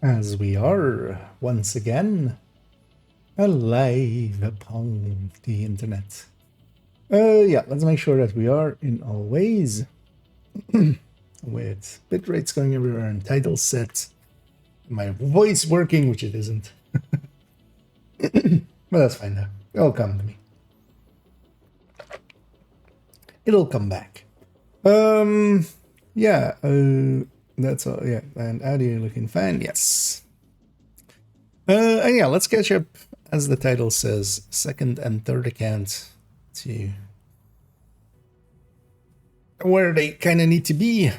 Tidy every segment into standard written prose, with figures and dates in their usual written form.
As we are once again alive upon the internet. Yeah, let's make sure that we are in all ways with bit rates going everywhere and titles set. My voice working, which it isn't. But that's fine now. It'll come to me. It'll come back. Yeah, that's all. Yeah, and audio looking fine. Yes. And yeah, let's catch up, as the title says, second and third account to where they kind of need to be.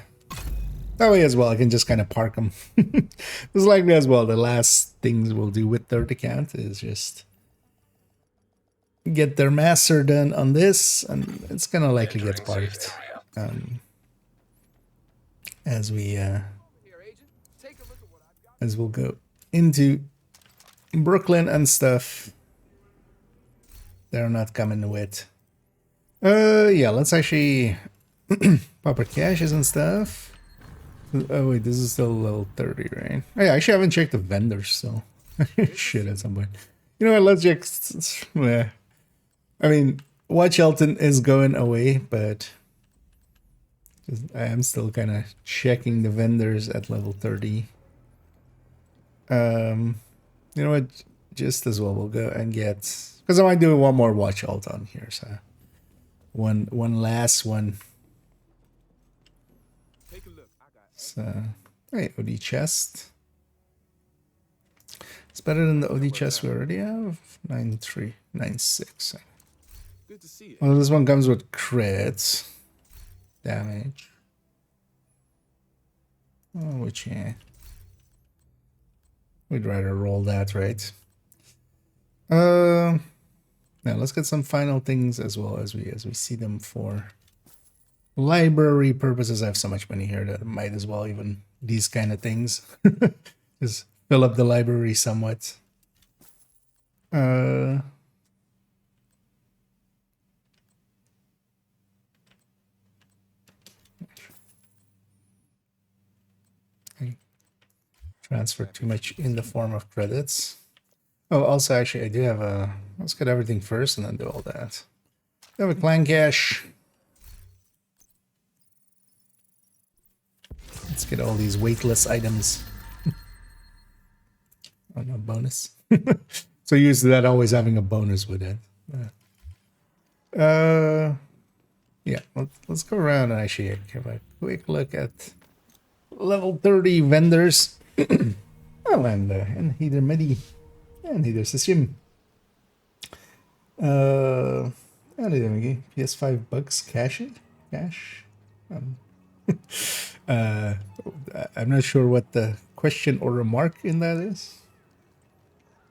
That way as well, I can just kind of park them. It's likely as well, the last things we'll do with third account is just get their master done on this, and it's gonna likely get parked. As we'll go into Brooklyn and stuff. They're not coming with. Yeah, let's actually pop our caches and stuff. Oh wait, this is still level 30, right? Oh, yeah, I actually haven't checked the vendors, so shit at some point. You know what, let's just yeah. I mean, Watch Elton is going away, but I am still kind of checking the vendors at level 30. You know what? Just as well, we'll go and get, because I might do one more Watch Alt on here. So one last one. Take a look. I got So hey, OD chest. It's better than the OD chest we already have. 9396. good to see you. Well, this one comes with crits damage. Oh, which yeah. We'd rather roll that, right? Now let's get some final things as well as we see them for library purposes. I have so much money here that I might as well even these kind of things. Just fill up the library somewhat. Transfer too much in the form of credits. Oh, also, actually, I do have a. Let's get everything first and then do all that. I have a clan cache. Let's get all these weightless items. Oh, no bonus. So used to that always having a bonus with it. Yeah, let's go around and actually give a quick look at level 30 vendors. Oh, and either MIDI and either system. And PS5 bucks cash. I'm not sure what the question or remark in that is.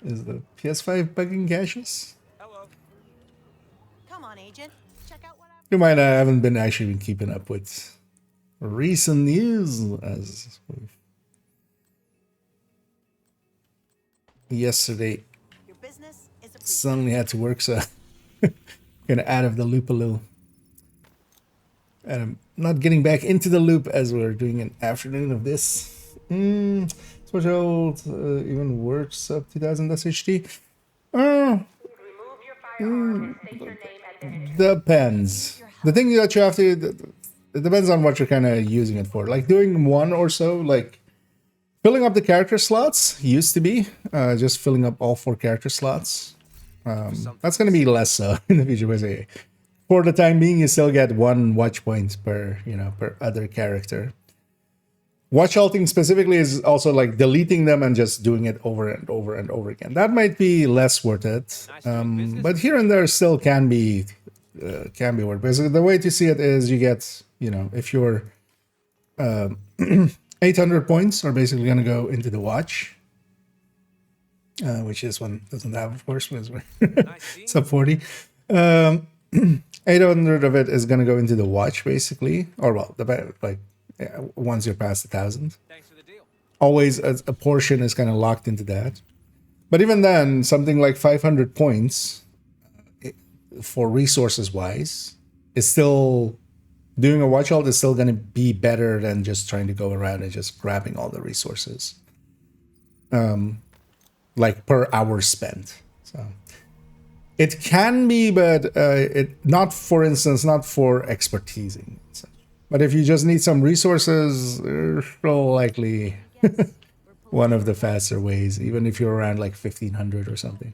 Is the PS5 bugging caches? Hello. Come on, agent. Check out what I've... You might I haven't been actually been keeping up with recent news as yesterday Your business is a suddenly had to work, so kind of out of the loop a little. And I'm not getting back into the loop as we're doing an afternoon of this. Switch out even worse up 2000 SHD. Remove your firearm and state your name at the Depends. The thing that you have to, it depends on what you're kind of using it for. Like doing one or so, like filling up the character slots used to be just filling up all 4 character slots. That's going to be less so in the future. But for the time being, you still get 1 watch point per, per other character. Watch alting specifically is also like deleting them and just doing it over and over and over again. That might be less worth it, but here and there still can be worth it. Because the way to see it is you get, if you're 800 points are basically going to go into the watch, which this one doesn't have, of course, because we're sub 40. 800 of it is going to go into the watch, basically, or well, once you're past 1,000. Thanks for the deal. Always a portion is kind of locked into that. But even then, something like 500 points for resources wise is still doing a watch alt is still going to be better than just trying to go around and just grabbing all the resources. like per hour spent. So it can be, but it not, for instance, not for expertising. But if you just need some resources, they're still likely one of the faster ways, even if you're around like 1500 or something.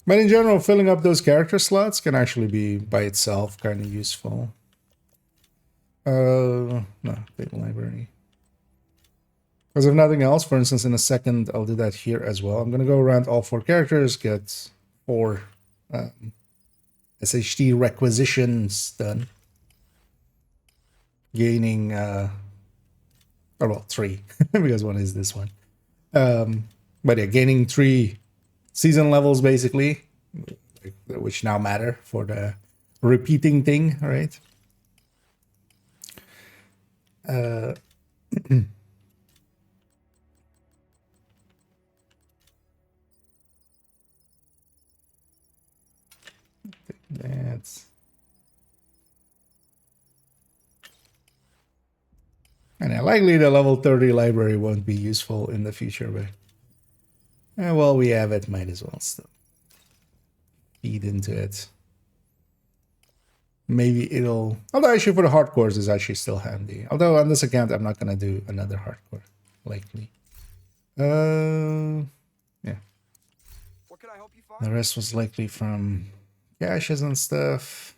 But in general, filling up those character slots can actually be by itself kind of useful. No, big library. Because if nothing else, for instance, in a second, I'll do that here as well. I'm going to go around all 4 characters, get 4 SHD requisitions done. Gaining, oh, well, 3, because one is this one. But yeah, gaining 3 season levels, basically, which now matter for the repeating thing, right? That's... And likely the level 30 library won't be useful in the future, but while we have it, might as well still feed into it. Maybe it'll... Although actually for the hardcores is actually still handy. Although on this account, I'm not going to do another hardcore, likely. Yeah. What can I help you find? The rest was likely from caches and stuff.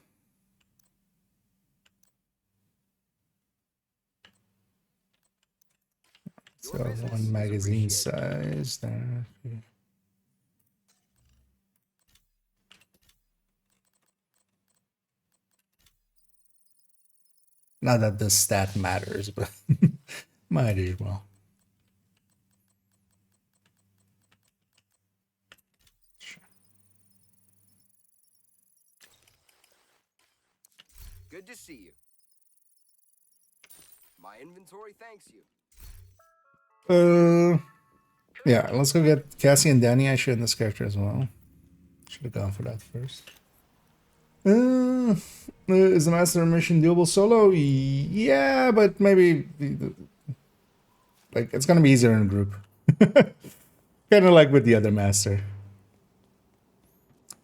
So one magazine size there. Not that the stat matters, but might as well. Good to see you. My inventory thanks you. Yeah, let's go get Cassie and Danny actually in this character as well. Should have gone for that first. Is the Master mission doable solo? Yeah, but maybe like it's gonna be easier in a group. Kind of like with the other Master.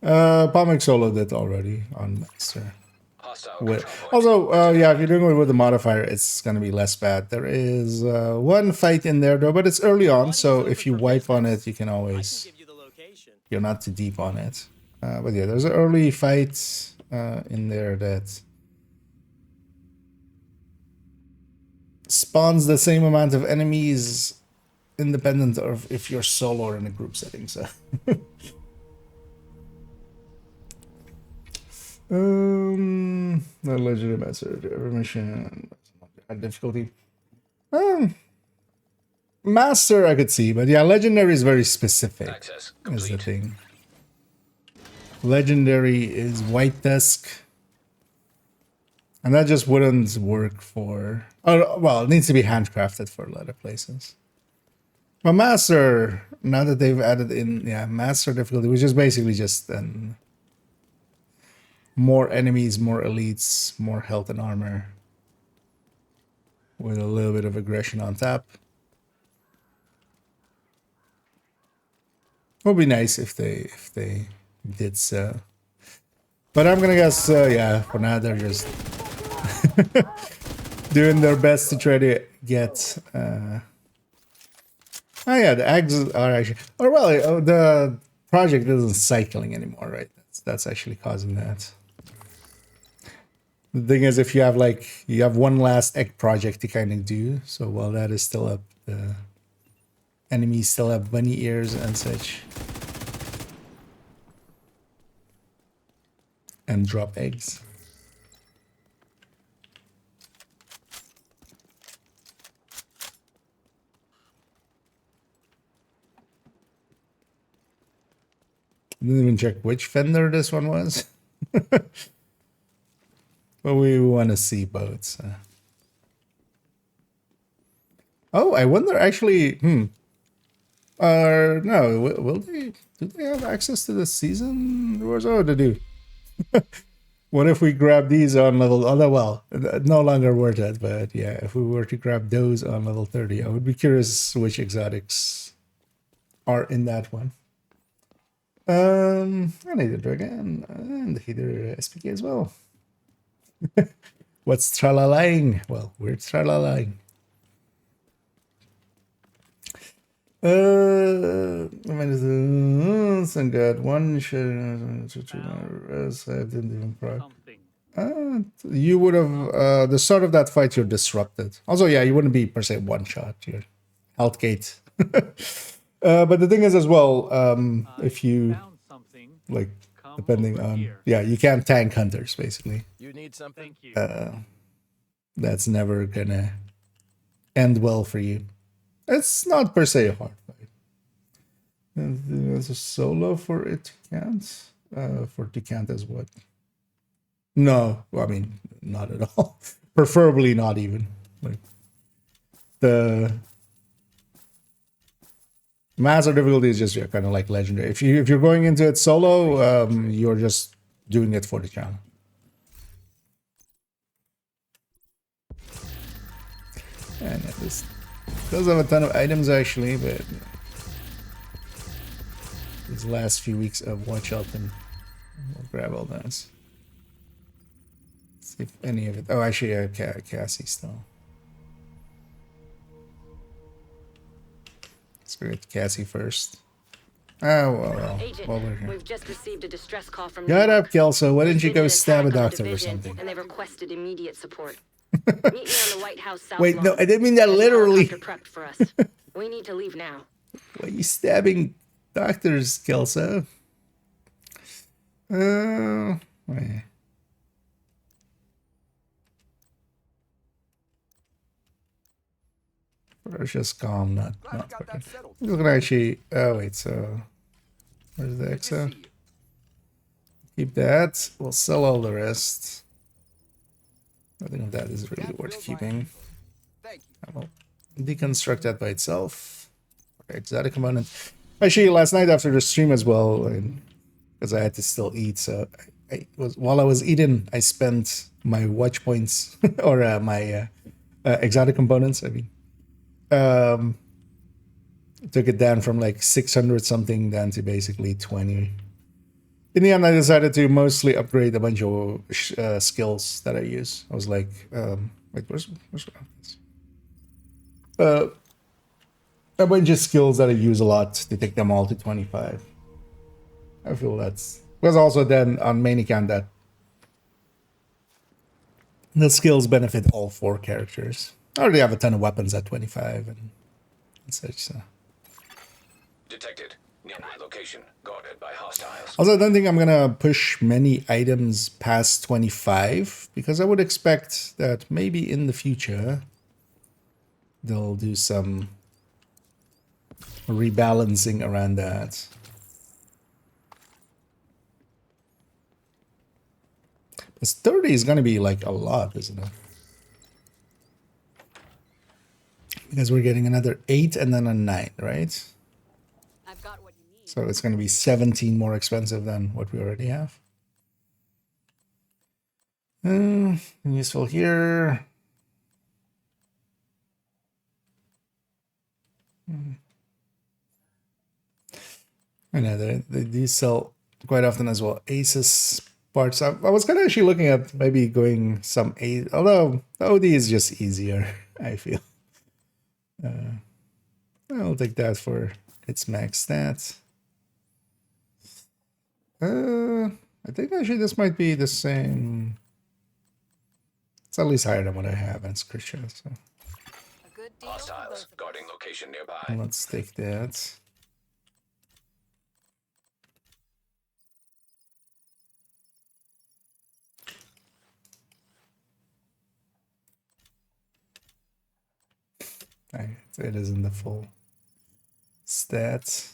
Palmic soloed it already on Master. Also, yeah, if you're doing it with a modifier, it's gonna be less bad. There is one fight in there though, but it's early on, so if you wipe on it, you can always... You're not too deep on it. But yeah, there's an early fight in there that spawns the same amount of enemies independent of if you're solo or in a group setting, so... The legendary message, every mission, difficulty. Master I could see, but yeah, legendary is very specific. Access Is the complete. thing. Legendary is white desk, and that just wouldn't work for. Oh well, it needs to be handcrafted for a lot of places. But master, now that they've added in, yeah, master difficulty, which is basically just more enemies, more elites, more health and armor, with a little bit of aggression on top. Would be nice if they did so. But I'm gonna guess, yeah, for now they're just doing their best to try to get. Oh yeah, the eggs are actually. Oh well, the project isn't cycling anymore, right? That's actually causing that. The thing is, if you have you have one last egg project to kind of do, so while that is still up, the enemies still have bunny ears and such. And drop eggs. Didn't even check which fender this one was. But we want to see both. So. Oh, I wonder actually. No, will they? Do they have access to the season? Oh, they do. What if we grab these on level? Although, well, no longer worth it. But yeah, if we were to grab those on level 30, I would be curious which exotics are in that one. I need a dragon and either SPK as well. What's tralalaying? Well, we're tralalaying. Thank God. One should I didn't even pro. You would have the start of that fight. You're disrupted. Also, yeah, you wouldn't be per se one shot. You're health gate. But the thing is as well, if you like, depending on yeah, you can't tank hunters basically. You need something? That's never gonna end well for you. It's not per se a hard fight. And there's a solo for it can't. For Decant as what? No, I mean not at all. Preferably not even. Like the master difficulty is just kind of like legendary. If you're going into it solo, you're just doing it for the channel. And this does have a ton of items actually, but these last few weeks of watch out and we'll grab all those. See if any of it. Oh, actually, I have Cassie still. Let's go get Cassie first. Oh, well. Agent, While we're here. we've just received a distress call from Got New up, York. Kelso. Why didn't you go There's been stab a an attack on the doctor or division, something? And they've requested immediate support. Meet me on the White House South Wait, Lawn. no, I didn't mean that There's a literally. helicopter prepped for us. We need to leave now. Why are you stabbing doctors, Kelso? Wait. It's just calm, not Glad we got fucking. that settled. We're gonna actually. Oh wait, so where's the Good to exo? see you. Keep that. We'll sell all the rest. Nothing of that is really Can't worth build my keeping. info. Thank you. I will deconstruct that by itself. Okay, exotic component. Actually, last night after the stream as well, because I had to still eat, so I was while I was eating, I spent my watch points or my exotic components. I mean, took it down from like 600 something down to basically 20. In the end, I decided to mostly upgrade a bunch of skills that I use. I was like, wait, where's a bunch of skills that I use a lot to take them all to 25. I feel that's because also then on main account that the skills benefit all 4 characters. I already have a ton of weapons at 25 and such. So. Detected. Nearby location. Guarded by hostiles. Also, I don't think I'm gonna push many items past 25 because I would expect that maybe in the future they'll do some rebalancing around that. Because 30 is gonna be like a lot, isn't it? Because we're getting another 8 and then a 9, right? I've got what you need. So it's going to be 17 more expensive than what we already have. Useful here. I know they do sell quite often as well. Asus parts. I was kind of actually looking at maybe going some A, although the OD is just easier, I feel. I'll take that for its max stats. I think actually this might be the same. It's at least higher than what I have as Christian. So A good deal for both Hostiles. of us. Guarding location nearby. let's take that. Alright, so it isn't the full stats.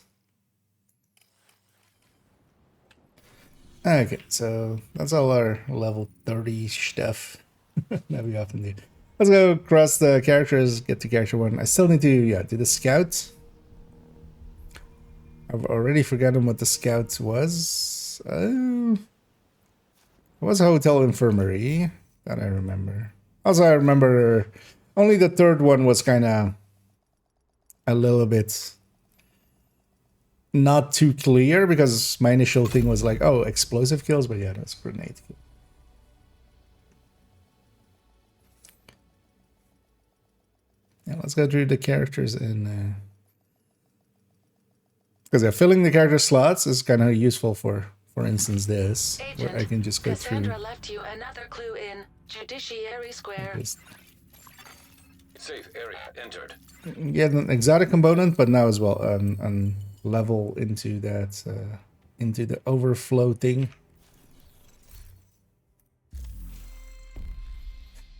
Okay, so that's all our level 30 stuff that we often do. Let's go across the characters, get to character 1. I still need to, do the scout. I've already forgotten what the scout was. It was a hotel infirmary that I remember. Also, I remember only the third one was kind of a little bit not too clear because my initial thing was like, oh, explosive kills, but yeah, that's grenade kill. Yeah, let's go through the characters in because filling the character slots is kind of useful for instance, this where I can just go Cassandra through. left you another clue in Judiciary Square. Just Safe area entered. get an exotic component, but now as well level into that into the overflow thing.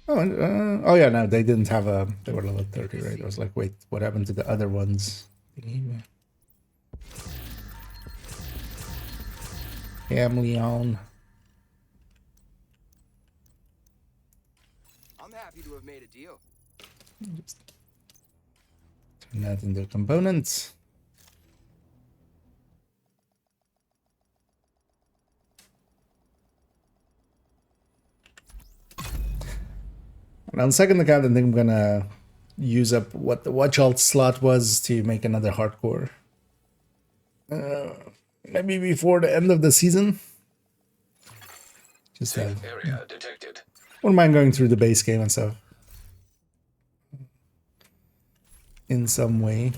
Oh, and, oh yeah, no, they didn't have a. They were level 30, right? I was like, wait, what happened to the other ones? Camleon. I'm happy to have made a deal. Just turn that into components. And on second account, I think I'm gonna use up what the watch alt slot was to make another hardcore. Maybe before the end of the season. Just Safe area detected. wouldn't mind going through the base game and stuff. In some way.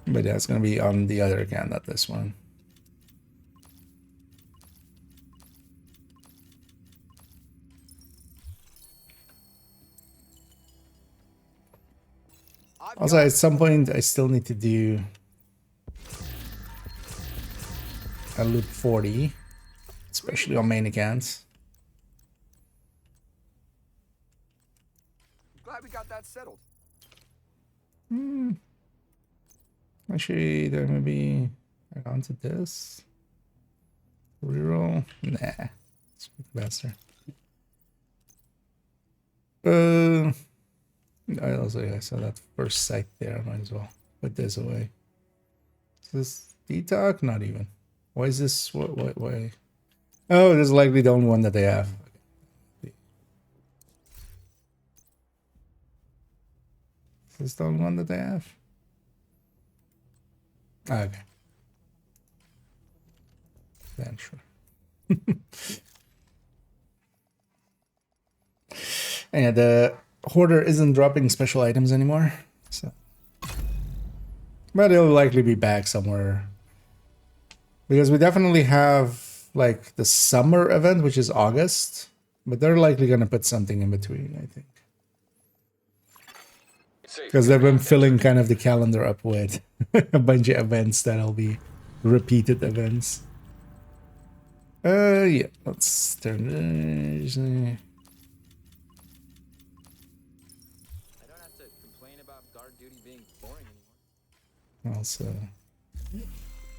But yeah, it's gonna be on the other account, not this one. Also, at some point, I still need to do a loop 40, especially on main accounts. Glad we got that settled. Actually, there maybe add on to this. Reroll? Nah. It's faster. I also, yeah, I saw that first site there. I might as well put this away. Is this detox? Not even. Why is this? Why? Oh, this is likely the only one that they have. Is this the only one that they have? Okay. Then sure. And the Hoarder isn't dropping special items anymore, so. But it'll likely be back somewhere. Because we definitely have, like, the summer event, which is August. But they're likely going to put something in between, I think. Safe Because they've been area filling kind of the calendar up with a bunch of events that'll be repeated events. Yeah, let's turn this. I don't have to complain about guard duty being boring anymore. Also,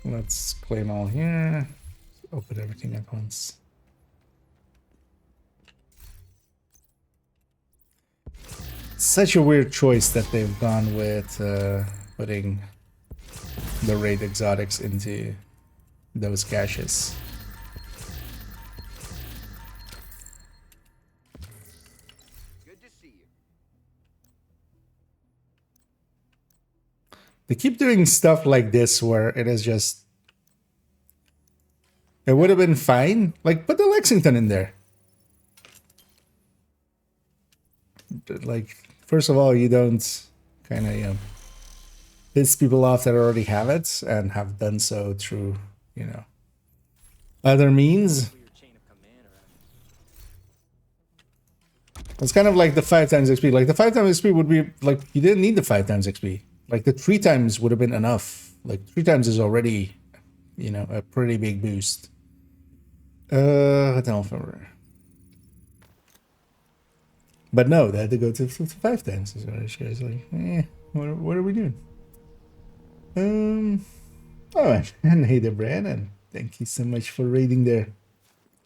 let's claim all here. Open everything at once. Such a weird choice that they've gone with putting the raid exotics into those caches. Good to see you. They keep doing stuff like this where it is just... It would have been fine. Like, put the Lexington in there. Like, first of all, you don't kind of, you know, piss people off that already have it and have done so through, you know, other means. Your chain of command around. It's kind of like the 5 times XP. Like, the 5 times XP would be, like, you didn't need the 5 times XP. Like, the 3 times would have been enough. Like, 3 times is already, you know, a pretty big boost. What else? But no, they had to go to 5 times. So I was like, what are we doing? Oh, and hey there, Brandon. Thank you so much for raiding there.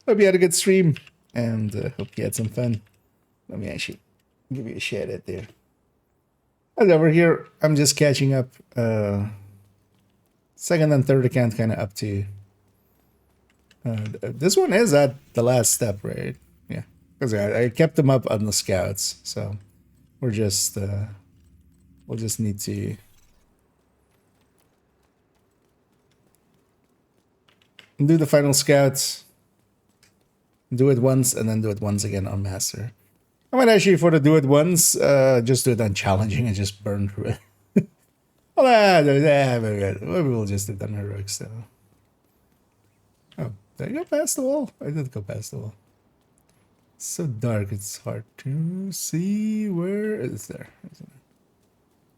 Hope you had a good stream, and hope you had some fun. Let me actually give you a shout out there. And over here, I'm just catching up. Second and third account kind of up to This one is at the last step, right? Yeah, because I kept them up on the scouts, so we're just we'll just need to do the final scouts, do it once, and then do it once again on master. I might actually, for the do it once, just do it on challenging and just burn through it. Well, maybe we'll just do it on heroics, so. Oh, did I go past the wall? I did go past the wall. It's so dark, it's hard to see where it's there.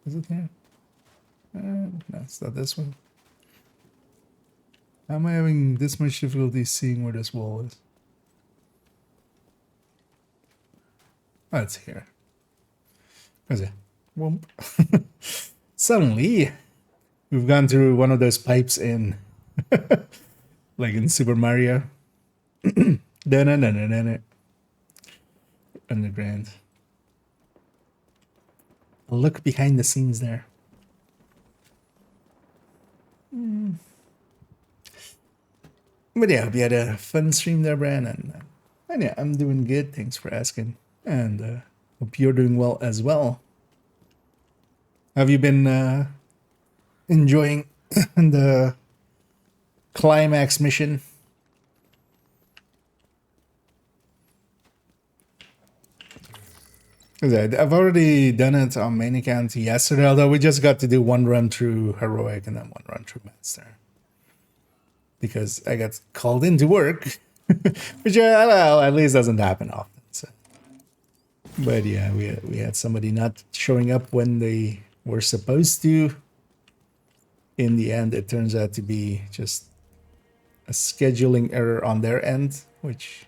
Is it here? No, it's not this one. How am I having this much difficulty seeing where this wall is? Oh, it's here. Where's it? Whoomp. Suddenly, we've gone through one of those pipes in, like in Super Mario. Underground. A look behind the scenes there. But yeah, we had a fun stream there, Bran, and yeah, I'm doing good. Thanks for asking, and hope you're doing well as well. Have you been enjoying the climax mission? I've already done it on main account yesterday, although we just got to do one run through heroic and then one run through master. Because I got called into work, which well, at least doesn't happen often. So. But yeah, we had somebody not showing up when they were supposed to. In the end, it turns out to be just a scheduling error on their end, which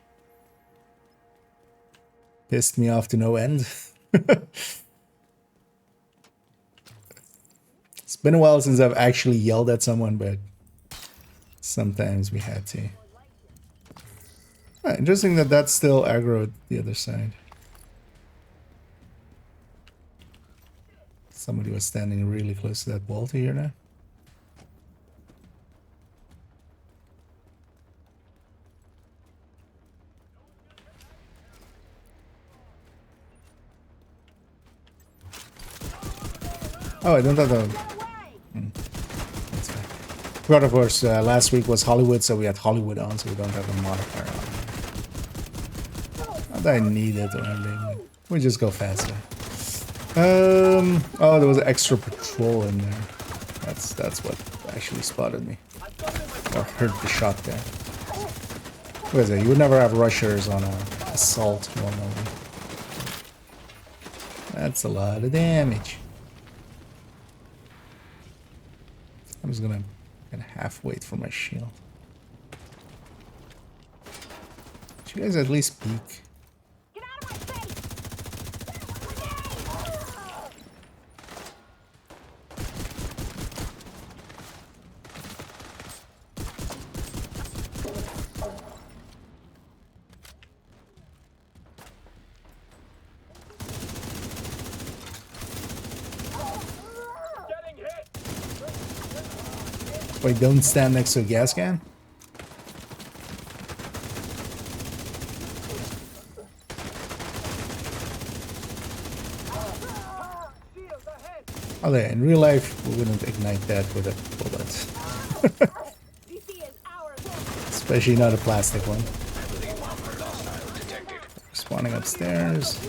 pissed me off to no end. It's been a while since I've actually yelled at someone, but sometimes we had to. Interesting that that's still aggroed the other side. Somebody was standing really close to that wall to here now. Oh, I don't have the... That's fine. But of course, last week was Hollywood, so we had Hollywood on, so we don't have a modifier on. Not that I need it or anything. We just go faster. Oh, there was an extra patrol in there. That's what actually spotted me. Or heard the shot there. What is it? You would never have rushers on an assault normally. That's a lot of damage. I'm just gonna half wait for my shield. Should you guys at least peek? Get out of my face! Wait, don't stand next to a gas can? Oh yeah, in real life we wouldn't ignite that with a bullet. Especially not a plastic one. Spawning upstairs.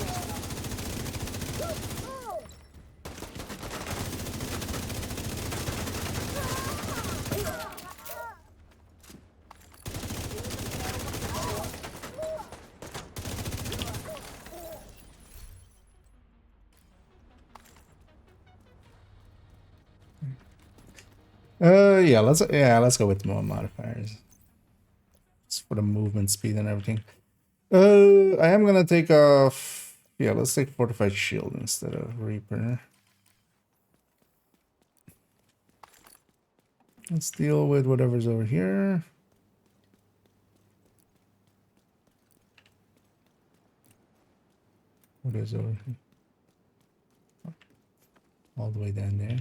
Let's go with more modifiers. It's for the movement speed and everything. I am gonna take off. Yeah, let's take fortified shield instead of Reaper. Let's deal with whatever's over here. What is over here? All the way down there.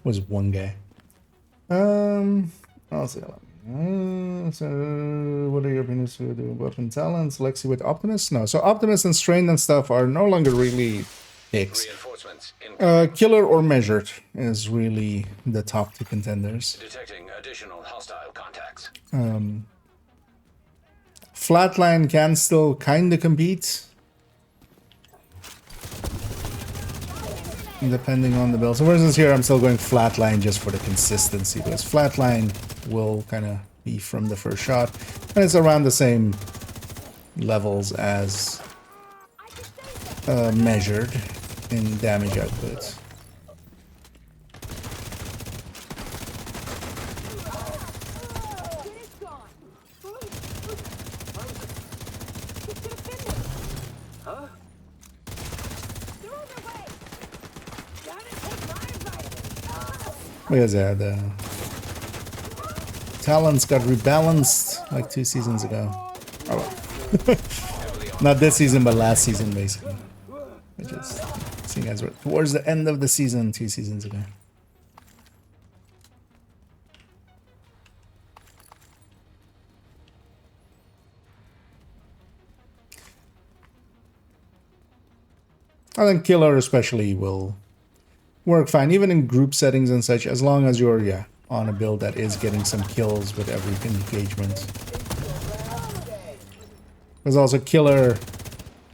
Was one guy. I'll see. So, what are your opinions to do weapon talents? Lexi with Optimus? No. So Optimus and Strain and stuff are no longer really picks. Reinforcements in Killer or Measured is really the top two contenders. detecting additional hostile contacts. Flatline can still kind of compete. Depending on the build. So for instance here I'm still going Flatline just for the consistency, because Flatline will kind of be from the first shot, and it's around the same levels as Measured in damage output. Because the talents got rebalanced like 2 seasons ago. Oh well. Not this season, but last season, basically. Which is seeing as we're towards the end of the season 2 seasons ago. I think Killer especially will work fine, even in group settings and such, as long as you're, on a build that is getting some kills with every engagement. There's also Killer.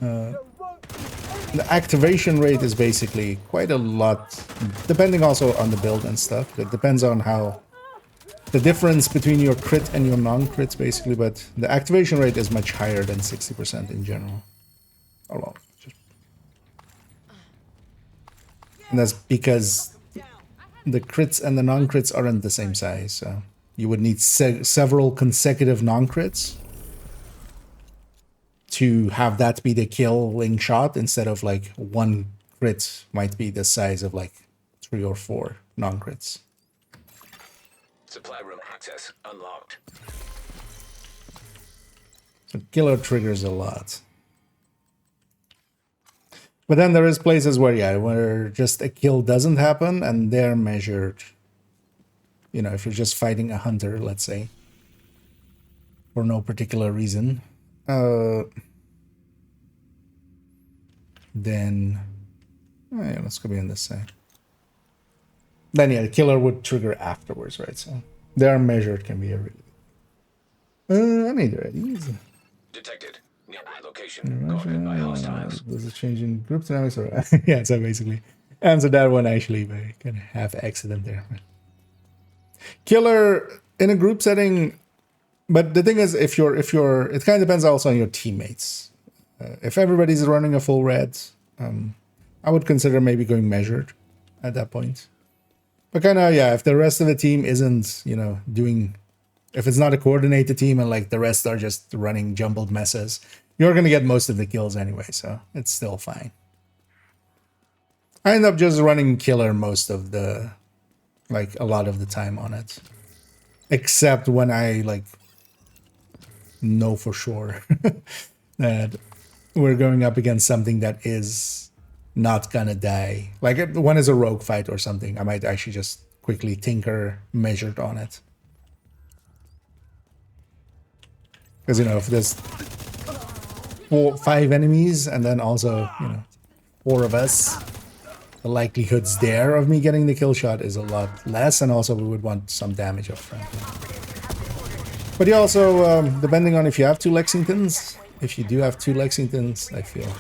The activation rate is basically quite a lot, depending also on the build and stuff. It depends on how the difference between your crit and your non-crits, basically, but the activation rate is much higher than 60% in general. Oh well. And that's because the crits and the non-crits aren't the same size, so you would need several consecutive non-crits to have that be the killing shot, instead of like one crit might be the size of like 3 or 4 non-crits. Supply room access unlocked. So Killer triggers a lot. But then there is places where, where just a kill doesn't happen, and they're measured. You know, if you're just fighting a hunter, let's say, for no particular reason, then, let's go be on this side. Then, the Killer would trigger afterwards, right? So, they're measured can be a really... I need readies. Detected. Nearby location. Guarded by hostiles. Does it change in group dynamics? Or yeah, so basically answer that one actually by kind of half accident there. Killer in a group setting, but the thing is, if you're, it kind of depends also on your teammates. If everybody's running a full red, I would consider maybe going measured at that point. But kind of, if the rest of the team isn't, doing, if it's not a coordinated team and like the rest are just running jumbled messes, you're going to get most of the kills anyway, so it's still fine. I end up just running Killer most of the, like a lot of the time on it. Except when I like know for sure that we're going up against something that is not gonna die. Like when it's a rogue fight or something, I might actually just quickly tinker measured on it. Because, if there's 5 enemies and then also, 4 of us, the likelihoods there of me getting the kill shot is a lot less, and also we would want some damage up front. But you also, depending on if you have 2 Lexingtons, if you do have 2 Lexingtons, I feel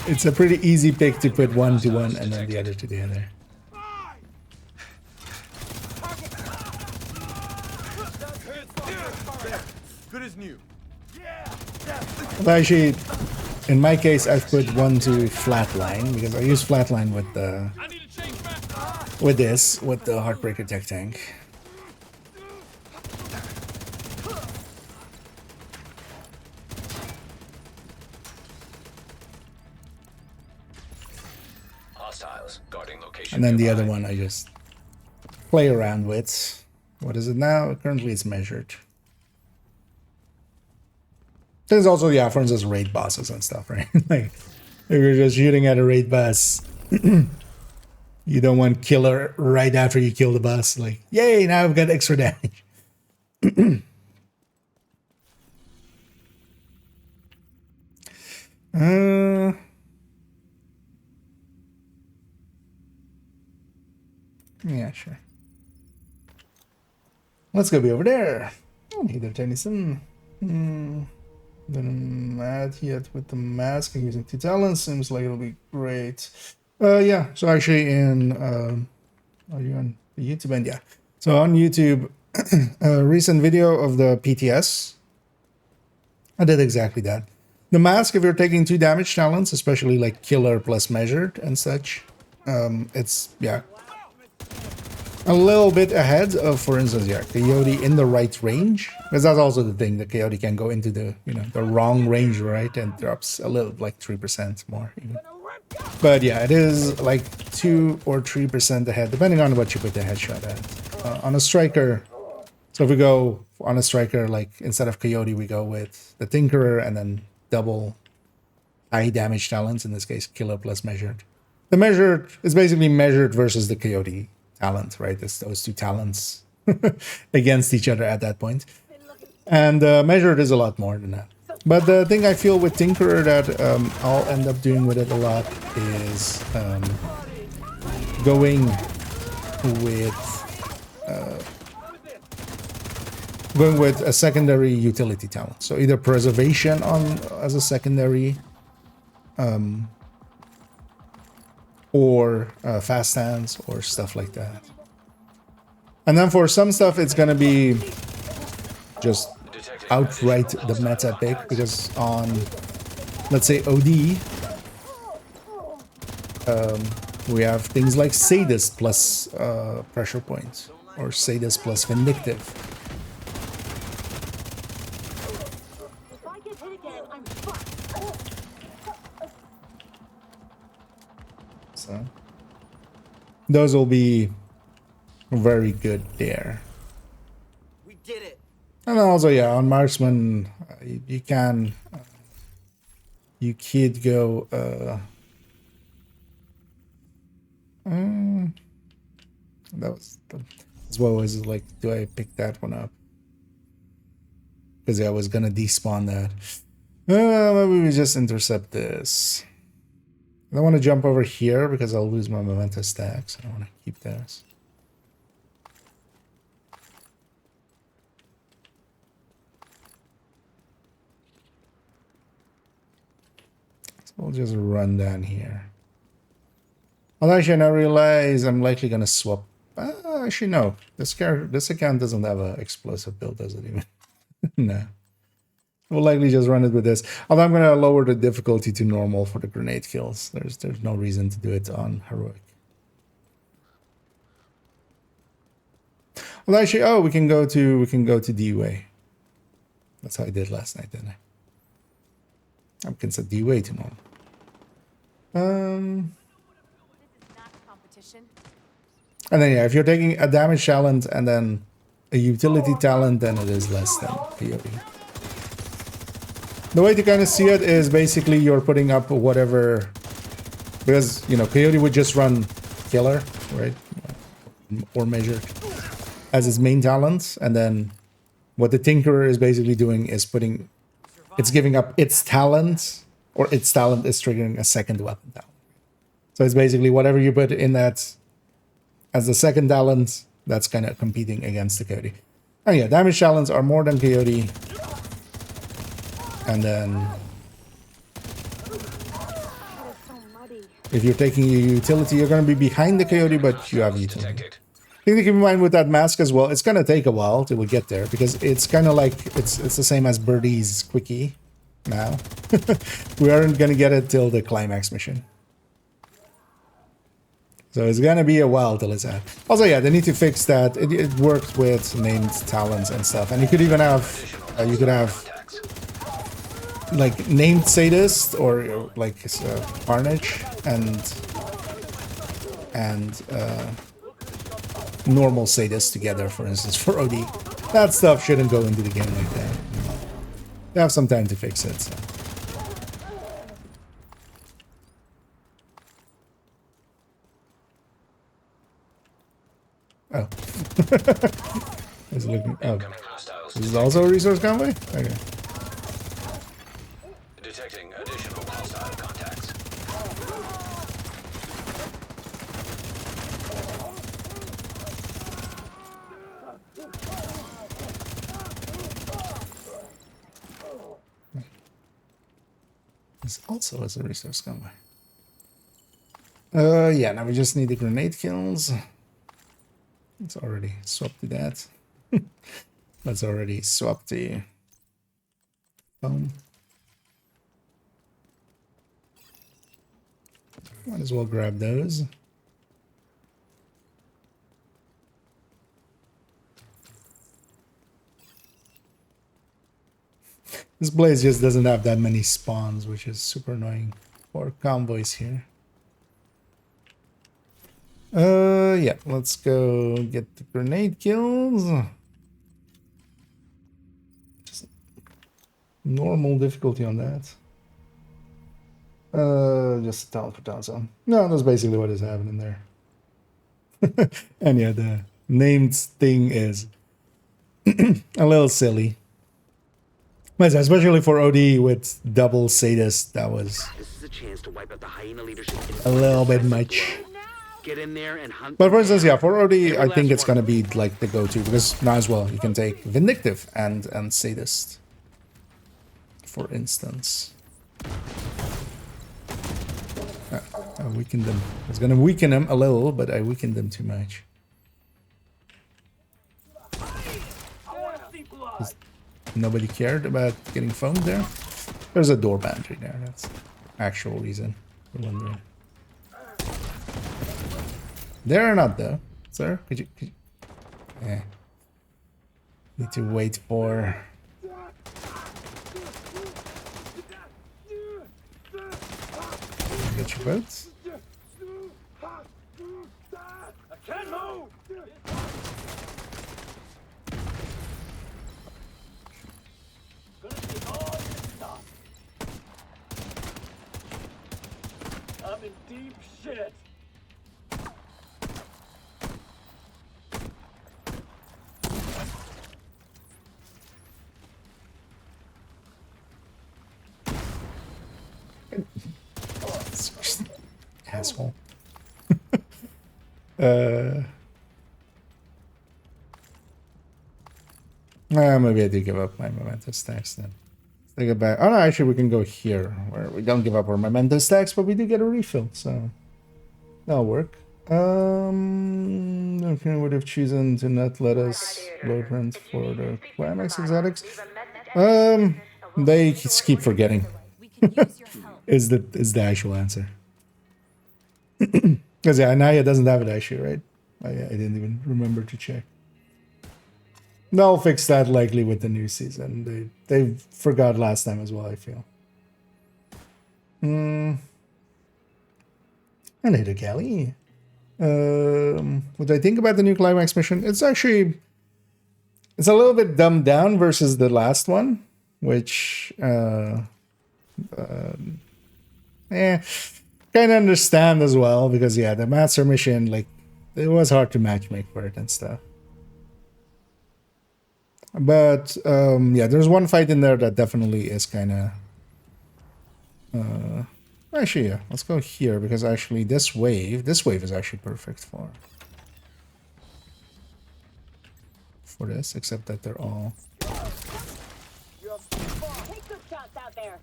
it's a pretty easy pick to put one to one and then the other to the other. Good as new. But actually, in my case, I've put one to Flatline, because I use Flatline with the with the Heartbreaker Tech Tank. Hostiles guarding location. And then the nearby. other one I just play around with. What is it now? Currently it's measured. There's also, for instance, raid bosses and stuff, right? Like, if you're just shooting at a raid boss, You don't want killer right after you kill the boss. Like, yay, now I've got extra damage. Yeah, sure. Let's go be over there. Oh, hey there, Tennyson. Then mad yet with the mask and using 2 talents seems like it'll be great. Yeah. So actually, in are you on the YouTube end? Yeah. So on YouTube, a recent video of the PTS, I did exactly that. The mask, if you're taking 2 damage talents, especially like killer plus measured and such, it's a little bit ahead of, for instance, Coyote in the right range, because that's also the thing. The Coyote can go into the the wrong range, right, and drops a little, like 3% more even. But yeah, it is like 2 or 3% ahead, depending on what you put the headshot at. On a striker, so if we go on a striker, like instead of Coyote, we go with the Tinkerer and then double high damage talents, in this case, killer plus measured. The measured is basically measured versus the Coyote talent, right? It's those 2 talents against each other at that point. And measured is a lot more than that. But the thing I feel with Tinkerer that I'll end up doing with it a lot is going with a secondary utility talent. So either preservation on as a secondary, or fast hands or stuff like that. And then for some stuff, it's gonna be just outright the meta pick, because on, let's say, OD, we have things like Sadist plus pressure points, or Sadist plus Vindictive. If I get hit again, I'm fucked. So those will be very good there. We did it. And then also, yeah, on Marksman, you can, you could go, that's what was like, do I pick that one up? Because I was gonna despawn that. Maybe we just intercept this. I don't want to jump over here because I'll lose my memento stack, so I want to keep this. So we'll just run down here. Although actually, I realize I'm likely going to swap. Actually, no. This account doesn't have an explosive build, does it even? No. We'll likely just run it with this. Although I'm going to lower the difficulty to normal for the grenade kills. There's no reason to do it on heroic. Well, actually, oh, we can go to D-Way. That's how I did last night, didn't I? I can set D-Way to normal. This is not competition. And then yeah, if you're taking a damage talent and then a utility talent, then it is less than Coyote. The way to kind of see it is basically you're putting up whatever, because Coyote would just run killer, right, or measured as his main talent, and then what the Tinkerer is basically doing is it's giving up its talent, or its talent is triggering a second weapon talent. So it's basically whatever you put in that as the second talent, that's kind of competing against the Coyote. And yeah, damage talents are more than Coyote. And then if you're taking your utility, you're going to be behind the Coyote, but you have utility. Detected. Thing to keep in mind with that mask as well, it's going to take a while till we get there, because it's kind of like, it's the same as Birdie's Quickie now. We aren't going to get it till the climax mission. So it's going to be a while till it's out. Also, yeah, they need to fix that. It worked with named talents and stuff. And you could even have, like named Sadist or like Carnage and normal Sadist together, for instance, for OD. That stuff shouldn't go into the game like that. They have some time to fix it. So. Oh. It's looking. Oh. Incoming hostiles. This is also a resource convoy? Okay. Detecting additional hostile contacts. This also is a resource convoy. Yeah, now we just need the grenade kills. Let's already swap to that. Let's already swap to foam. Might as well grab those. This blaze just doesn't have that many spawns, which is super annoying for convoys here. Yeah, let's go get the grenade kills. Just normal difficulty on that. Just a talent for town zone. No, that's basically what is happening there. And yeah, the named thing is a little silly. But especially for OD with double sadist, that was This is a chance to wipe out the hyena leadership. a little bit much. Get in there and hunt. But for instance, yeah, for OD, Every I think last it's one. gonna be like the go-to because now as well you can take vindictive and sadist, for instance. I weakened them. I was gonna weaken them a little, but I weakened them too much. Nobody cared about getting foamed there. There's a door boundary there. That's actual reason for wondering. There or not though, sir? Could you? Yeah. Need to wait for. Get your boats. I can't move. I'm in deep shit. Asshole. Maybe I do give up my memento stacks then. Think about. Oh no, actually we can go here where we don't give up our memento stacks, but we do get a refill, so that'll work. Okay, would have chosen to not let us load rent for the climax exotics. They just keep forgetting. We can use your help. Is the actual answer? Because yeah, Anaya doesn't have it actually, right? I didn't even remember to check. They'll fix that likely with the new season. They forgot last time as well, I feel. And hey to Kelly. What do I think about the new climax mission? It's a little bit dumbed down versus the last one, which kind of understand as well because yeah, the master mission, like, it was hard to matchmake for it and stuff. But yeah, there's one fight in there that definitely is kind of actually, yeah, let's go here because actually this wave is actually perfect for this, except that they're all Take good shots out there.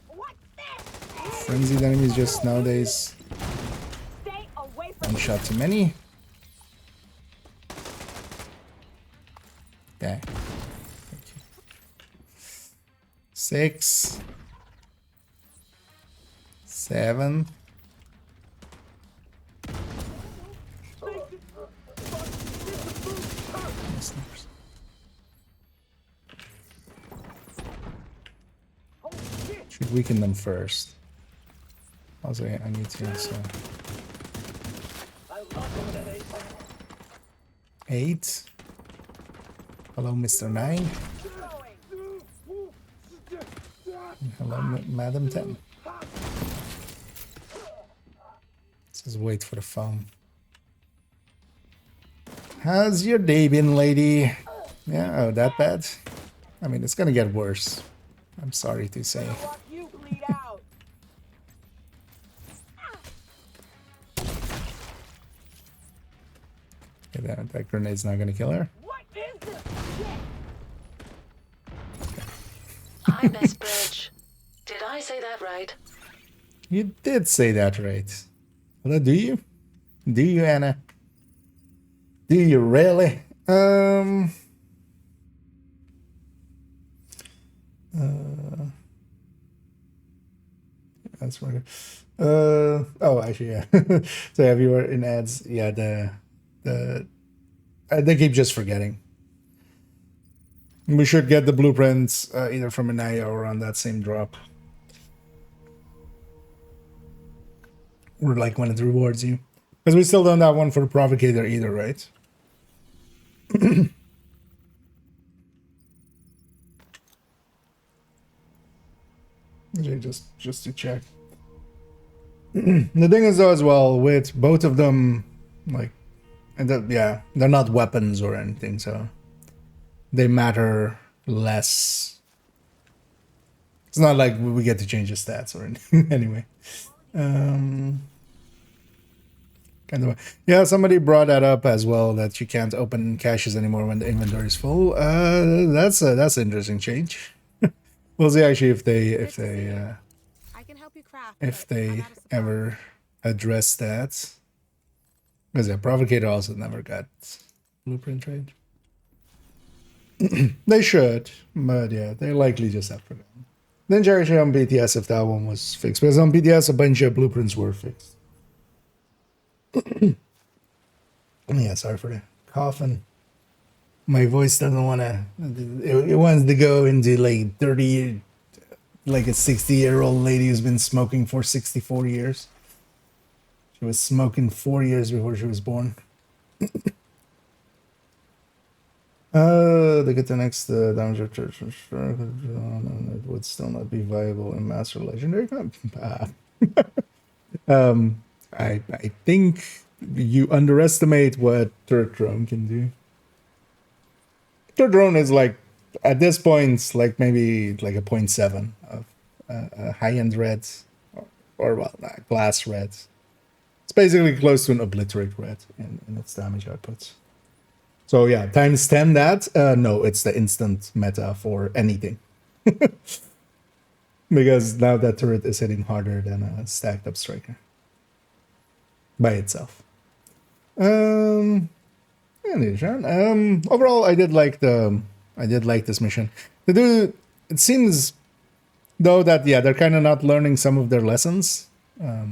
What's this? frenzied enemies. Just nowadays, Stay away from one shot too many. Okay. Thank you. 6, 7. Snipers. Should weaken them first. Also, I need to. So. 8. Hello, Mr. 9. Hello, Madam 10. Let's just wait for the phone. How's your day been, lady? Yeah, oh, that bad? I mean, it's gonna get worse. I'm sorry to say. Watch you bleed out. Okay, that grenade's not gonna kill her. What is this? Hi, Miss Bridge. Did I say that right? You did say that right. Well, do you? Do you, Anna? Do you really? That's right. Oh, actually, yeah. So if you were in ads, yeah, they keep just forgetting. We should get the blueprints either from Anaya or on that same drop. Or like when it rewards you. Because we still don't have one for the provocator either, right? Okay, just to check. The thing is though as well, with both of them, like, yeah, they're not weapons or anything, so they matter less. It's not like we get to change the stats or anything. Anyway. Kind of, yeah, somebody brought that up as well, that you can't open caches anymore when the inventory is full. That's an interesting change. We'll see actually if they I can help you craft. if but I'm they out of supplies. ever address that. Because yeah, provocator also never got blueprint trade. They should, but yeah, they likely just have forgotten. Then check actually on BTS if that one was fixed, because on BTS a bunch of blueprints were fixed. Yeah, sorry for the coughing. My voice doesn't want to. It wants to go into like 30, like a 60-year-old lady who's been smoking for 64 years. She was smoking 4 years before she was born. They get the next damage of church. It would still not be viable in Master Legendary. I think you underestimate what Turret Drone can do. Turret Drone is like, at this point, like maybe like a 0.7 of high-end red, or well, glass red. It's basically close to an obliterate red in its damage outputs. So yeah, times 10 that, no, it's the instant meta for anything. Because now that turret is hitting harder than a stacked up striker. By itself. Overall, I did like this mission. It seems though that yeah, they're kind of not learning some of their lessons. Yeah,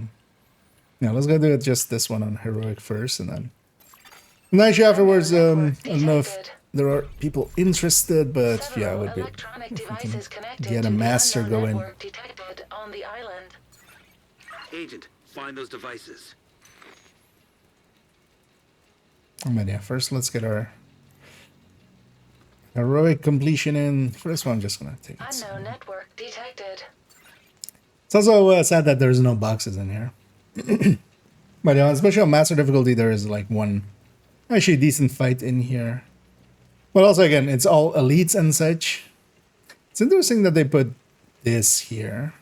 let's go do it just this one on heroic first, and then actually afterwards. I don't know if there are people interested, but yeah, it would be Electronic if we devices can connected get a to the master unknown going. network detected on the island. Agent, find those devices. But yeah, first let's get our heroic completion in. First one, I'm just gonna take it. Unknown network detected. It's also sad that there's no boxes in here. But yeah, especially on master difficulty, there is like one actually decent fight in here. But also again, it's all elites and such. It's interesting that they put this here.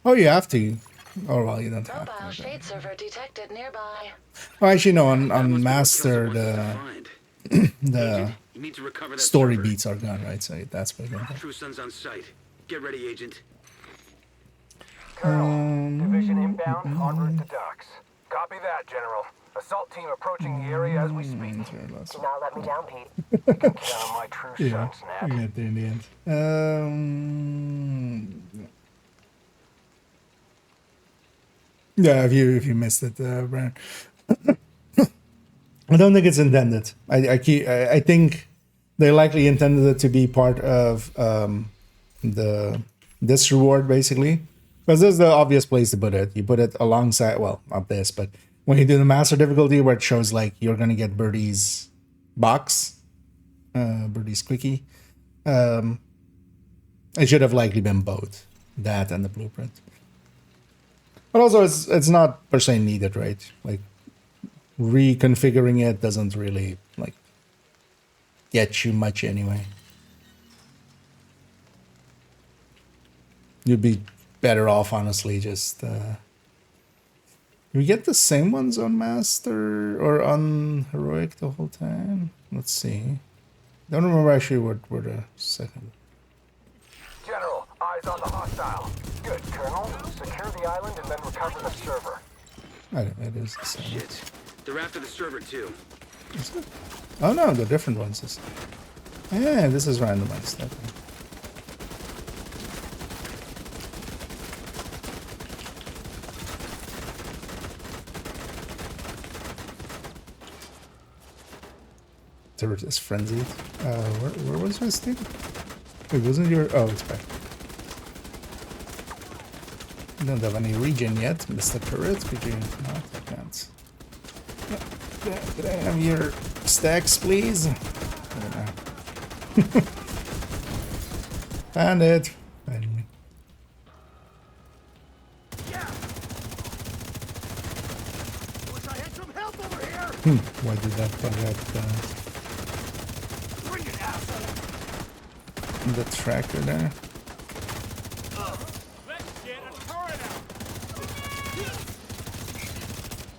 Oh, you have to. Oh well, you don't have Mobile to. shade server detected nearby. Oh, actually no. That On must be what master, Kelsey wants us to find. the Agent, you need to recover that story server. beats are gone, right? So that's what we're True Sun's on site. Get ready, Agent. Division inbound, en route to docks. Copy that, General. Assault team approaching the area as we speak. Do not let me down, Pete. Count on my true Yeah, son, we Snap. get there in the end. Yeah, if you missed it, Brian. I don't think it's intended. I think they likely intended it to be part of this reward basically, because this is the obvious place to put it. You put it alongside, well, not this, but when you do the master difficulty where it shows like you're gonna get Birdie's box, Birdie's quickie, it should have likely been both that and the blueprint. But also, it's not per se needed, right? Like reconfiguring it doesn't really like get you much anyway. You'd be better off, honestly, just we get the same ones on Master or on Heroic the whole time. Let's see. Don't remember actually what were the second. General, eyes on the hostile. Good, Colonel. Secure the island and then recover the server. It is the same. Shit. They're after the server too. Is it? Oh no, they're different ones. Yeah, this is randomized. Okay. Turret is frenzied. Where was my stick? It wasn't your. Oh, it's back. You don't have any regen yet, Mr. Turret. Could you? No, I can't. Could I have your stacks, please? I don't know. Found it. Finally. Why did that bug out? The tracker there. Let's get a turret out.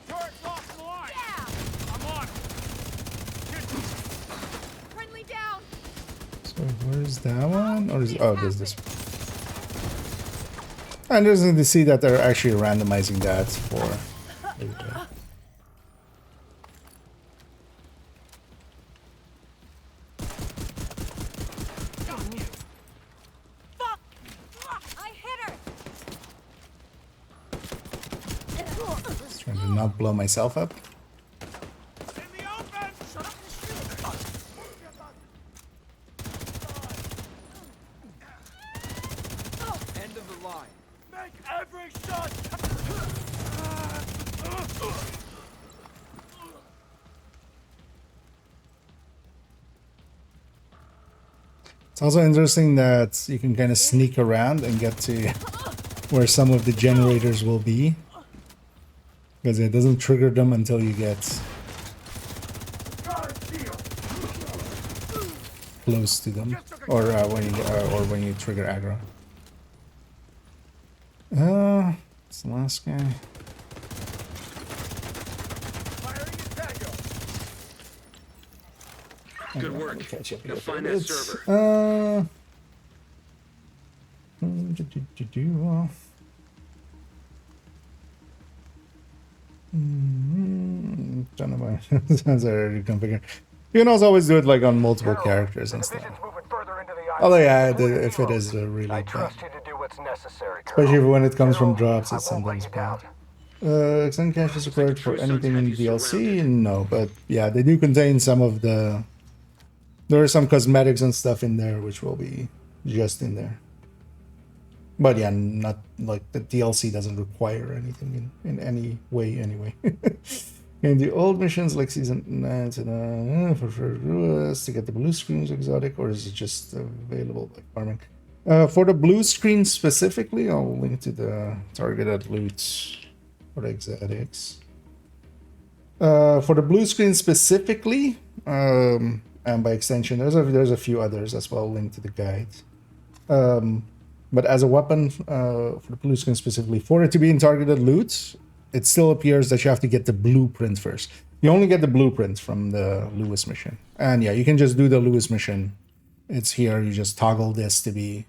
Turret's off the line. Yeah. I'm on. Friendly down. So where's that one? Or is there's this one. And interesting to see that they're actually randomizing that for. Not blow myself up. In the open. Shut up and shoot. End of the line. Make every shot. It's also interesting that you can kind of sneak around and get to where some of the generators will be. Because it doesn't trigger them until you get close to them, or when you trigger aggro. It's the last guy. Good work. Catch up Now here find for a that bit. server. Don't know why. Sounds already configured. You can also always do it like on multiple characters and stuff. Although yeah, if it is really bad. Trust you to do what's necessary, Especially when it comes from General, drops, I it's won't let sometimes you down. bad. Extended cache is required for anything in DLC? No, but yeah, they do contain some of the... There are some cosmetics and stuff in there which will be just in there. But yeah, not like the DLC doesn't require anything in any way anyway. In the old missions like Season 9 to get the blue screens exotic, or is it just available by farming? For the blue screen specifically, I'll link to the targeted loot for the exotics. For the blue screen specifically, and by extension, there's a few others as well linked to the guide. But as a weapon, for the blue screen specifically, for it to be in targeted loot, it still appears that you have to get the blueprint first. You only get the blueprint from the Lewis mission. And yeah, you can just do the Lewis mission. It's here, you just toggle this to be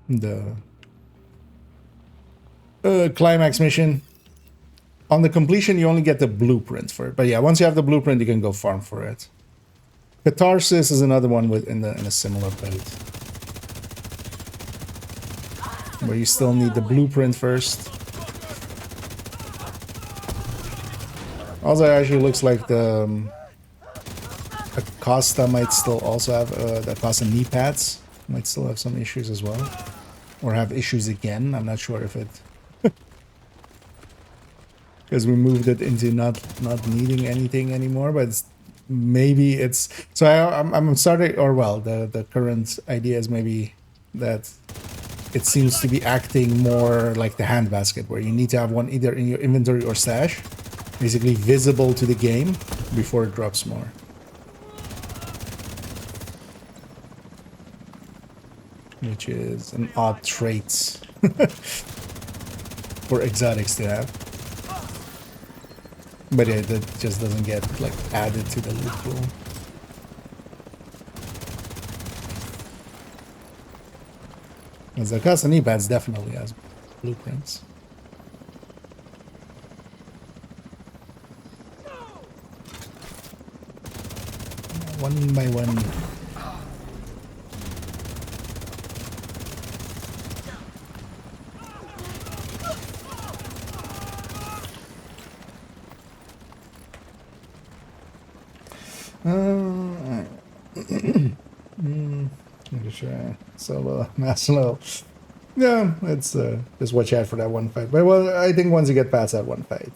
the climax mission. On the completion, you only get the blueprint for it. But yeah, once you have the blueprint, you can go farm for it. Catharsis is another one in a similar boat, where you still need the blueprint first. Also, it actually looks like the Acosta might still also have the Acosta knee pads might still have some issues as well, or have issues again. I'm not sure if it because we moved it into not needing anything anymore, but maybe it's so. I'm starting, or well, the current idea is maybe that it seems to be acting more like the handbasket, where you need to have one either in your inventory or stash. basically visible to the game before it drops more. Which is an odd trait for exotics to have. But yeah, that just doesn't get like added to the loot pool. As the custom knee-pads definitely has blueprints. One by one. Solo, Maslow. Yeah, it's just watch out for that one fight. But well, I think once you get past that one fight,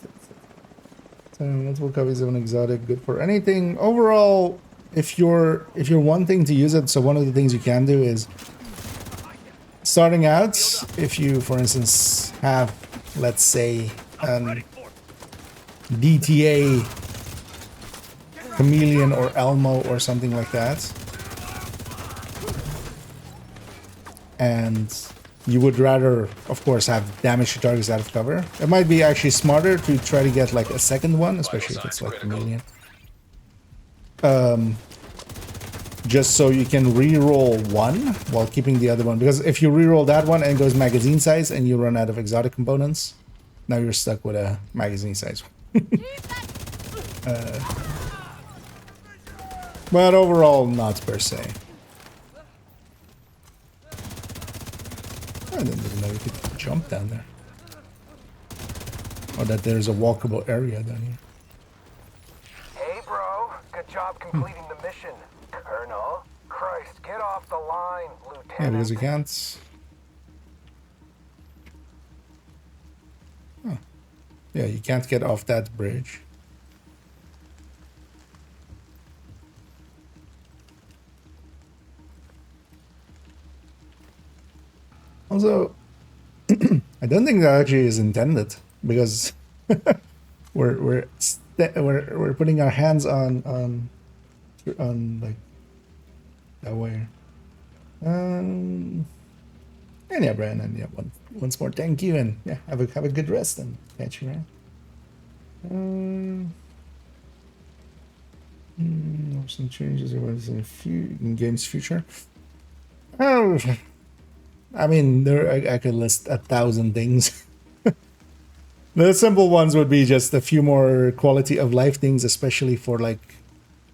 so multiple copies of an exotic, good for anything. Overall, if you're wanting to use it, so one of the things you can do is starting out. If you, for instance, have, let's say, DTA Chameleon or Elmo or something like that, and you would rather, of course, have damage to targets out of cover, it might be actually smarter to try to get like a second one, especially if it's like Chameleon. Just so you can re-roll one while keeping the other one, because if you re-roll that one and it goes magazine size and you run out of exotic components, now you're stuck with a magazine size one. But overall, not per se. I didn't even know you could jump down there. Or that there's a walkable area down here. Hey, bro. Good job completing the mission, Colonel. Christ, get off the line, Lieutenant. Yeah, because you can't. Huh. Yeah, you can't get off that bridge. Also, I don't think that actually is intended, because we're putting our hands on like that way. And yeah, Brandon, yeah, once more, thank you, and yeah, have a good rest and catch you around. Some changes in game's future. Oh. I mean, I could list 1,000 things. The simple ones would be just a few more quality of life things, especially for like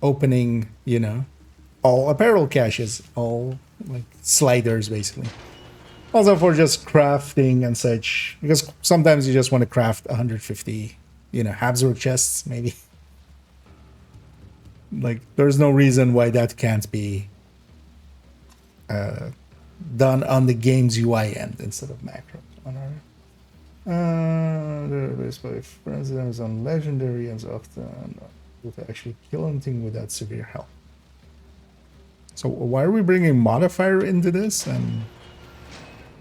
opening, you know, all apparel caches, all like sliders basically. Also for just crafting and such, because sometimes you just want to craft 150, you know, Habsburg chests maybe. Like there's no reason why that can't be done on the game's UI end instead of macro. The president is on legendary and often with actually kill anything without severe health. So why are we bringing modifier into this? And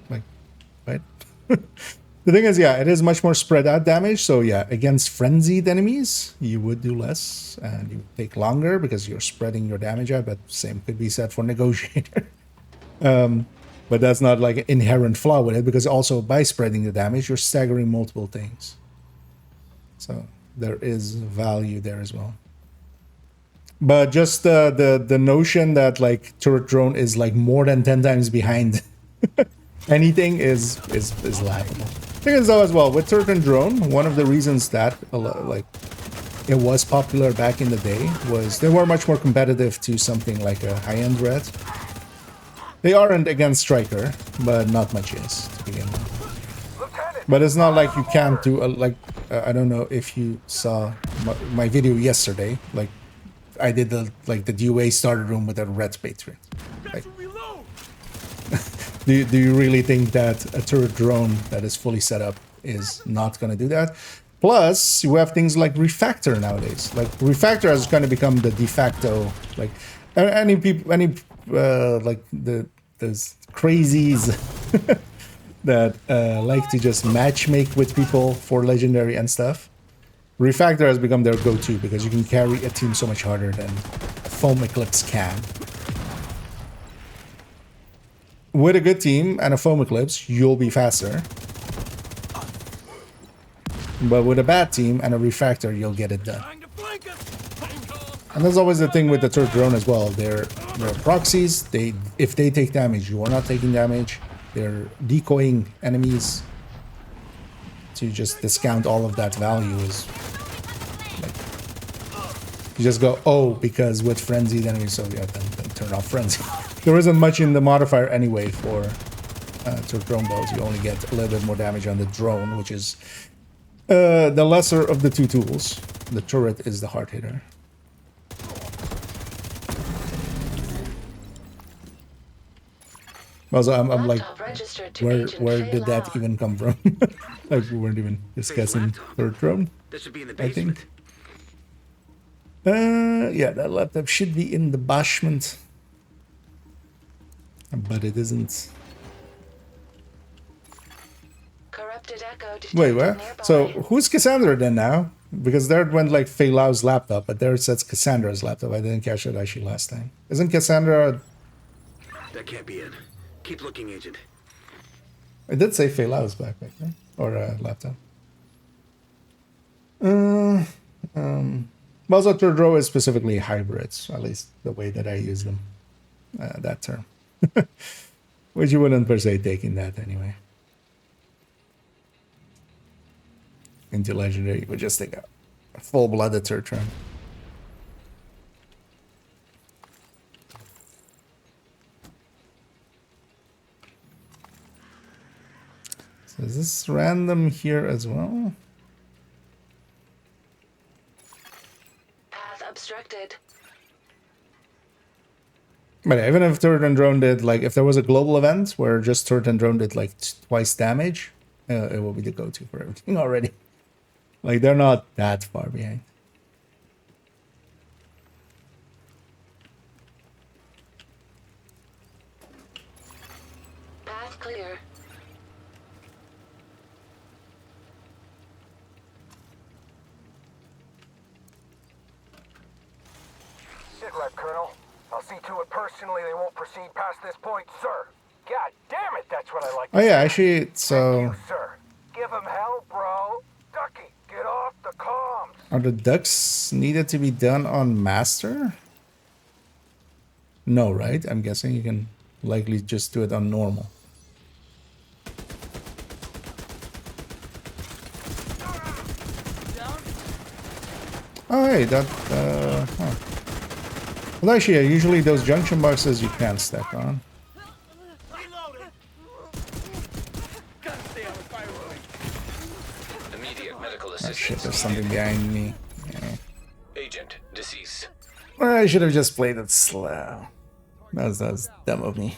like, right? The thing is, yeah, it is much more spread out damage. So yeah, against frenzied enemies, you would do less and you would take longer because you're spreading your damage out. But same could be said for negotiator. But that's not like an inherent flaw with it, because also by spreading the damage, you're staggering multiple things. So there is value there as well. But just the notion that like turret drone is like more than 10 times behind anything is laughable. Thing is though as well, with turret and drone, one of the reasons that like it was popular back in the day was they were much more competitive to something like a high-end red. They aren't against Striker, but not much is to begin with. But it's not like you can't do I don't know if you saw my video yesterday. Like I did the DUA starter room with a red patriot. Like, do you really think that a turret drone that is fully set up is not going to do that? Plus, you have things like refactor nowadays. Like refactor has kind of become the de facto, like any like those crazies that like to just matchmake with people for legendary and stuff. Refactor has become their go-to because you can carry a team so much harder than Foam Eclipse can. With a good team and a Foam Eclipse, you'll be faster. But with a bad team and a Refactor, you'll get it done. And that's always the thing with the turret drone as well. They're proxies. If they take damage, you are not taking damage. They're decoying enemies. To just discount all of that value is like, you just go, oh, because with frenzied enemies, so yeah, then turn off frenzy. There isn't much in the modifier anyway for turret drone builds. You only get a little bit more damage on the drone, which is the lesser of the two tools. The turret is the hard hitter. Also, I'm like, where did that even come from? Like, we weren't even discussing third drone. That should be in the I basement. think. Yeah, that laptop should be in the bashment, but it isn't. Corrupted echo Wait, detected what? nearby. So who's Cassandra then now? Because there it went like Fei Lao's laptop, but there it says Cassandra's laptop. I didn't catch it actually last time. Isn't Cassandra? That can't be it. Keep looking, Agent. I did say Fei Lao's backpack, right? Or laptop. Also, Turdro is specifically hybrids, at least the way that I use them. That term. Which you wouldn't per se take in that anyway. Into legendary, you would just take a full-blooded Turtron. So is this random here as well? Path obstructed. But even if Turret and Drone did, like, if there was a global event where just Turret and Drone did, like, twice damage, it will be the go-to for everything already. Like, they're not that far behind. Path clear. Sit rep, Colonel. I'll see to it personally they won't proceed past this point, sir. God damn it, that's what I like. Oh, yeah, actually, so... You, sir. Give him hell, bro. Ducky, get off the comms. Are the ducks needed to be done on Master? No, right? I'm guessing you can likely just do it on normal. Oh, hey, that, huh. Well, actually, usually those junction boxes you can't stack on. Immediate medical Oh, assistance. shit, there's something behind me. Yeah. Agent deceased. Well, I should have just played it slow. That was dumb of me.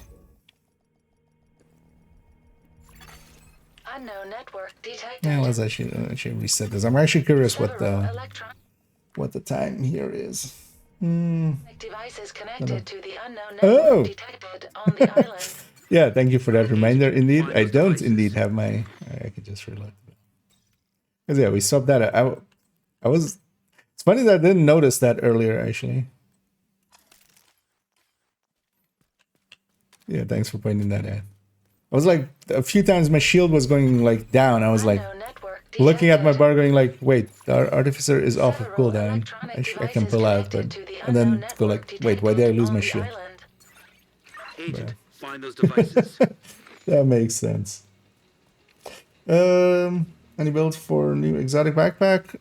Unknown network detected. Yeah, let's actually reset this. I'm actually curious what Several the time here is. devices connected to the unknown Oh. network detected on the island. Yeah, thank you for that reminder. Indeed, I don't indeed have my. I could just reload. Because yeah, we swapped that. I was. It's funny that I didn't notice that earlier. Actually. Yeah, thanks for pointing that out. I was like a few times my shield was going like down. I was like Unknown network looking at my detected. bar, going like, wait, our artificer is off of cooldown. I can pull out, but and then go like, wait, why did I lose my shield? Agent, find those devices. That makes sense. Any builds for new exotic backpack?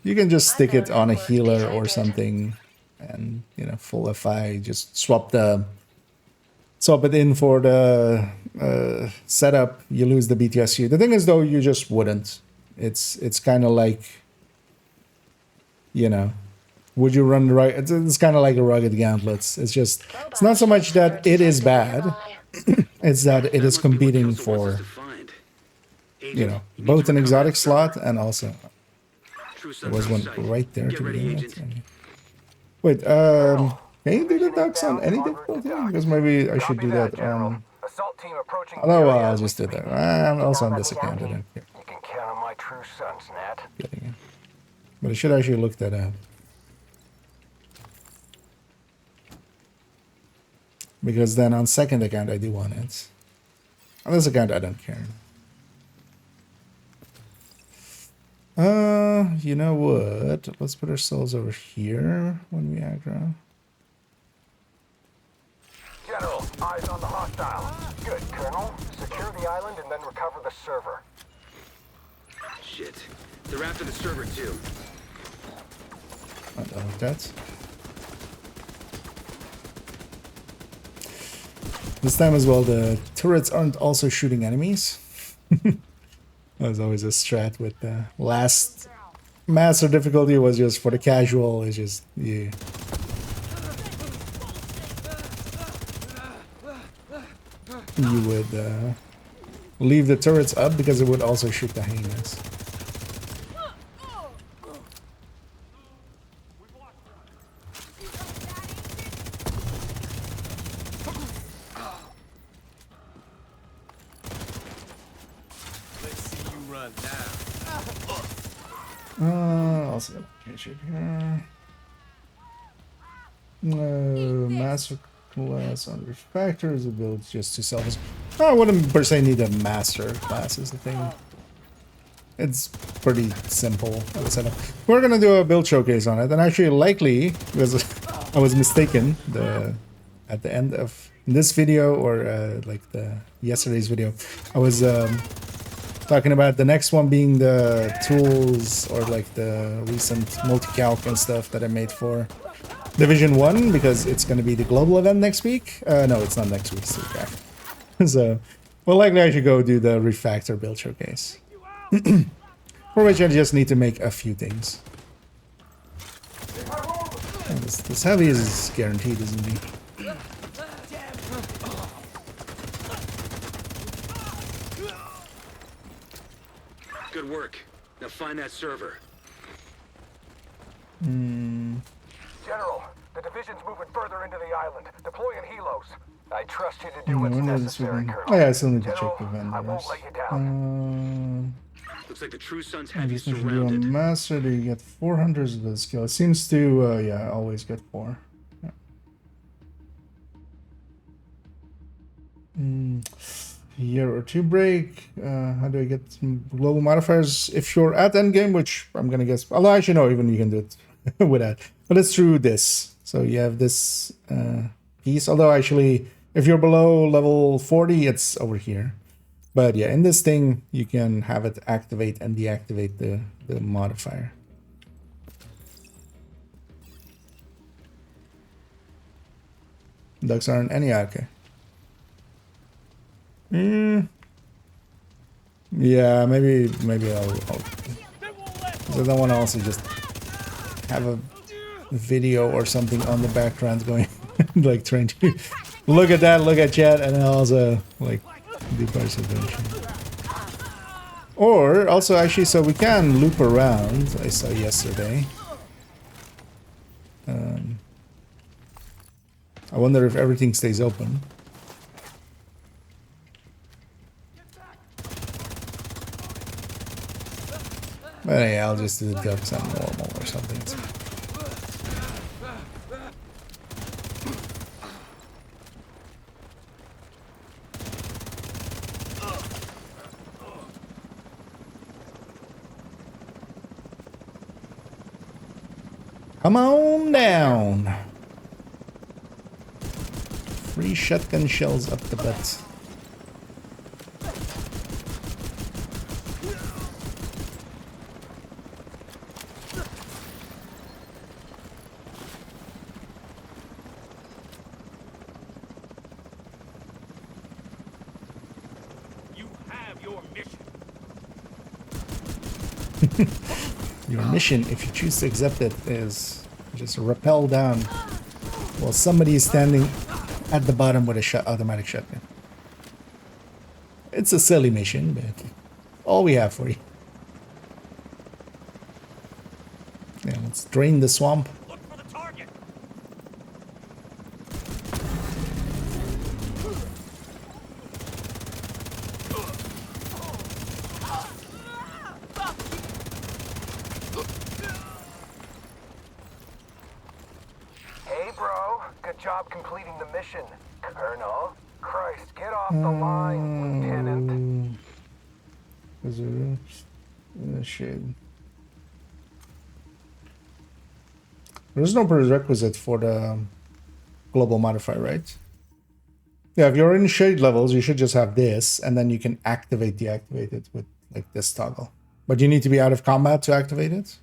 You can just stick it on a healer or something, and you know, full FI. Just swap it in for the setup. You lose the BTSU. The thing is, though, you just wouldn't. It's kind of like, you know, would you run the right? It's kind of like a rugged gauntlets. It's just, it's not so much that it is bad. It's that it is competing for, you know, both an exotic slot and also there was one right there Get to ready, begin Agent. with. Wait, can you do the ducks on any difficulty? Because maybe I should do that on. Assault team approaching. Oh, no, I'll just do that. I'm also on this account. I don't care. You can count on my true sons, Nat. Getting it. But I should actually look that up. Because then on second account I do want it. On this account I don't care. You know what? Let's put ourselves over here when we aggro. General, eyes on the hostile. Good, Colonel. Secure the island and then recover the server. Shit. They're after the server too. I don't like that. This time as well, the turrets aren't also shooting enemies. There's always a strat with the last master difficulty was just for the casual. It's just yeah. You would leave the turrets up because it would also shoot the hyenas. Also got a shoot here. Master class on refactors ability just to self. I wouldn't per se need a master class is the thing. It's pretty simple setup. We're gonna do a build showcase on it, and actually likely because I was mistaken at the end of this video or like the yesterday's video, I was talking about the next one being the tools or like the recent multi-calc and stuff that I made for Division 1 because it's going to be the global event next week. No, it's not next week, it's the week after. So, well, likely I should go do the refactor build showcase. For which I just need to make a few things. And this heavy is guaranteed, isn't it? Good work. Now find that server. General, the division's moving further into the island, deploying helos. I trust you to do what's necessary, Colonel. Oh yeah, I still need to General, check the vendors. I won't let you down. Looks like the True Sun's I heavy just need to do a surrounded. master to get 400 of the skill. It seems to, yeah, always get 4. Yeah. Year or 2 break. How do I get some global modifiers? If you're at endgame, which I'm gonna guess, although actually no, even you can do it with that. But it's through this. So you have this piece. Although actually, if you're below level 40, it's over here. But yeah, in this thing, you can have it activate and deactivate the modifier. Ducks aren't any okay. Yeah, maybe I'll because I don't want to also just have a video or something on the background going like trying to look at that, look at chat, and then also like do participation. Or also actually, so we can loop around. I saw yesterday. I wonder if everything stays open. But yeah, I'll just do the ducks on normal or something. Come on down. Free shotgun shells up the butt. Your mission, if you choose to accept it, is just rappel down while somebody is standing at the bottom with a automatic shotgun. It's a silly mission, but all we have for you. Yeah, let's drain the swamp. Look for the target. job completing the mission, Colonel. Christ, get off the line, Lieutenant. Shit. There's no prerequisite for the global modifier, right? Yeah, if you're in shade levels, you should just have this, and then you can deactivate it with like this toggle. But you need to be out of combat to activate it.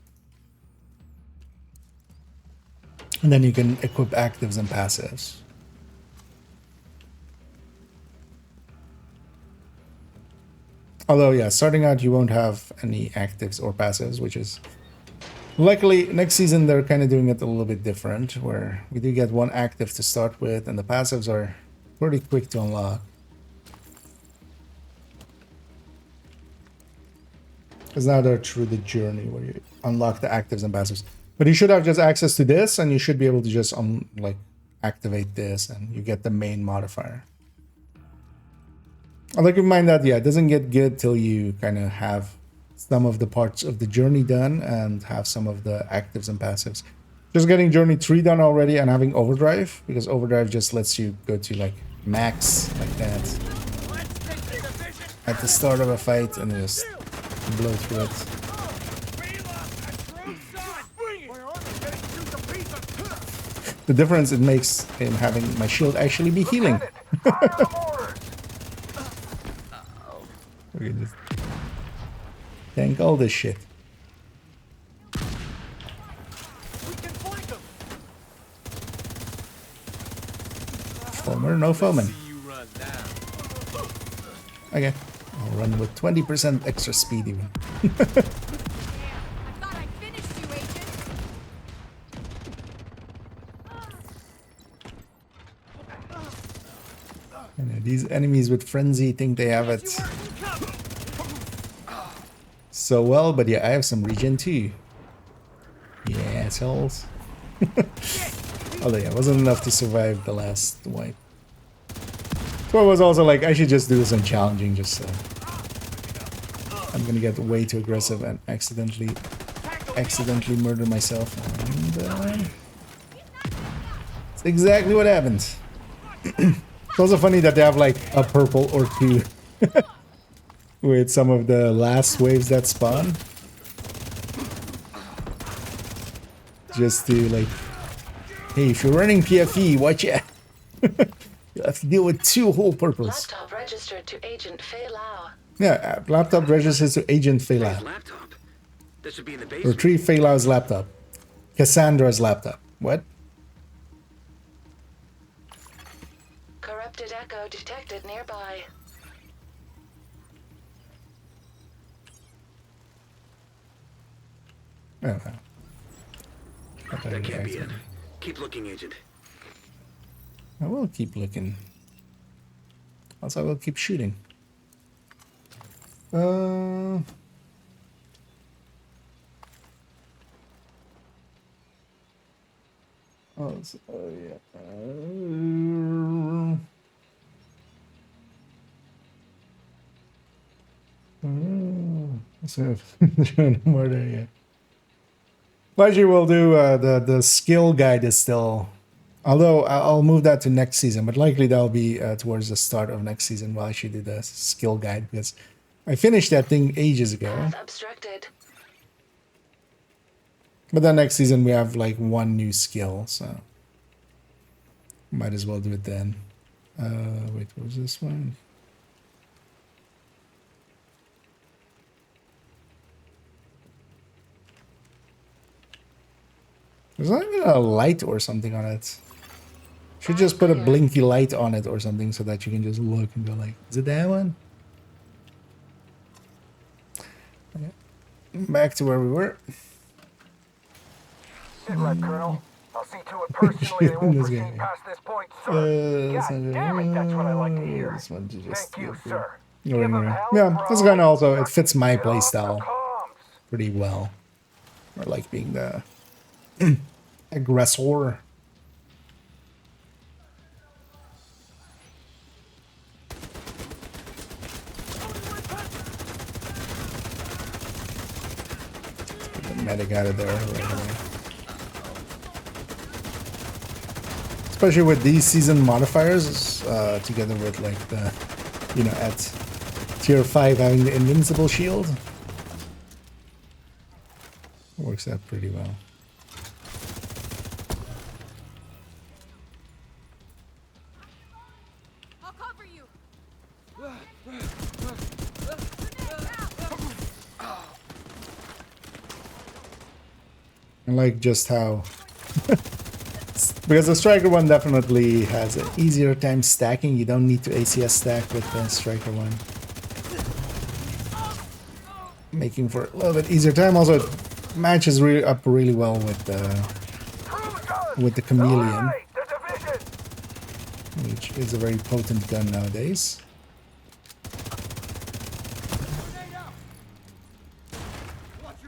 And then you can equip actives and passives. Although, yeah, starting out, you won't have any actives or passives, which is... Luckily, next season, they're kind of doing it a little bit different, where we do get one active to start with, and the passives are pretty quick to unlock. Because now they're through the journey where you unlock the actives and passives. But you should have just access to this, and you should be able to just like activate this, and you get the main modifier. I'd like to remind that, yeah, it doesn't get good till you kind of have some of the parts of the journey done and have some of the actives and passives. Just getting Journey 3 done already and having Overdrive, because Overdrive just lets you go to like max like that at the start of a fight and just blow through it. The difference it makes in having my shield actually be healing. Okay, just tank all this shit. Foamer, no foaming. Okay, I'll run with 20% extra speed even. And these enemies with frenzy think they have it so well, but yeah, I have some regen too. Yeah, assholes. Although yeah, it wasn't enough to survive the last wipe. So I was also like, I should just do this on challenging, just so I'm gonna get way too aggressive and accidentally murder myself. And it's exactly what happened. It's also funny that they have like a purple or two with some of the last waves that spawn. Just to like, hey, if you're running PFE, watch out. You have to deal with 2 whole purples. Laptop registered to Agent Fei Lao. Yeah, laptop registers to Agent Fei Lao. Laptop. That should be in the basement. Retrieve Fei Lao's laptop. Cassandra's laptop. What? Corrupted echo detected nearby. Oh, no. That can't be it. Keep looking, Agent. I will keep looking. Also, I will keep shooting. Oh, yeah. So no more there yet. Largely we'll do the skill guide is still, although I'll move that to next season, but likely that'll be towards the start of next season while I should do the skill guide, because I finished that thing ages ago. Obstructed. But then next season we have like 1 new skill, so might as well do it then. Wait, what was this one? There's not even a light or something on it. Should just put a blinky light on it or something so that you can just look and go like, is it that one? Okay. Back to where we were. Sit right, Colonel. I'll see to it personally. They won't proceed past this point, sir. God damn it, that's what I like to hear. This one to just Thank you, sir. Yeah, this kind of also, it fits my playstyle pretty well. I like being the aggressor. Get the medic out of there right away. especially with these season modifiers, together with like the, you know, at tier 5 having the invincible shield. Works out pretty well. I'll cover you. I like just how because the striker one definitely has an easier time stacking. You don't need to ACS stack with the striker one, making for a little bit easier time. Also, it matches really up really well with the chameleon, which is a very potent gun nowadays.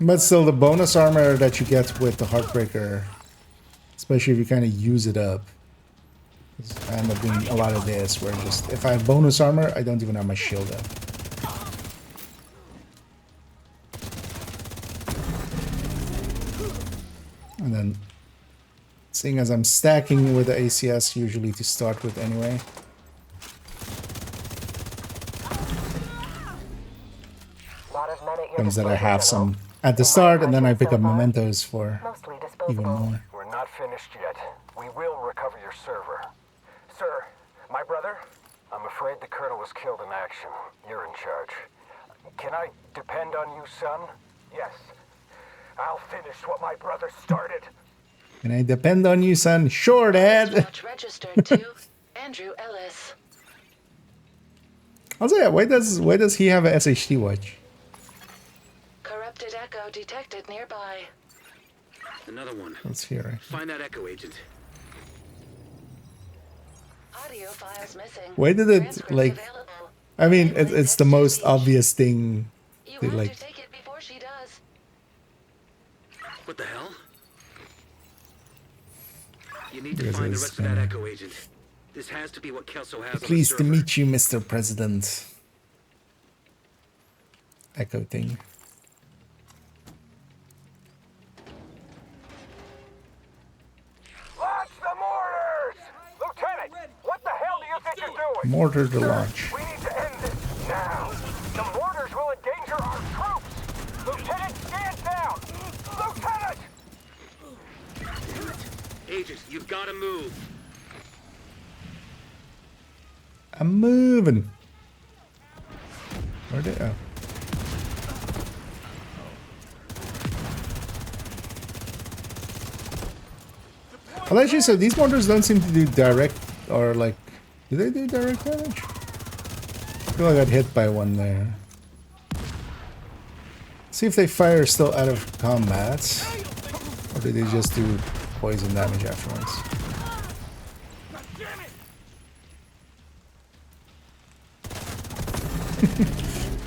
But still, the bonus armor that you get with the Heartbreaker, especially if you kind of use it up, I end up doing a lot of this, where just if I have bonus armor, I don't even have my shield up. And then, seeing as I'm stacking with the ACS usually to start with anyway. Comes that I have some at the start, and then I pick up mementos for even more. We're not finished yet. We will recover your server. Sir, my brother, I'm afraid the colonel was killed in action. You're in charge. Can I depend on you, son? Yes. I'll finish what my brother started. Can I depend on you, son? Sure, Dad. Watch registered to Andrew Ellis. Also, yeah, why does he have a SHT watch? Corrupted echo detected nearby. Another one. Let's hear it. Find that echo agent. Audio files missing. Why did it Transcripts like? available. I mean, it's the most obvious thing. You To, have like, to take it before she does. What the hell? You need to Because find the it's rest of that gonna- echo agent. This has to be what Kelso has on the Pleased to server. meet you, Mr. President. Echo thing. Launch the mortars! Lieutenant, what the hell do you think you're doing? Mortar to launch. We need to end this now. The mortars will endanger our troops. Lieutenant, stand down! Lieutenant! Agent, you've got to move. I'm moving. Where did? Oh. Well, actually, so these mortars don't seem to do direct, or like, do they do direct damage? I feel like I got hit by one there. See if they fire still out of combat, or do they just do poison damage afterwards?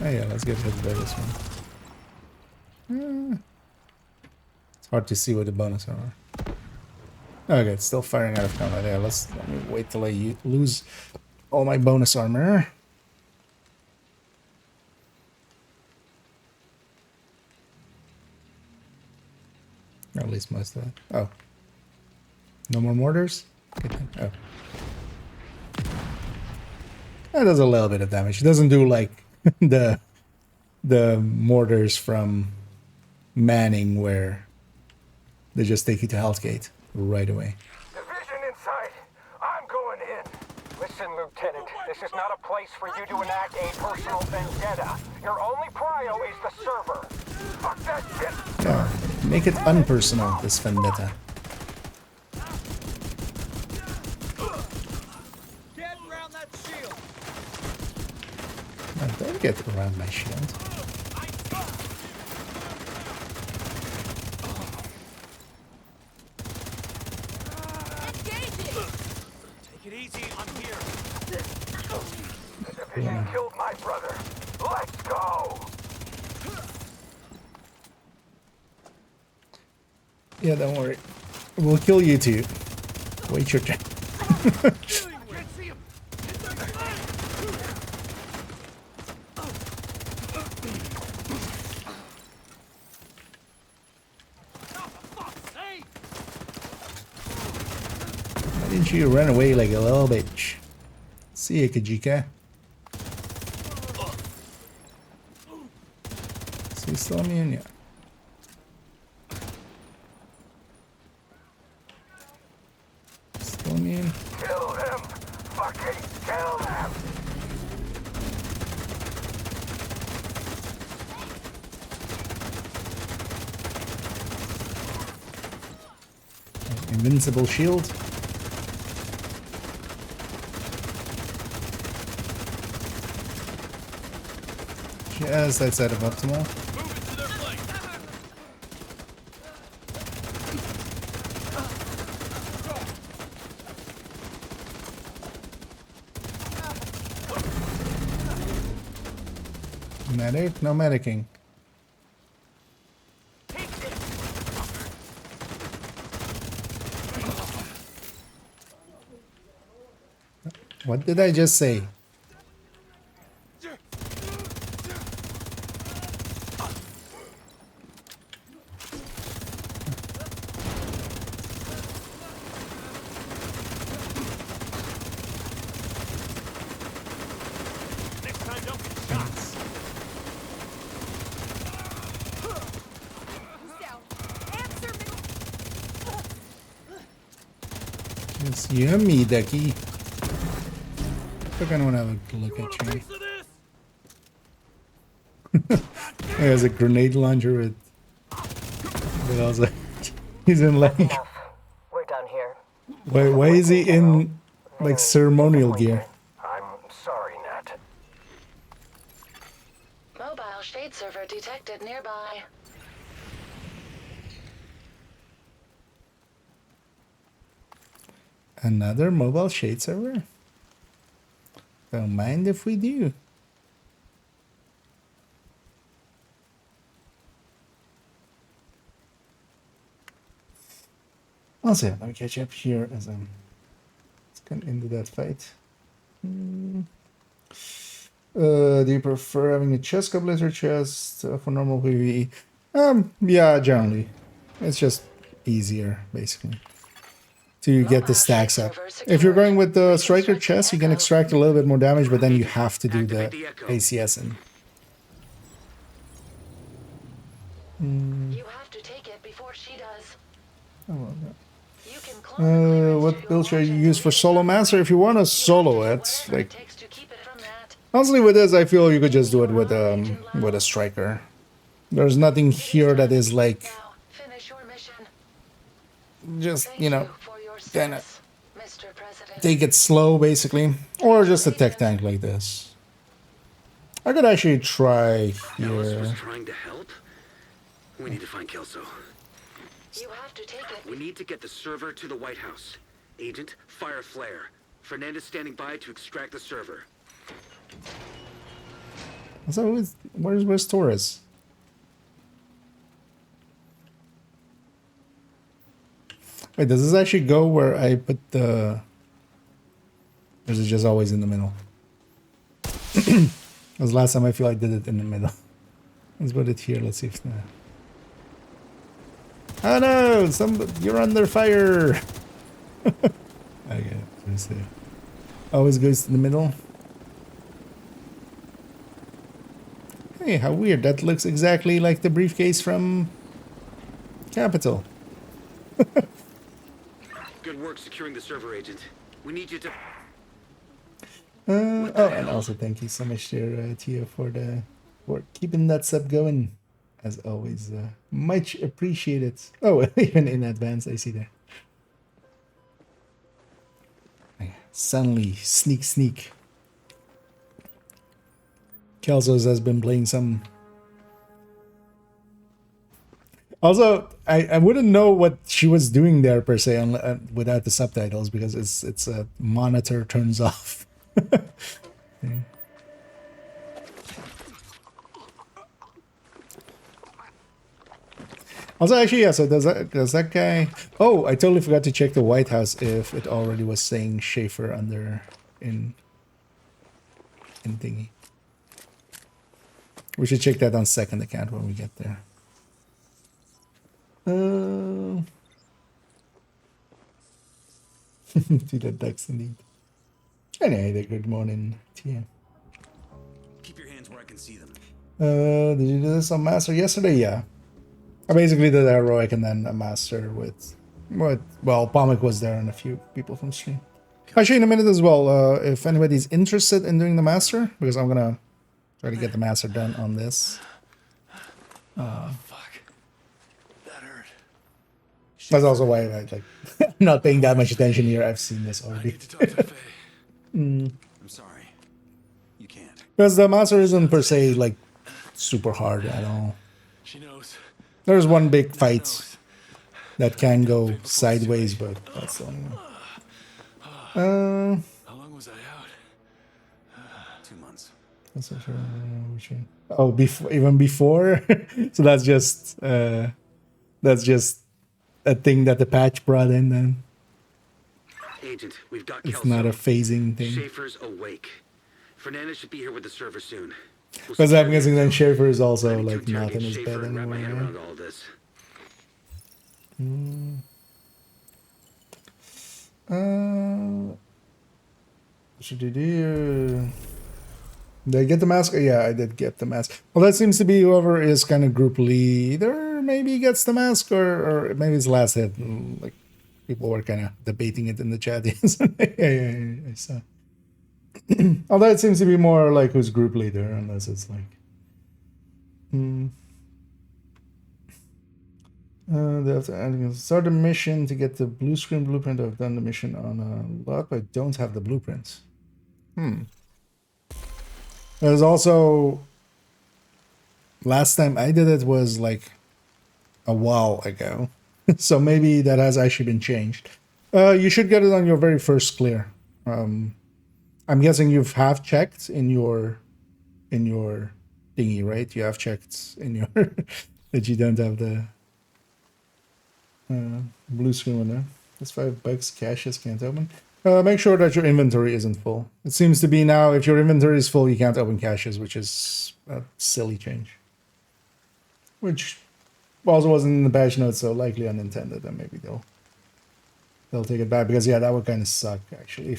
Oh yeah, let's get hit by this one. It's hard to see with the bonus armor. Okay, it's still firing out of combat. Yeah, let me wait till I lose all my bonus armor. Or at least most of it. Oh. No more mortars? Good thing. Oh. That does a little bit of damage. It doesn't do like the mortars from Manning where they just take you to Hell's Gate right away. Division in sight. I'm going in. Listen, Lieutenant, this is not a place for you to enact a personal vendetta. Your only prio is the server. Fuck that shit. Yeah, make it unpersonal, this vendetta. Get around that shield. No, don't get around my shield. Take it easy. I'm here. The division killed my brother. Let's go. Yeah, don't worry. We'll kill you too. Wait your turn. I can't see him. Didn't you run away like a little bitch? See ya, Kajika. See, still immune, yeah. Still immune. Kill them! Fucking kill them! Invincible shield. Yes, that's out of optimal. Medic? No medicing. What did I just say? It's you and me, Ducky. I kind of want to look at you. He has a grenade launcher with. But I was like, he's in like. We're done here. Why is he in like ceremonial gear? I'm sorry, Nat. Mobile shade server detected nearby. Another mobile shade server? Don't mind if we do. I'll see. Let me catch up here as I'm getting into that fight. Do you prefer having a chest couplets or chest for normal PvE? Yeah, generally. It's just easier, basically, to get the stacks up. If you're going with the striker chest, you can extract a little bit more damage, but then you have to do the ACS in. You have to take it before she does. Oh, well, yeah. You can clone the clearance What to build should I your use for solo master? If you want to solo it, whatever like it takes to keep it from that. honestly, with this, I feel you could just do it with a striker. There's nothing here that is like Now, finish your mission. just Thank you know for your kind of service, Mr. President. take it slow, basically, or just a tech tank like this. I could actually try Alice was here. trying to help. We need to find Kelso. You have to take it. We need to get the server to the White House. Agent, fire a flare. Fernandez standing by to extract the server. So where's Torres? Wait, does this actually go where I put the? Or is it just always in the middle? Because last time I feel I did it in the middle. Let's put it here. Let's see if. Oh no! You're under fire. Okay, let's see. Always goes to the middle. Hey, how weird! That looks exactly like the briefcase from Capital. Good work securing the server, Agent. We need you to... Oh, and also thank you so much there, Tio, for keeping that sub going. As always, much appreciated. Oh, even in advance, I see there. Suddenly, sneak. Kelsos has been playing some. Also, I wouldn't know what she was doing there per se without the subtitles, because it's a monitor turns off. Yeah. Also, actually, yeah. So does that guy? Oh, I totally forgot to check the White House if it already was saying Schaefer under in thingy. We should check that on second account when we get there. To the ducks indeed. Anyway, good morning to you. Keep your hands where I can see them. Did you do this on Master yesterday? Yeah. I basically did heroic and then a Master with well, Pomic was there and a few people from stream. Actually, in a minute as well, if anybody's interested in doing the Master, because I'm gonna try to get the Master done on this. Fuck. That hurt. That's also why I like not paying that much attention here. I've seen this I already. need to talk to Faye. I'm sorry. You can't. Because the Master isn't per se like super hard at all. She knows. There's one big fight that can go sideways, but that's the only one. How long was I out? 2 months. Oh, even before. So that's just a thing that the patch brought in. Then Agent, we've got it's Kelso. not a phasing thing. Schaefer's awake. Fernandez should be here with the server soon. We'll Because see I'm you guessing then again. Schaefer is also I need to like not interrogate in his Schaefer bed and wrap my head anymore. around all this. Should you do? Did I get the mask? Yeah, I did get the mask. Well, that seems to be whoever is kind of group leader maybe gets the mask, or maybe it's last hit. Like people were kind of debating it in the chat. Yeah, I saw. Although it seems to be more like who's group leader, unless it's like. They have to start the mission to get the blue screen blueprint. I've done the mission on a lot, but I don't have the blueprints. There's also last time I did it was like a while ago, so maybe that has actually been changed. You should get it on your very first clear. I'm guessing you've have checked in your thingy, right? You have checked in your that you don't have the blue screen one there. That's $5. Caches can't open. Make sure that your inventory isn't full. It seems to be now if your inventory is full, you can't open caches, which is a silly change. Which also wasn't in the patch notes, so likely unintended, and maybe they'll take it back, because yeah, that would kind of suck actually.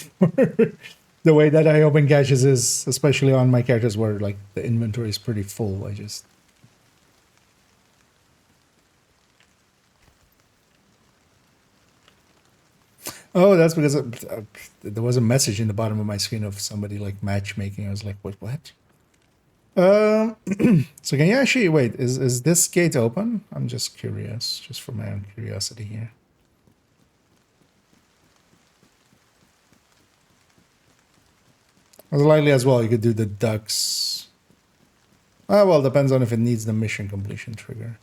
The way that I open caches is, especially on my characters where like the inventory is pretty full. Oh, that's because there was a message in the bottom of my screen of somebody like matchmaking. I was like, what? So can you actually wait? Is this gate open? I'm just curious, just for my own curiosity here. As likely as well, you could do the ducks. Oh, well, depends on if it needs the mission completion trigger.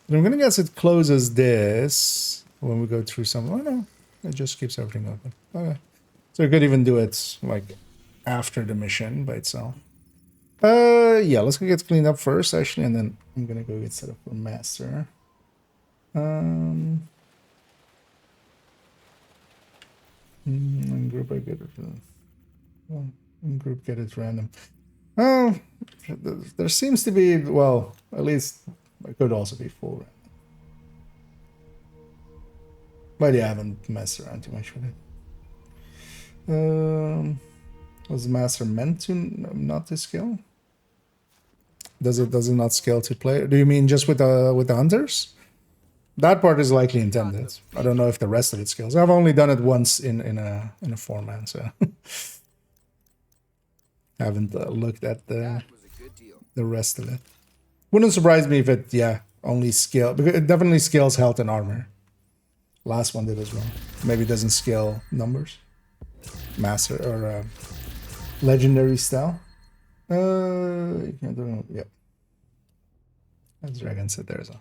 But I'm gonna guess it closes this when we go through some. Oh no. It just keeps everything open. Okay. So you could even do it like after the mission by itself. Yeah, let's go get cleaned up first actually, and then I'm gonna go get set up for master. In group I get it. Well, in group get it random. Oh, there seems to be, well, at least it could also be full random. But yeah, I haven't messed around too much with it. Was the master meant to not to scale? Does it not scale to player? Do you mean just with the hunters? That part is likely intended. I don't know if the rest of it scales. I've only done it once in a 4-man, so haven't looked at the rest of it. Wouldn't surprise me if it only scale, because it definitely scales health and armor. Last one did as well. Maybe it doesn't scale numbers. Master or legendary style. You can't do it. Yep. That dragon sit there as well.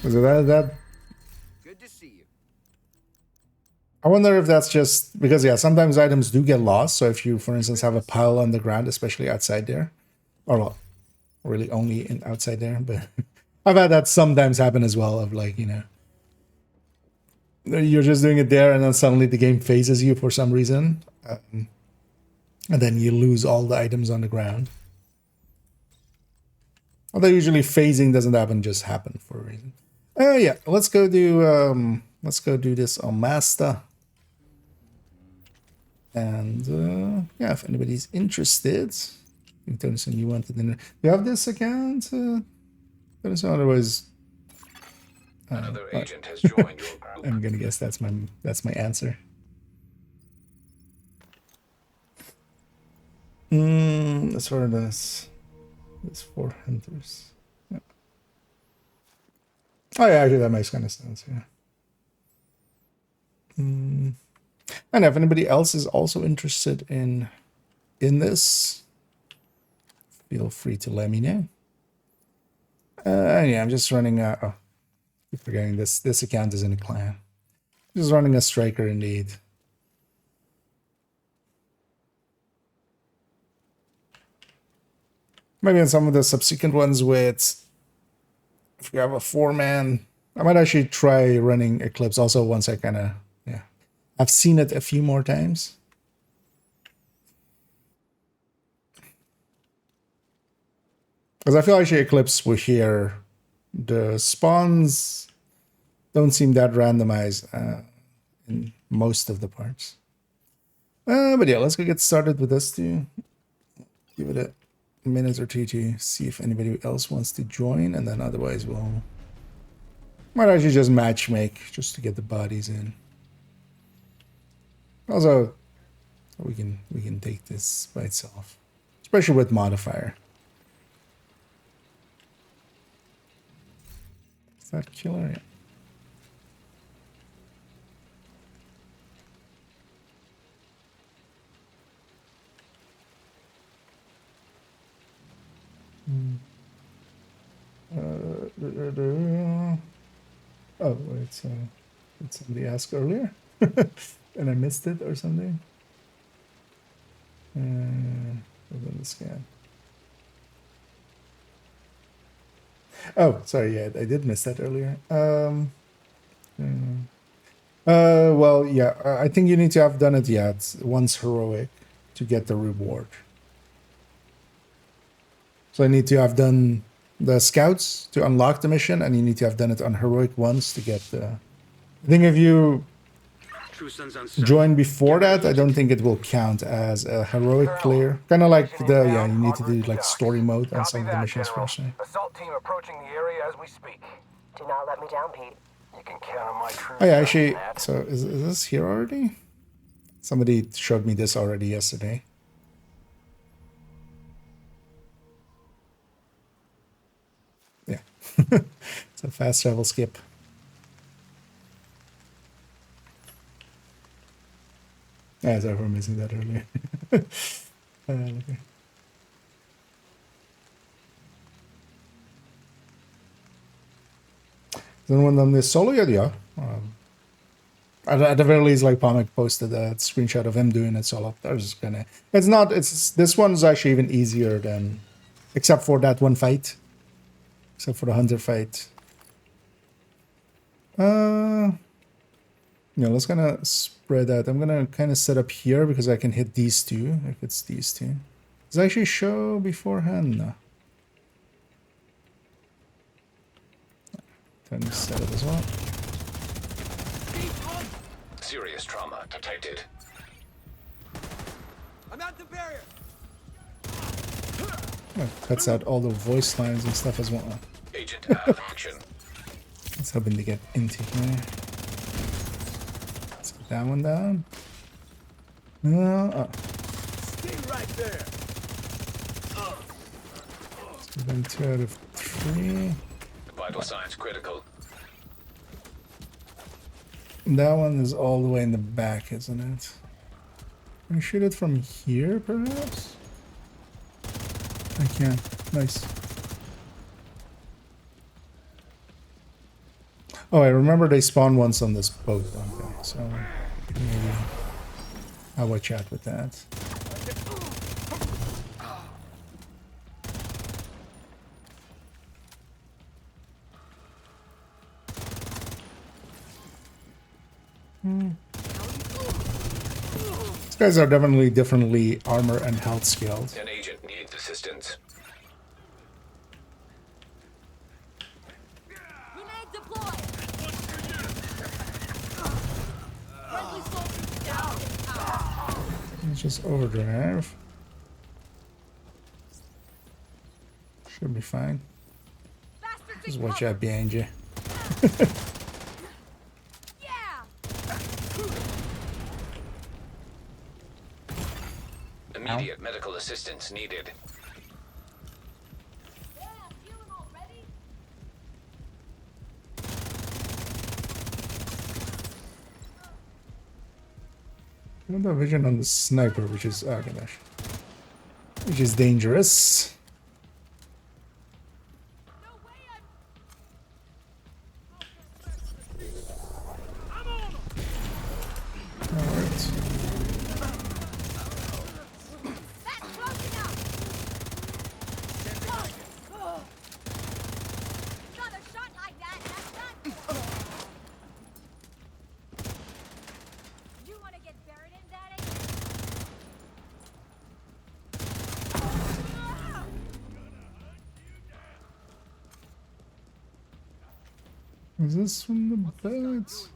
So that. Good to see you. I wonder if that's just because sometimes items do get lost. So if you, for instance, have a pile on the ground, especially outside there, or well, really only outside there, but. I've had that sometimes happen as well, of like, you're just doing it there and then suddenly the game phases you for some reason. And then you lose all the items on the ground. Although usually phasing doesn't happen, just happen for a reason. Yeah, let's go do let's go do this on Master. And yeah, if anybody's interested, you can tell me you wanted. You have this account? Otherwise, Another agent has joined your group. I'm gonna guess that's my answer. Let's order this. There's 4 hunters. Yeah. Oh yeah, actually that makes kind of sense. Yeah. And if anybody else is also interested in this, feel free to let me know. Yeah, I'm just running a. Oh, keep forgetting this account is in a clan. Just running a striker indeed. Maybe in some of the subsequent ones with, if you have a 4-man, I might actually try running Eclipse also once I kind of, yeah. I've seen it a few more times. Because I feel actually Eclipse will hear the spawns don't seem that randomized in most of the parts. But yeah, let's go get started with this too. Give it a minute or two to see if anybody else wants to join, and then otherwise we'll might actually just matchmake just to get the bodies in. Also, we can take this by itself, especially with modifier. Is that killer? Yeah. Oh, wait, did somebody ask earlier? And I missed it or something? Open the scan. Oh, sorry, yeah, I did miss that earlier. Well, yeah, I think you need to have done it yet, once heroic, to get the reward. So I need to have done the scouts to unlock the mission, and you need to have done it on heroic once to get the. I think if you join before that, I don't think it will count as a heroic clear. Kind of like the you need to do like story mode on some of the missions first. Right? Assault team approaching the area as we speak. Do not let me down, Pete. You can count on my troops. Oh yeah, actually, so is this here already? Somebody showed me this already yesterday. Yeah, it's a fast travel skip. Yeah, sorry for missing that earlier. Okay. Has anyone done this solo yet? Yeah. At the very least, like Pomic posted a screenshot of him doing it solo. I was just gonna. It's not. It's this one's actually even easier than, except for that one fight. Except for the hunter fight. Yeah, let's kind of spread out. I'm gonna kind of set up here because I can hit these two if it's these two. Does it actually show beforehand? No. Turn this set up as well. Serious trauma detected. I'm at the barrier. Oh, cuts out all the voice lines and stuff as well. Agent out of action. Let's hoping to get into here. Let's get that one down. Stay right there. So then 2 out of 3. Vital signs critical. That one is all the way in the back, isn't it? Can I shoot it from here, perhaps? I can. Nice. Oh, I remember they spawn once on this boat. Okay, so maybe I'll watch out with that. These guys are definitely differently armor and health scaled. An agent needs assistance. Just overdrive. Should be fine. Just watch out behind you. Immediate medical assistance needed. I don't have vision on the sniper, which is oh gosh, which is dangerous. Alright. Is this from the birds?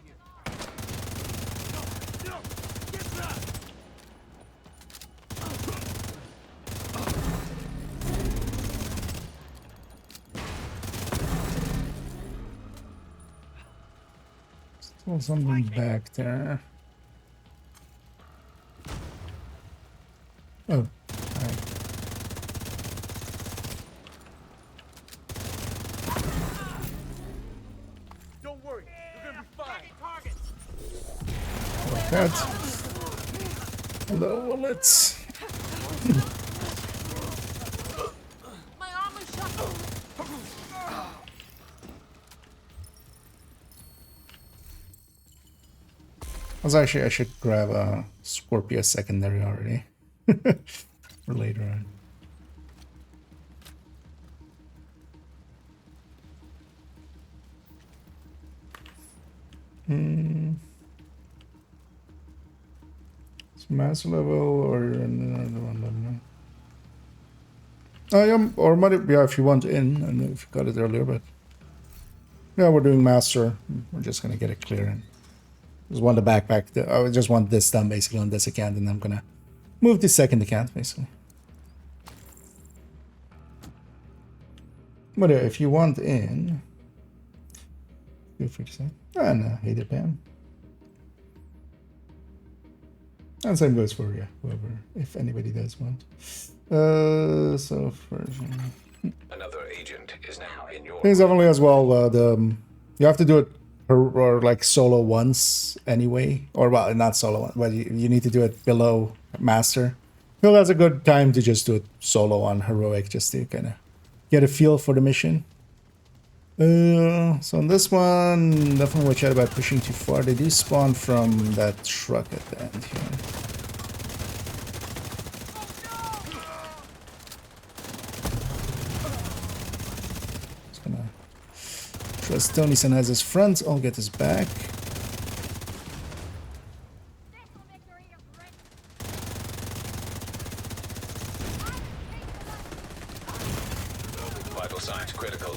Still something back there. Oh, hi. Don't worry, you're gonna be fine. Like that. Hello, bullets. My arm was shot. I should grab a Scorpio secondary already. For later on. It's master level or another one. Or might it, yeah, if you want in, I don't know if you got it earlier, but yeah, we're doing master. We're just gonna get it clear and just want the backpack. I just want this done basically on this account, and I'm gonna move to second account basically. But yeah, if you want in, feel free to say. Ah, no, hey there, Pam. And same goes for whoever, if anybody does want. So first, Another agent is now in your. things definitely as well. You have to do it or like solo once anyway, or well, not solo one, but you need to do it below master. I feel that's a good time to just do it solo on heroic, just to kind of get a feel for the mission. So on this one, definitely watch out about pushing too far. They do spawn from that truck at the end here. Just gonna trust Tonyson has his front. I'll get his back. Vital signs critical.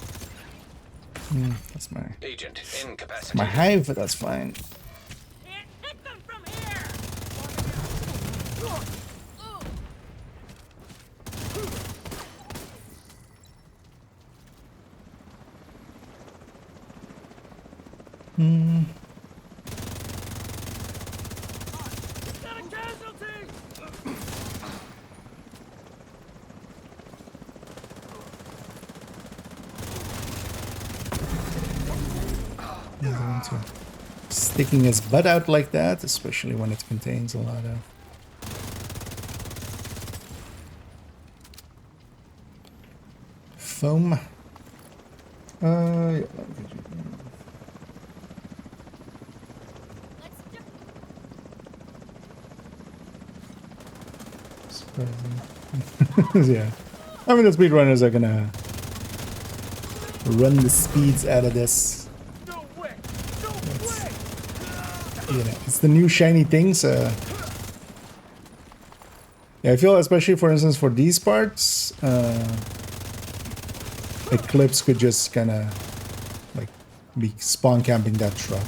That's my Agent incapacitated. my hive, but that's fine. Can't hit them from here. Got a casualty! Sticking his butt out like that, especially when it contains a lot of foam. Yeah. Surprising. Yeah. I mean, the speedrunners are gonna run the speeds out of this. No way! No way! You know, it's the new shiny thing, so yeah, I feel especially for instance for these parts, Eclipse could just kind of like be spawn camping that truck.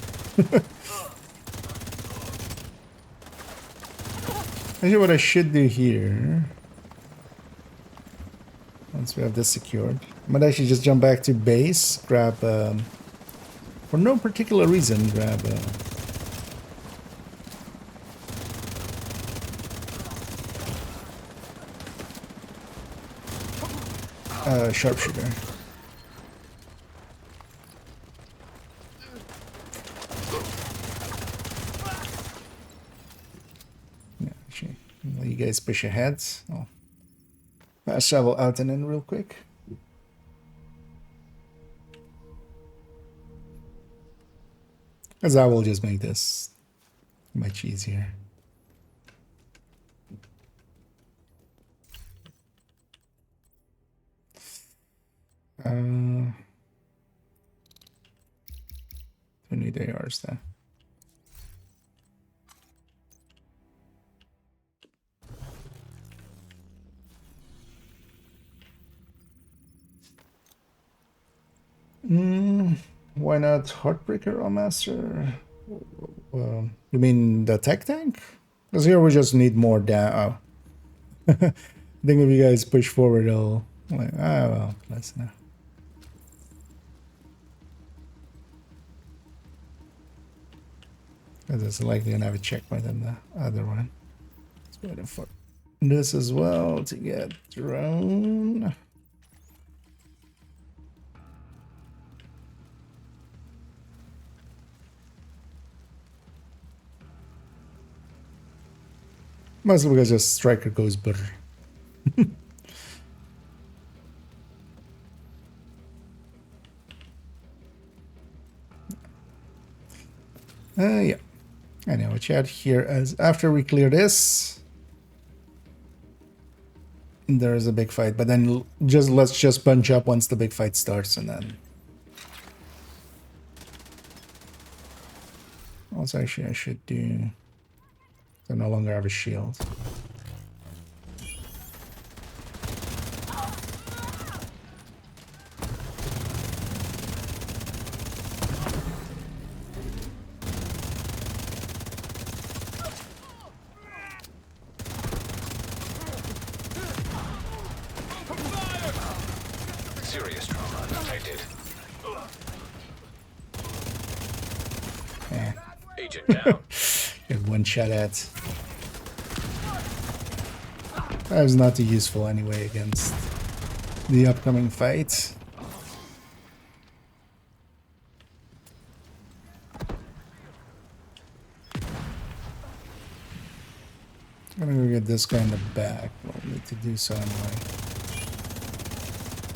Actually, what I should do here, once we have this secured, I might actually just jump back to base, grab, for no particular reason, grab sharpshooter. Yeah, actually, let you guys push ahead. I'll fast travel out and in real quick. Because I will just make this much easier. We need ARs then. Why not Heartbreaker or Master? You mean the tech tank? Because here we just need more down. I think if you guys push forward, I'll like, well, let's know. Because it's likely gonna have a checkpoint on the other one. Let's go ahead and fuck this as well to get drone. Mostly because a striker goes better. Yeah. Anyway, chat here as after we clear this, there's a big fight. But then let's just bunch up once the big fight starts, and then. Also, actually, I should do. I no longer have a shield. Serious trauma detected. Agent down. Get one shot at. That was not too useful anyway against the upcoming fight. I'm gonna go get this guy in the back. We'll need to do so anyway.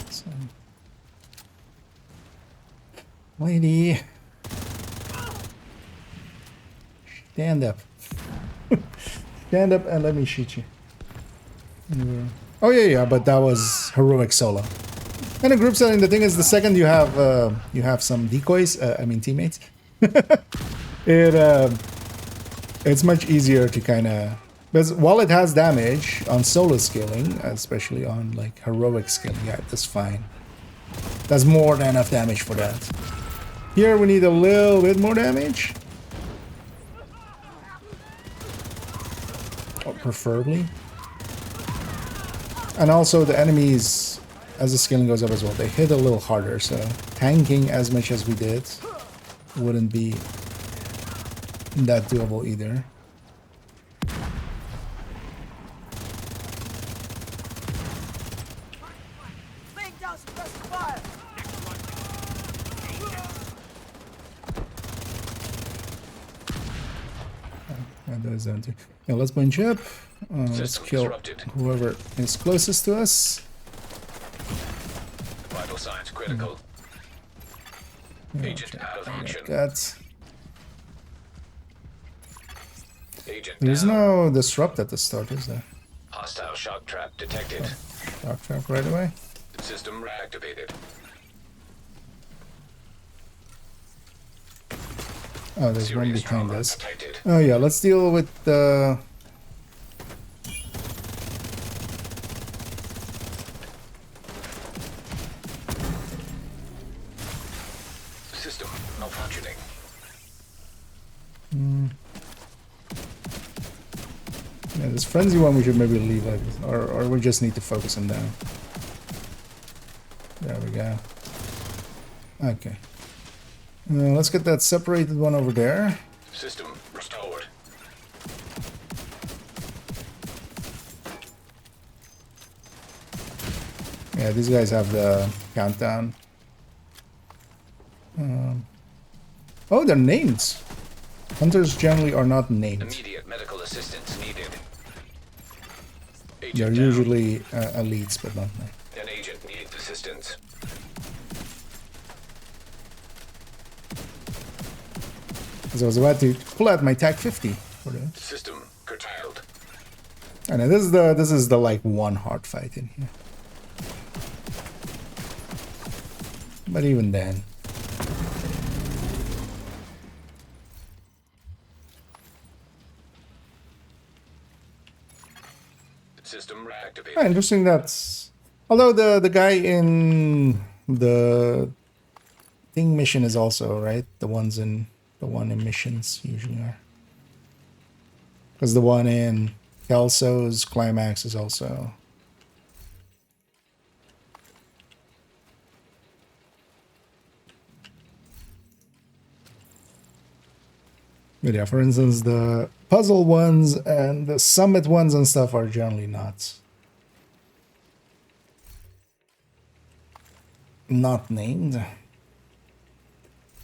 So. Lady. Stand up. Stand up and let me shoot you. Oh yeah, but that was heroic solo. And a group setting, the thing is, the second you have some decoys, I mean teammates, it's much easier to kind of, because while it has damage on solo scaling, especially on like heroic scaling, yeah, that's fine. That's more than enough damage for that. Here we need a little bit more damage. Or preferably. And also the enemies, as the scaling goes up as well, they hit a little harder, so tanking as much as we did wouldn't be that doable either. Now let's bunch up. Let's kill whoever is closest to us. Vital signs critical. Agent out of action. Agent There's down. no disrupt at the start, is there? Hostile shock trap detected. Shock trap right away. System reactivated. Oh, there's one Serious behind trauma us. detected. Oh yeah, let's deal with the... System malfunctioning. Yeah, this frenzy one we should maybe leave like this, or we just need to focus him down. There we go. Okay. Let's get that separated one over there. System restored. Yeah, these guys have the countdown. Oh, they're named. Hunters generally are not named. Immediate medical assistance needed. They're Agent down. usually elites, but not named. An agent needs assistance. Because I was about to pull out my TAC 50 for that. System curtailed. And this is the like one hard fight in here. But even then. System reactivated. Ah, interesting that's although the guy in the thing mission is also right, the one in missions usually are. Because the one in Kelso's climax is also. But yeah, for instance, the puzzle ones and the summit ones and stuff are generally not named.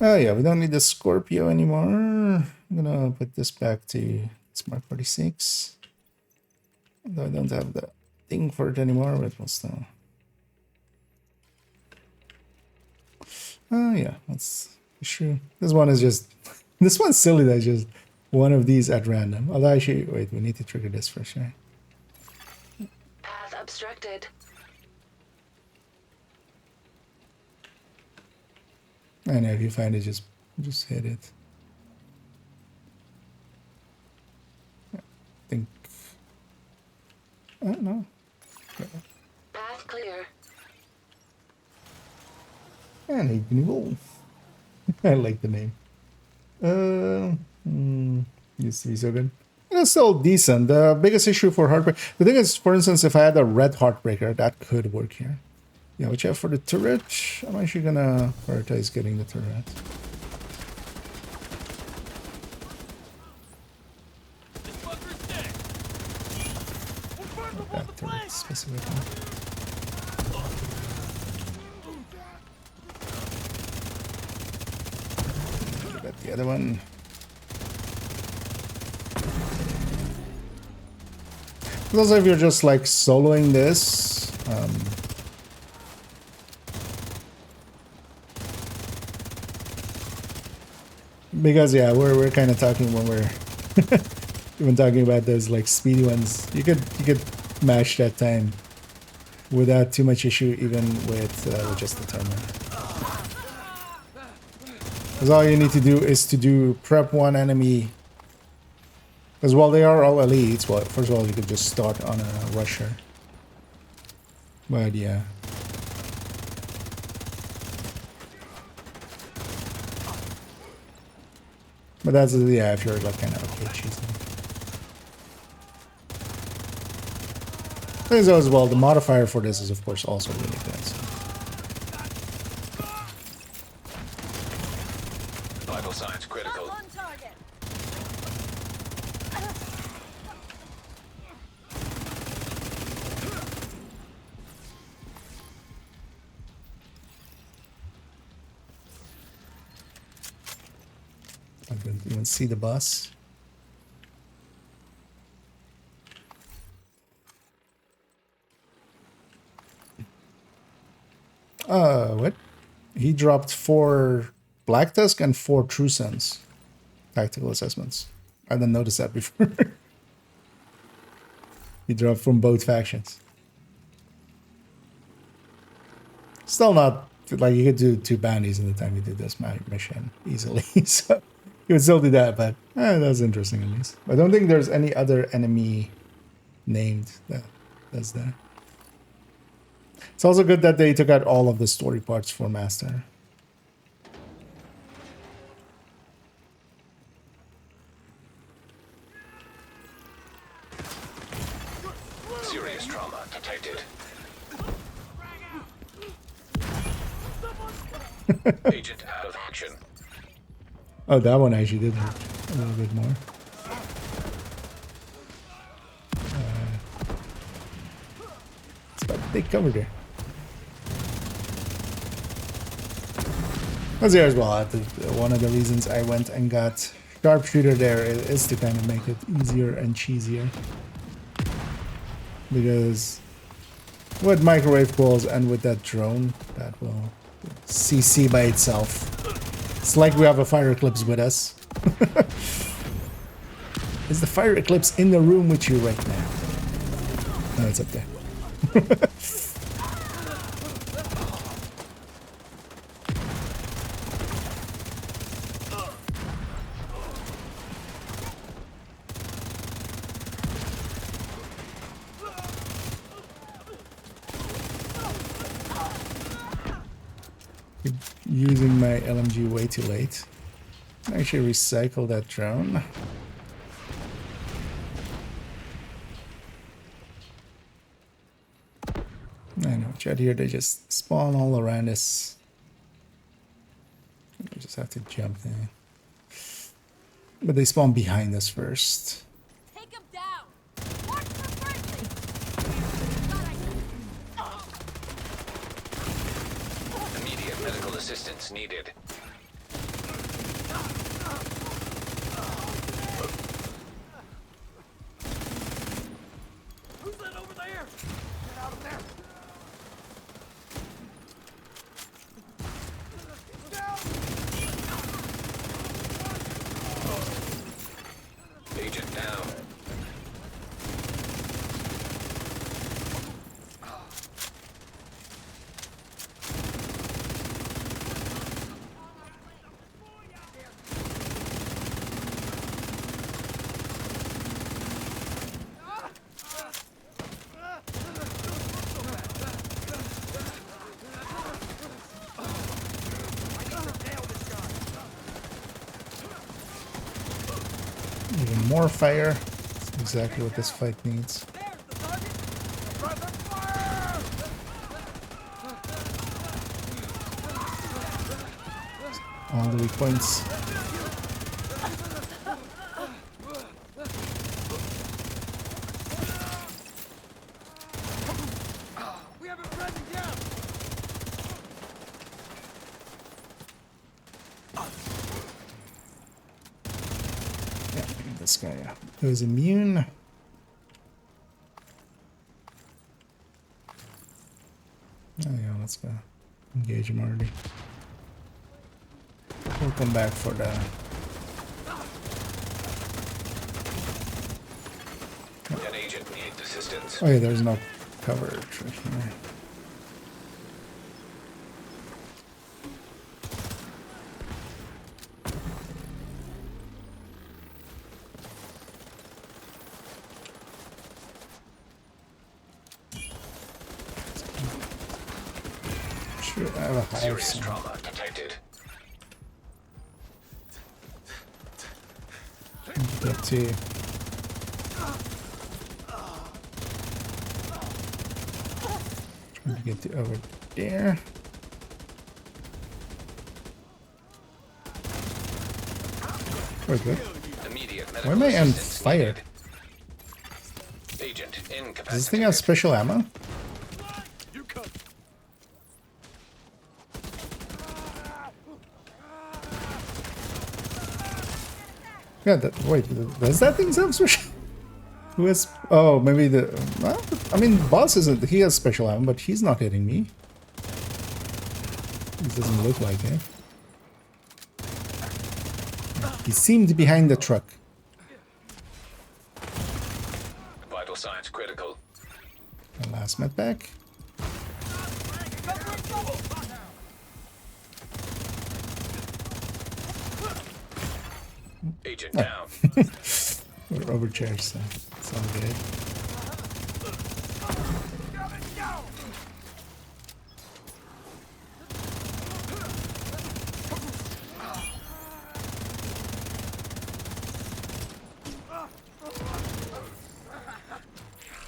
Oh yeah, we don't need the Scorpio anymore. I'm gonna put this back to Smart 46. Though I don't have the thing for it anymore, but we'll still. Oh yeah, that's true. This one is just. This one's silly. That's just one of these at random. Although actually, wait, we need to trigger this for sure. Path obstructed. I know if you find it, just hit it. I think. I don't know. Path clear. And Ignival. I like the name. Used to be so good. It's still decent. The biggest issue for Heartbreaker. The thing is, for instance, if I had a red Heartbreaker, that could work here. Yeah, which I have for the turret. I'm actually gonna prioritize getting the turret. That turret specifically. Got the other one. Also, if you're just like soloing this, because yeah, we're kind of talking when we're even talking about those like speedy ones. You could mash that time without too much issue, even with just the timer. Because all you need to do is to do prep one enemy. Because while they are all elites, well, first of all, you could just start on a rusher. But yeah. But that's, yeah, if you're like kind of okay choosing. Things as well, the modifier for this is of course also really good. So. Vital signs critical. On target. I didn't even see the bus. What? He dropped 4 Black Tusk and 4 True Suns. Tactical assessments. I didn't notice that before. He dropped from both factions. Still not, like you could do 2 bounties in the time you do this mission easily. So you would still do that, but that's interesting at least. I don't think there's any other enemy named that does that. It's also good that they took out all of the story parts for Master. Serious trauma detected. Agent out of action. Oh, that one actually did hurt a little bit more. It's about to take cover there. That's here as well. One of the reasons I went and got sharpshooter there is to kind of make it easier and cheesier. Because with microwave balls and with that drone, that will CC by itself. It's like we have a fire eclipse with us. Is the fire eclipse in the room with you right now? No, it's up there. Using my LMG way too late. Actually recycle that drone. I know, chat here, they just spawn all around us. We just have to jump there. But they spawn behind us first. Take him down. Watch for Berkeley. Immediate medical assistance needed. Who's that over there? Get out of there. Agent down. Even more fire. That's exactly what this fight needs. All the weak points. We have a present down. Yeah, this guy who's immune. Oh yeah, let's go engage him already. We'll come back for the An agent needs assistance. oh yeah, there's no coverage right here. Sure, I have a higher Serious sound. trauma detected. Get to trying to get to over there. Very good. Immediate Why medical am I on assistance fire? needed. Agent incapacitated. Does this thing have special ammo? You come. Yeah, wait, does that thing have special? Who has? Oh, maybe the. Well, I mean, boss isn't. He has special ammo, but he's not hitting me. It doesn't look like it. He seemed behind the truck. Vital signs critical. The last med pack. Agent down. We're overcharged, so it's all good.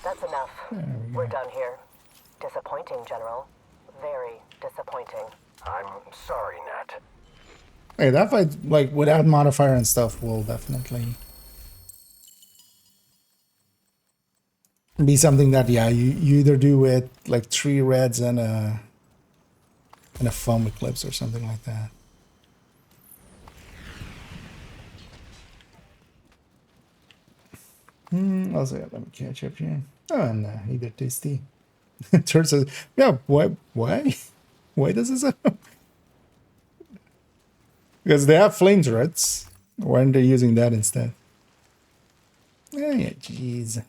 That's enough. There we We're done here. Disappointing, General. Very disappointing. I'm sorry, Nat. Hey, that fight, like, without modifier and stuff, will definitely be something that, yeah, you either do with, like, 3 reds and a foam eclipse or something like that. Also, let me catch up here. Oh, and either tasty. Turns out, yeah, why? Why does this happen? Because they have flame turrets. Why aren't they using that instead? Yeah, jeez.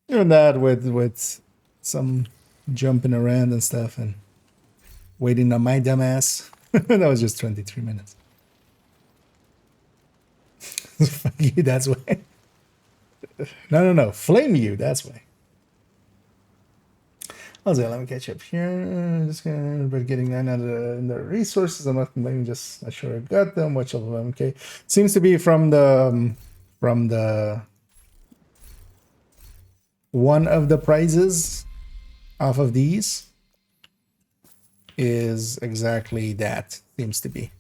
Even that with some jumping around and stuff and waiting on my dumbass. That was just 23 minutes. Fuck you, that's why. No. Flame you, that's why. Also, let me catch up here. Just gonna be getting another the resources. I'm not complaining, just not sure I got them. Which of them? Okay, seems to be from the one of the prizes off of these is exactly that. Seems to be.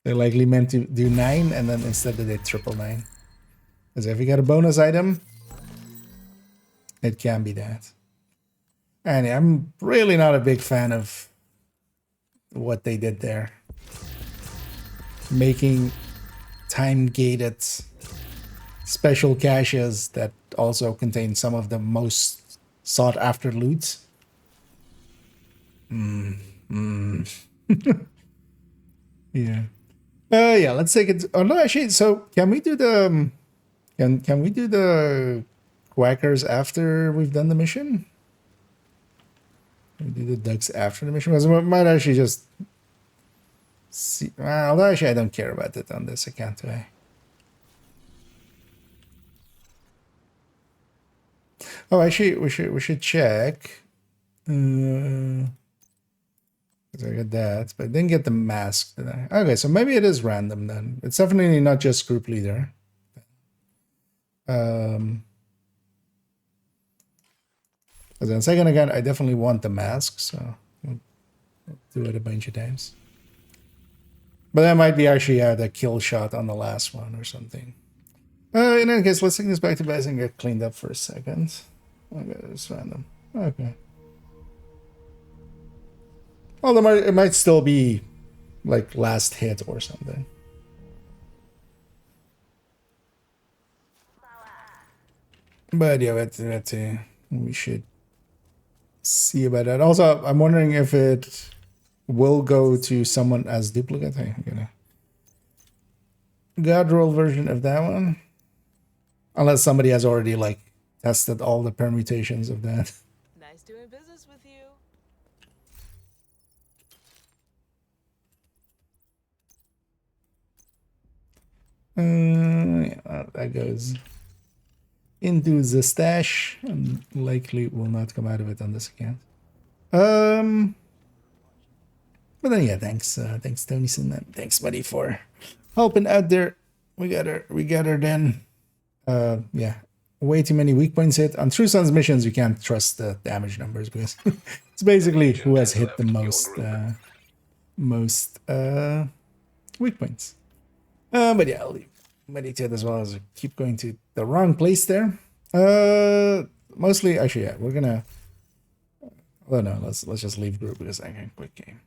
They're likely meant to do 9, and then instead they did 999. Because if you get a bonus item, it can be that. And I'm really not a big fan of what they did there. Making time-gated special caches that also contain some of the most sought-after loot. Yeah. Yeah, let's take it. Oh, no, actually, so can we do the... Can we do the quackers after we've done the mission? Can we do the ducks after the mission? Because we might actually just see. Well, actually, I don't care about it on this account today. Oh, actually, we should check. I got that, but I didn't get the mask. Did I? Okay, so maybe it is random then. It's definitely not just group leader. Because then second again, I definitely want the mask, so we'll do it a bunch of times. But that might be actually the kill shot on the last one or something. In any case, let's take this back to base and get cleaned up for a second. Okay, it's random. Okay. Well, it might still be like last hit or something. But yeah, we should see about that. Also, I'm wondering if it will go to someone as duplicate. Hey, I'm gonna god roll version of that one. Unless somebody has already like tested all the permutations of that. Nice doing business with you. Yeah, that goes into the stash and likely will not come out of it on this account. But then yeah, thanks Tonyson, and thanks buddy for helping out there. We got her then. Yeah, way too many weak points hit. On True Sun's missions you can't trust the damage numbers because it's basically who has hit the most weak points. But yeah, I'll leave meditate as well as I keep going to the wrong place there. Mostly actually, yeah, we're gonna. Oh no, let's just leave group because I can quick game.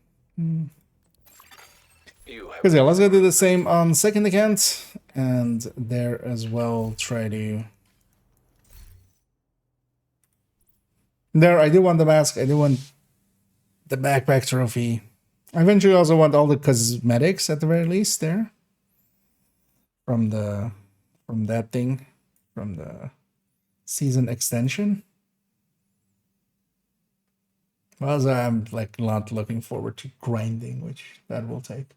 Because yeah, let's go do the same on second account and there as well. Try to. There, I do want the mask. I do want the backpack trophy. I eventually also want all the cosmetics at the very least there. From the season extension. Well, I'm like not looking forward to grinding, which that will take.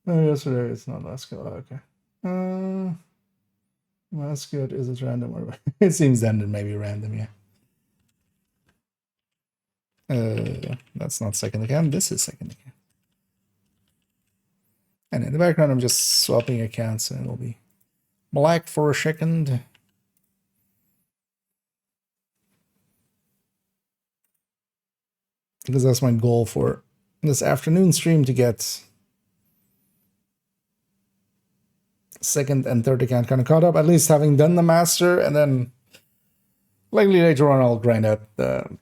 Oh, yesterday it's not last good. Oh, okay. Last good, is it random or it seems then it may be random, yeah. That's not second account, this is second account. And in the background I'm just swapping accounts and it'll be black for a second. because that's my goal for this afternoon stream, to get second and third account kind of caught up, at least having done the master, and then likely later on I'll grind out the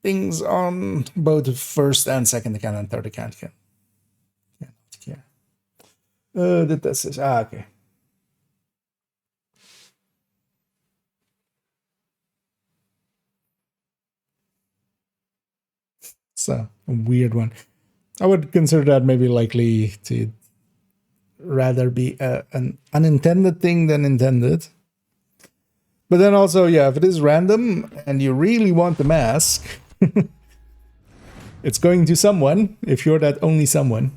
things on both first and second account and third account. Did this is okay. It's a weird one. I would consider that maybe likely to rather be an unintended thing than intended. But then also, yeah, if it is random and you really want the mask, it's going to someone, if you're that only someone.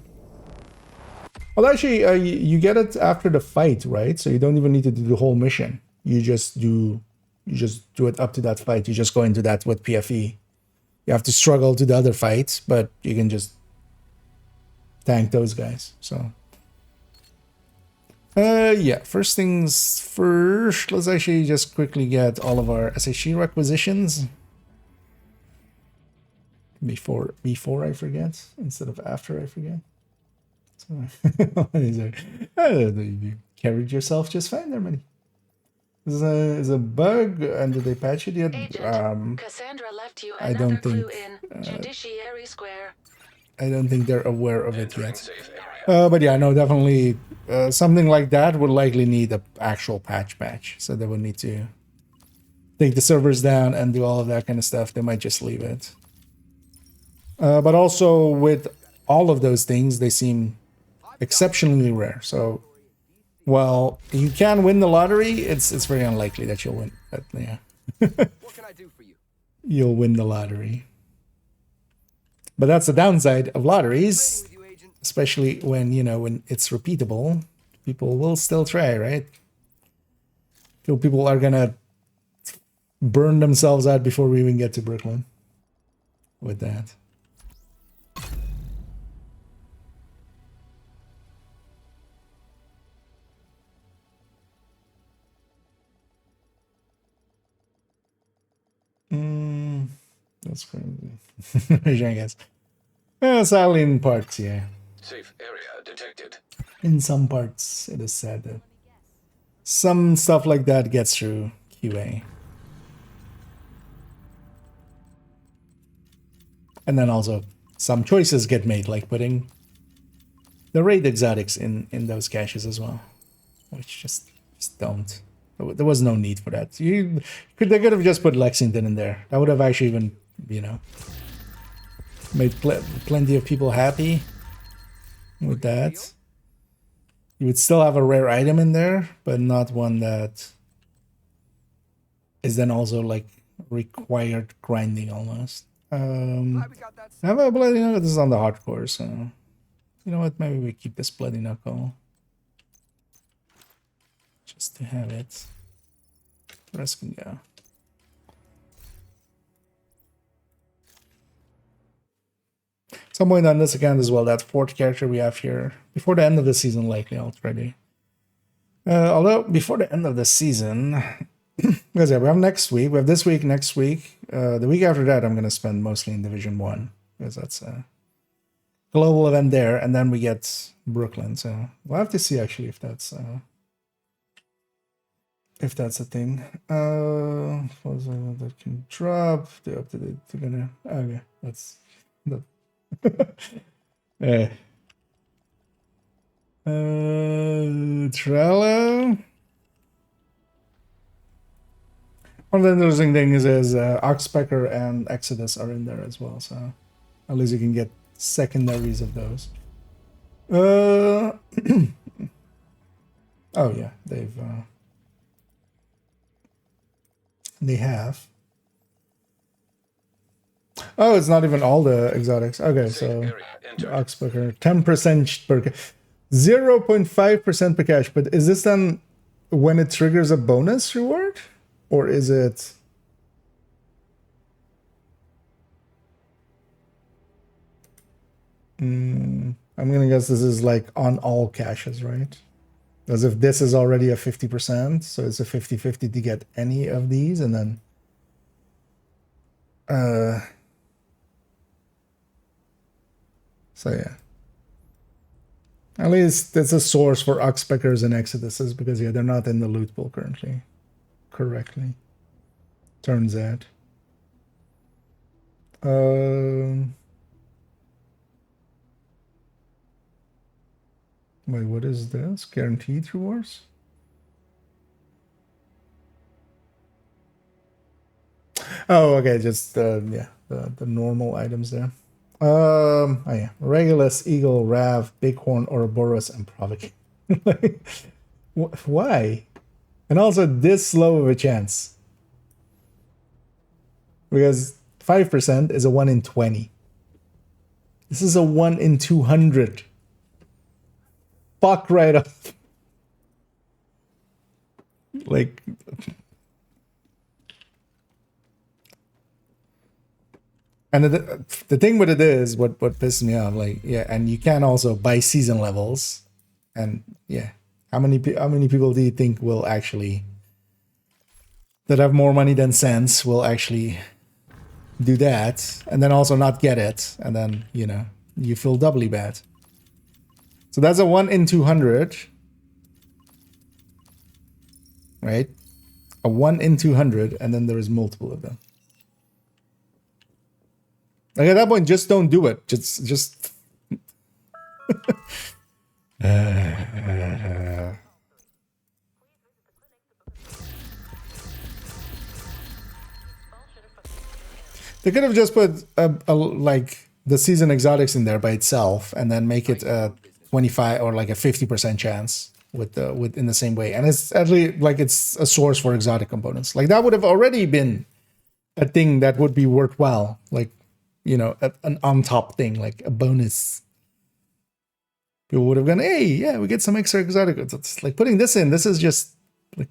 Well, actually, you get it after the fight, right? So you don't even need to do the whole mission. You just do it up to that fight. You just go into that with PFE. You have to struggle to the other fights, but you can just tank those guys. So, yeah. First things first. Let's actually just quickly get all of our SHE requisitions before I forget, instead of after I forget. You carried yourself just fine there, buddy. Is a bug, and did they patch it yet? Cassandra left you I don't think. in Judiciary Square. I don't think they're aware of it yet. But yeah, no, definitely something like that would likely need an actual patch. So they would need to take the servers down and do all of that kind of stuff. They might just leave it. But also with all of those things, they seem exceptionally rare. So, while you can win the lottery, it's very unlikely that you'll win. But yeah, What can I do for you? you'll win the lottery. But that's the downside of lotteries, With you, Agent. especially when when it's repeatable. People will still try, right? People are gonna burn themselves out before we even get to Brooklyn with that. That's crazy. I guess. Sadly, in parts, yeah. Safe area detected. In some parts, it is sad that some stuff like that gets through QA. And then also, some choices get made, like putting the raid exotics in those caches as well, which just don't. There was no need for that. They could have just put Lexington in there. That would have actually even, made plenty of people happy with that. You would still have a rare item in there, but not one that is then also like required grinding almost. Glad we got that I have a bloody knuckle. This is on the hardcore, so you know what? Maybe we keep this bloody knuckle just to have it. The rest can go. Some point on this account as well, that fourth character we have here before the end of the season, likely already. Although before the end of the season, because yeah, we have next week, we have this week, next week. The week after that, I'm gonna spend mostly in Division 1 because that's a global event there, and then we get Brooklyn. So we'll have to see actually if that's a thing. That can drop. They're up to the gonna. Okay, that's the. Trello. One of the interesting things is Oxpecker and Exodus are in there as well, so at least you can get secondaries of those. Oh yeah, they have. Oh, it's not even all the exotics. Okay, so Oxpecker, 10% per 0.5% per cache. But is this then when it triggers a bonus reward? Or is it... I'm gonna guess this is like on all caches, right? As if this is already a 50%, so it's a 50-50 to get any of these, and then So yeah. At least it's a source for Oxpeckers and Exoduses because yeah, they're not in the loot pool currently. Correctly. Turns out. Wait, what is this? Guaranteed rewards? Oh, okay, just yeah, the normal items there. Oh yeah, Regulus, Eagle, Rav, Bighorn, Ouroboros, and Provocateur. Like, why? And also this low of a chance. Because 5% is a 1 in 20. This is a 1 in 200. Fuck right up. Like, and the thing with it is, what pisses me off, like, yeah, and you can also buy season levels, and yeah, how many people do you think will actually, that have more money than sense, will actually do that, and then also not get it, and then, you know, you feel doubly bad. So that's a 1 in 200, right? A 1 in 200, and then there is multiple of them. Like at that point, just don't do it. Just. They could have just put like the season exotics in there by itself, and then make it a 25 or like a 50% chance with in the same way. And it's actually like it's a source for exotic components. Like that would have already been a thing that would be worthwhile. Like, you know, an on top thing, like a bonus. People would have gone, hey, yeah, we get some extra exotic. It's like putting this in. This is just like.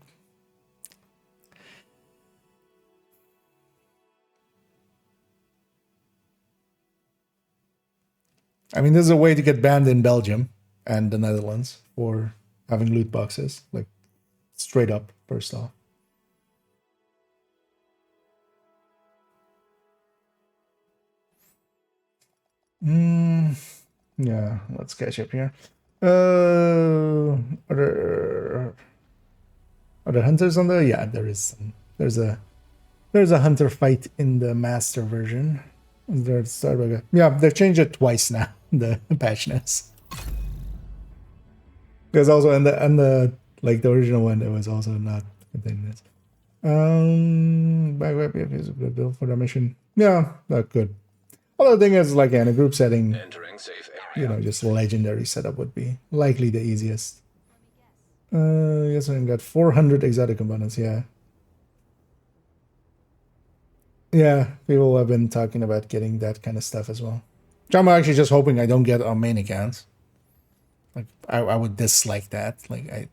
I mean, this is a way to get banned in Belgium and the Netherlands for having loot boxes, like straight up, first off. Yeah, let's catch up here. Are there hunters on there? Yeah, there is some. There's a hunter fight in the master version. Yeah, they've changed it twice now. The patch notes. Because also in the like the original one, it was also not containing this. Back web is a good build for the mission. Yeah, that's good. Well, the thing is, like in a group setting, you know, just legendary setup would be likely the easiest. Yes, I got 400 exotic components. Yeah. Yeah, people have been talking about getting that kind of stuff as well. Which I'm actually just hoping I don't get on main accounts. Like, I would dislike that. Like, I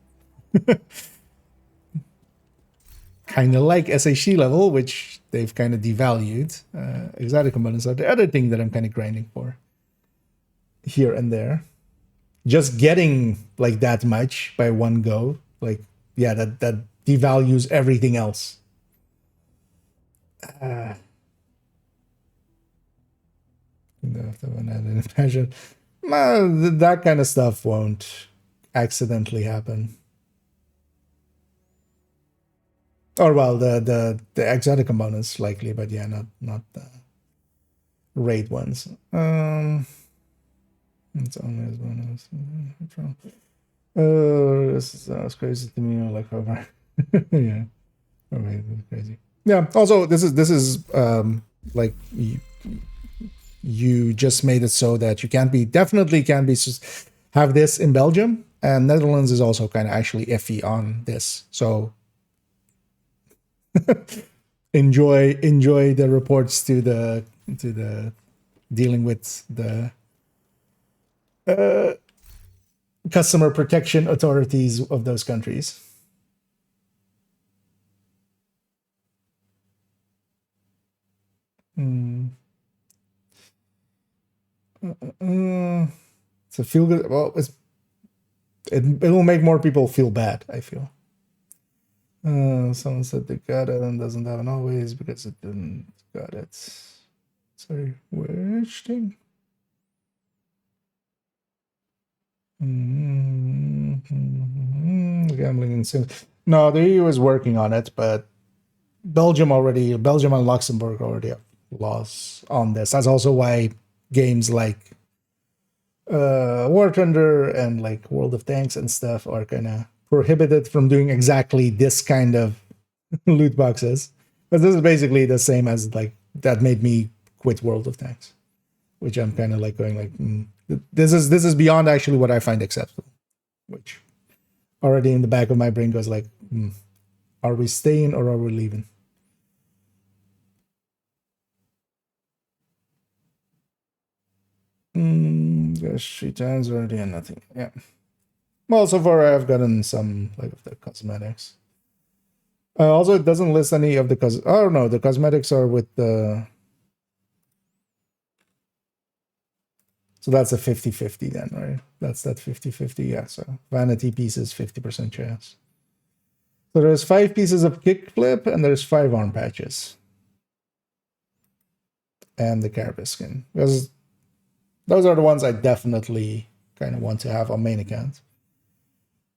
kind of like SHC level, which they've kind of devalued. Exotic components are the other thing that I'm kind of grinding for. Here and there. Just getting, like, that much by one go. Like, yeah, that devalues everything else. That kind of stuff won't accidentally happen. Or well, the exotic components likely, but yeah, not the raid ones. It's only as bonus. This sounds crazy to me. Like over, yeah, okay, crazy. Yeah. Also, this is like you just made it so that you definitely can't be have this in Belgium, and Netherlands is also kind of actually iffy on this. So enjoy the reports to the dealing with the customer protection authorities of those countries. So feel good. Well, it will make more people feel bad, I feel. Someone said they got it and doesn't have an always because it didn't got it. Sorry, which thing? Gambling in Sims. No, the EU is working on it, but Belgium and Luxembourg already have laws on this. That's also why games like War Thunder and like World of Tanks and stuff are kind of prohibited from doing exactly this kind of loot boxes. But this is basically the same as like that made me quit World of Tanks, which I'm kind of like going like this is beyond actually what I find acceptable, which already in the back of my brain goes like, are we staying or are we leaving? Gosh, 3 times already and nothing. Yeah. Well, so far I've gotten some like of the cosmetics. Also, it doesn't list any of the oh no, the cosmetics are with the. So that's a 50-50 then, right? That's that 50-50, yeah. So vanity pieces, 50% chance. So there's 5 pieces of kickflip and there's 5 arm patches. And the carapace skin. Because those are the ones I definitely kind of want to have on main account.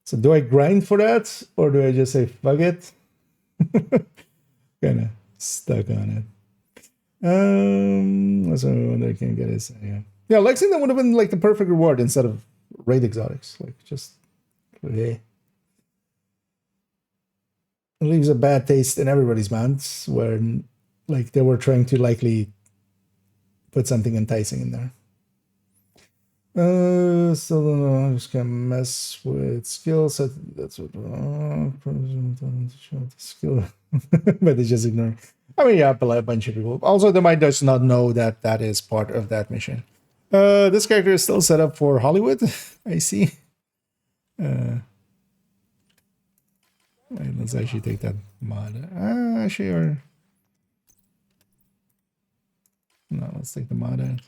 So do I grind for that? Or do I just say, fuck it? Kind of stuck on it. Let's see what I can get is, yeah, Lexington would have been like the perfect reward instead of raid exotics. Like just, hey. It leaves a bad taste in everybody's mouths where like they were trying to likely put something enticing in there. Still don't know. I'm just gonna mess with skill set. That's what skill, but they just ignore. I mean, yeah, a bunch of people. Also, they might just not know that that is part of that mission. This character is still set up for Hollywood. I see. Right, let's actually take that mod. Actually, or no, let's take the mod out.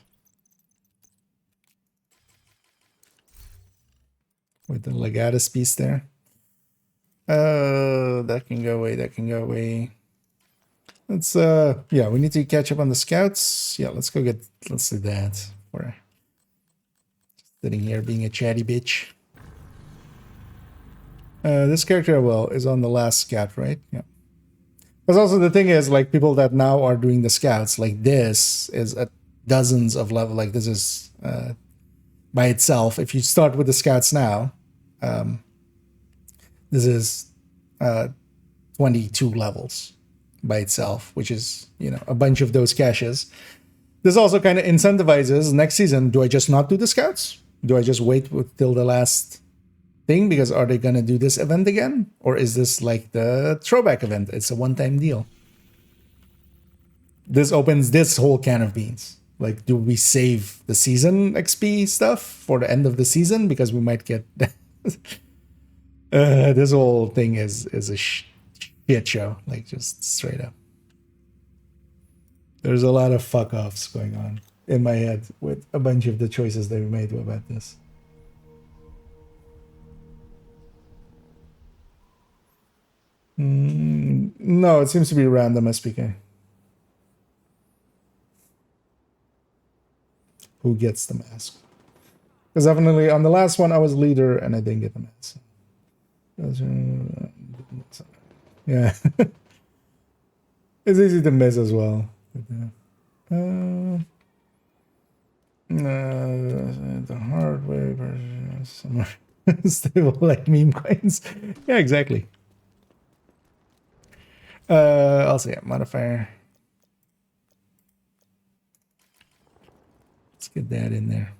With the Legatus piece there. That can go away, that can go away. Let's yeah, we need to catch up on the scouts. Yeah, let's do that. We're sitting here being a chatty bitch. This character, well, is on the last scout, right? Yeah. Because also the thing is, like, people that now are doing the scouts, like this is at dozens of level. Like this is by itself. If you start with the scouts now, this is 22 levels by itself, which is, you know, a bunch of those caches. This also kind of incentivizes next season. Do I just not do the scouts? Do I just wait till the last thing? Because are they going to do this event again? Or is this like the throwback event? It's a one-time deal. This opens this whole can of beans. Like, do we save the season XP stuff for the end of the season? Because we might get... this whole thing is a shit show. Like, just straight up. There's a lot of fuck-offs going on in my head with a bunch of the choices that we made about this. No, it seems to be random SPK. Who gets the mask? Because definitely on the last one I was leader and I didn't get the mask. Yeah. It's easy to miss as well. The hard way version somewhere stable like meme coins. Yeah, exactly. Also, yeah, modifier. Let's get that in there.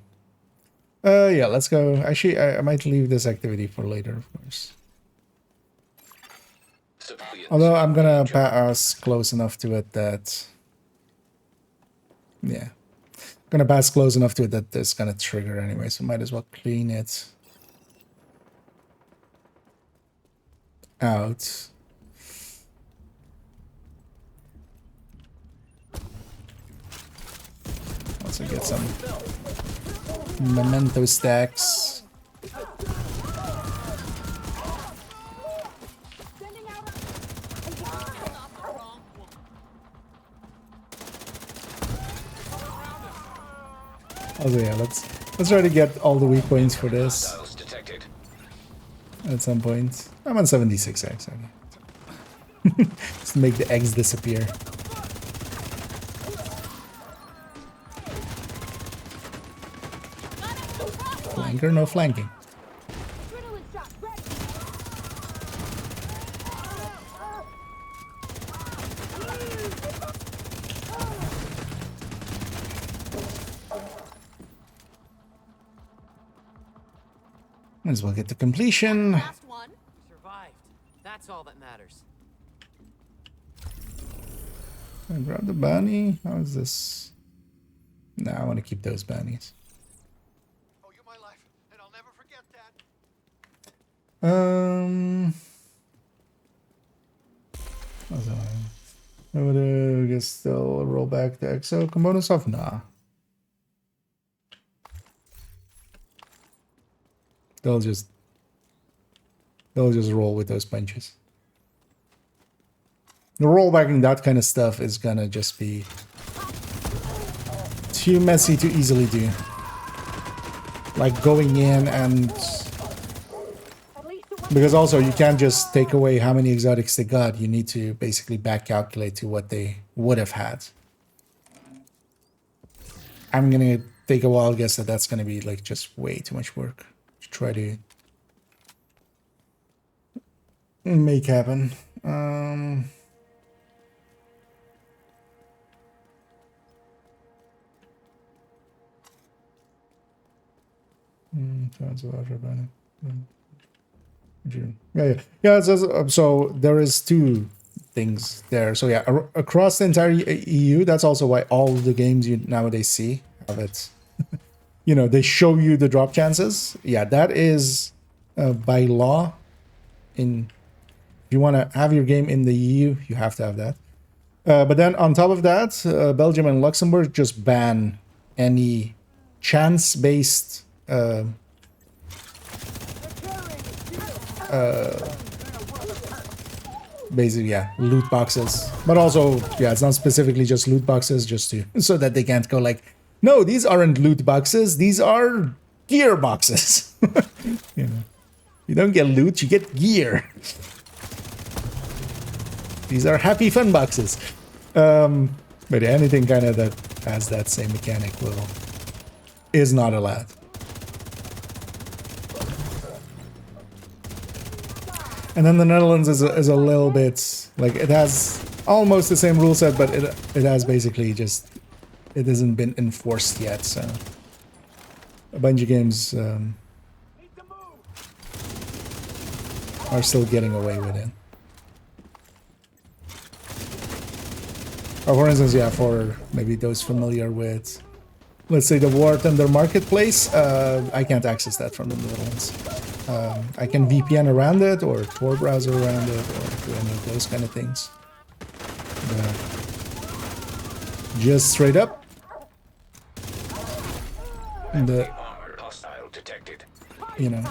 Yeah, let's go. Actually, I might leave this activity for later, of course. Although I'm gonna pass close enough to it that... Yeah. I'm gonna pass close enough to it that it's gonna trigger anyway, so might as well clean it out. Also get some memento stacks. Also, yeah, let's try to get all the weak points for this. detected. At some point. I'm on 76 eggs. Okay. Just make the eggs disappear. Flanker, no flanking. Might as well get to completion. Last one. We survived. That's all that matters. I grab the bounty. How is this? Nah, I want to keep those bounties. Oh, you my life, and I'll never forget that. What's that? I would guess still roll back the exo components off. Nah. They'll just roll with those punches. The rollbacking that kind of stuff is gonna just be too messy to easily do. Like going in and because also you can't just take away how many exotics they got. You need to basically back calculate to what they would have had. I'm gonna take a wild guess that that's gonna be like just way too much work to try to make happen. Yeah. So there is two things there. So yeah, across the entire EU, that's also why all the games you nowadays see have it. You know, they show you the drop chances. Yeah, that is by law. If you want to have your game in the EU, you have to have that. But then on top of that, Belgium and Luxembourg just ban any chance-based basically, yeah, loot boxes. But also, yeah, it's not specifically just loot boxes, just to so that they can't go like, no, these aren't loot boxes, these are gear boxes. You know, you don't get loot, you get gear. These are happy fun boxes. But anything kind of that has that same mechanic is not allowed. And then the Netherlands is a little bit like it has almost the same rule set, but it has basically just it hasn't been enforced yet. So a bunch of games are still getting away with it. For instance, yeah, for maybe those familiar with, let's say, the War Thunder Marketplace, I can't access that from the Netherlands. I can VPN around it, or Tor browser around it, or do any of those kind of things. But just straight up, you know,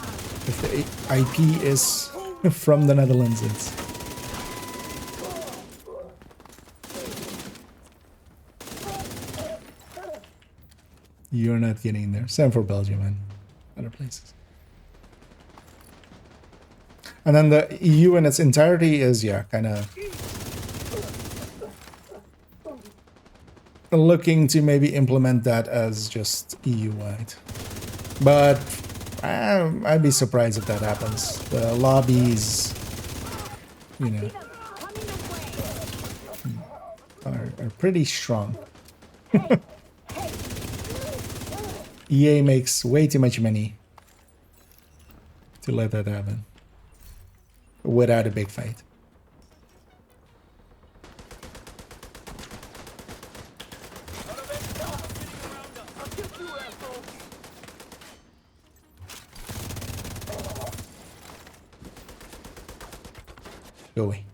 if the IP is from the Netherlands, it's... You're not getting in there. Same for Belgium and other places. And then the EU in its entirety is, yeah, kind of looking to maybe implement that as just EU-wide. But I'd be surprised if that happens. The lobbies, you know, are pretty strong. EA makes way too much money to let that happen without a big fight. Go away.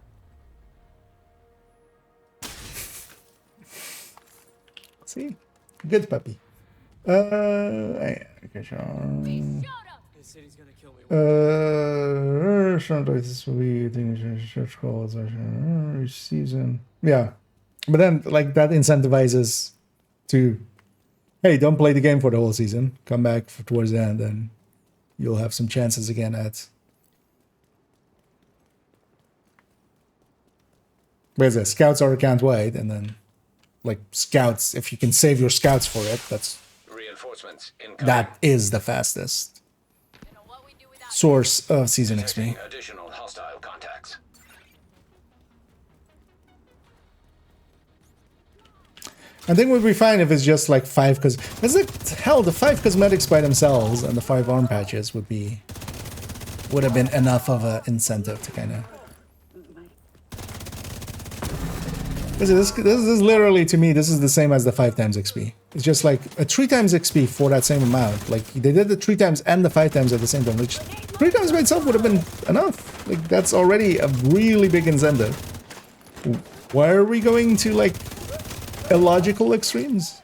See? Good puppy. Okay, sure. city's gonna kill me. This will be church calls each season. Yeah, but then like that incentivizes to, hey, don't play the game for the whole season. Come back towards the end and you'll have some chances again at. Where's that? Scouts are account wide, and then like scouts, if you can save your scouts for it, Reinforcements incoming. that is the fastest source of season XP. Additional hostile contacts. I think we'd be fine if it's just like 5, because hell, the 5 cosmetics by themselves and the 5 arm patches would have been enough of an incentive to kind of. This is literally, to me, this is the same as the 5 times XP. It's just like a 3 times XP for that same amount. Like they did the 3 times and the 5 times at the same time, which 3 times by itself would have been enough. Like that's already a really big incentive. Why are we going to like illogical extremes?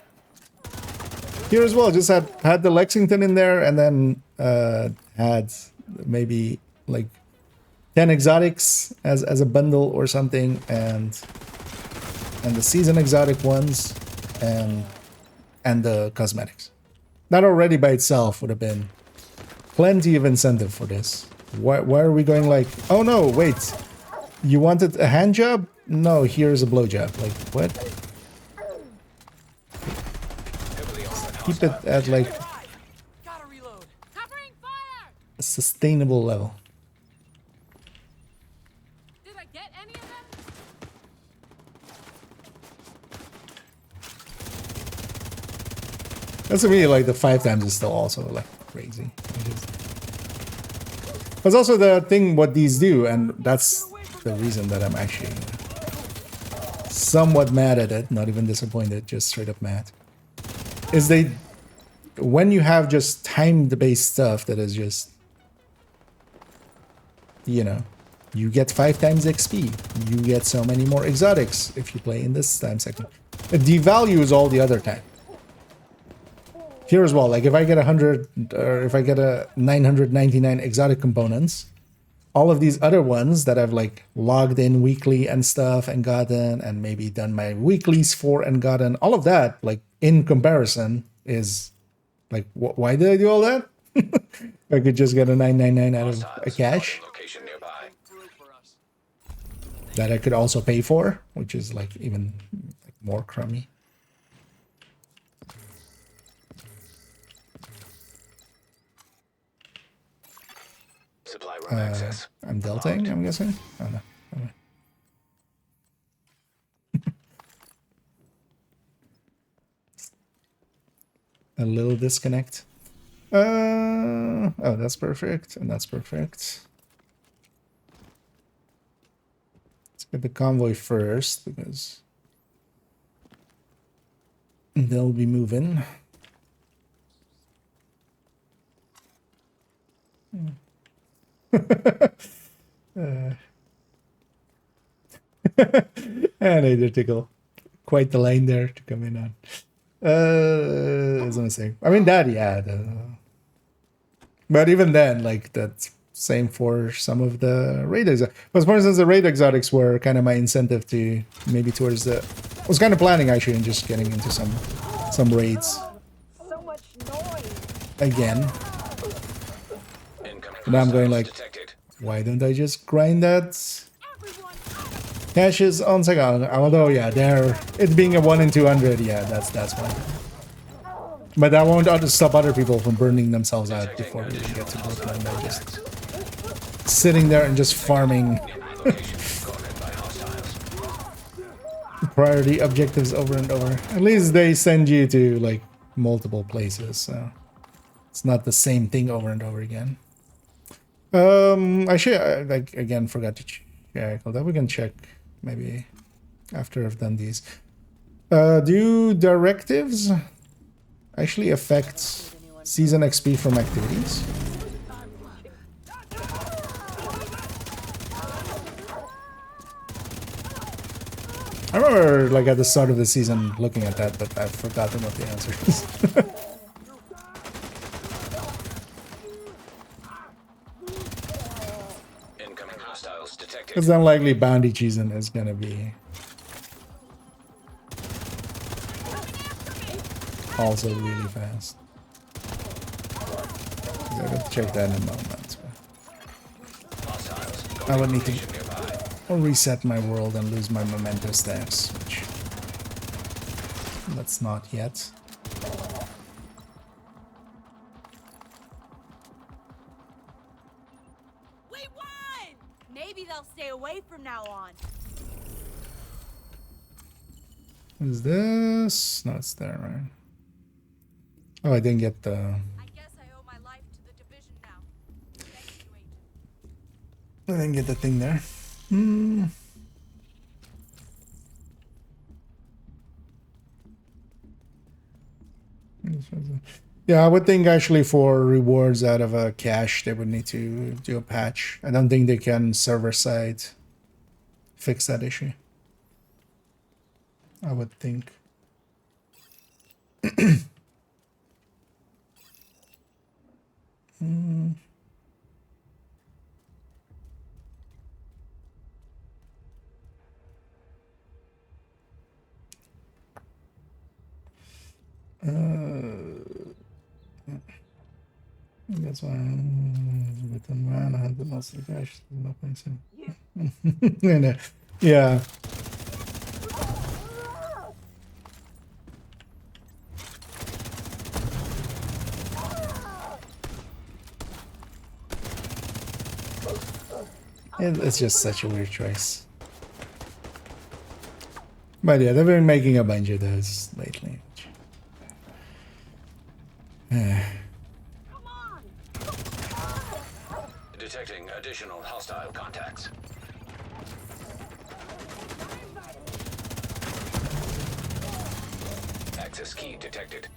Here as well, just had the Lexington in there, and then had maybe like 10 exotics as a bundle or something, and the season exotic ones, and the cosmetics. That already by itself would have been plenty of incentive for this. Why are we going like, oh no, wait, you wanted a hand job? No, here's a blow job. Like what? Keep it at like a sustainable level. That's to me like the 5 times is still also like crazy. That's also the thing what these do, and that's the reason that I'm actually somewhat mad at it, not even disappointed, just straight up mad. Is when you have just time-based stuff that is just, you know, you get 5 times XP, you get so many more exotics if you play in this time segment. It devalues all the other time. Here as well, like if I get 100 or if I get a 999 exotic components, all of these other ones that I've like logged in weekly and stuff and gotten, and maybe done my weeklies for and gotten, all of that, like in comparison is like, why did I do all that? I could just get a 999 out of a cache that I could also pay for, which is like even like more crummy. Supply room access. I'm deltaing, I'm guessing. Oh no. Okay. A little disconnect. Oh, that's perfect, and that's perfect. Let's get the convoy first, because they'll be moving. And I did tickle quite the line there to come in on. I was gonna say, I mean that, yeah. But even then, like that's same for some of the raid exotics. But for instance, the raid exotics were kind of my incentive to maybe towards the. I was kind of planning actually on just getting into some raids. So much noise. Again. Now I'm going like, why don't I just grind that? Caches on second. Although yeah, it being a 1 in 200, yeah, that's fine. But that won't stop other people from burning themselves out before we even get to Brooklyn. They're just sitting there and just farming priority objectives over and over. At least they send you to like multiple places, so it's not the same thing over and over again. I should like again forgot to check. Although we can check maybe after I've done these. Do directives actually affect season XP from activities? I remember like at the start of the season looking at that, but I've forgotten what the answer is. It's unlikely bounty season is gonna be also really fast. I'll check that in a moment. Hostiles. I would need Location to nearby. reset my world and lose my memento stacks, which let's not yet. We won! Maybe they'll stay away from now on. Is this? No, it's there, right? Oh, I didn't get the... I guess I owe my life to the division now. Thank you, Agent. I didn't get the thing there. Hmm. Yeah, I would think actually for rewards out of a cache, they would need to do a patch. I don't think they can server side fix that issue. I would think. That's why with the man I had the most of the cash. Nothing so. And, yeah. It's just such a weird choice. But yeah, they've been making a bunch of those lately. Detecting additional hostile contacts. Access key detected.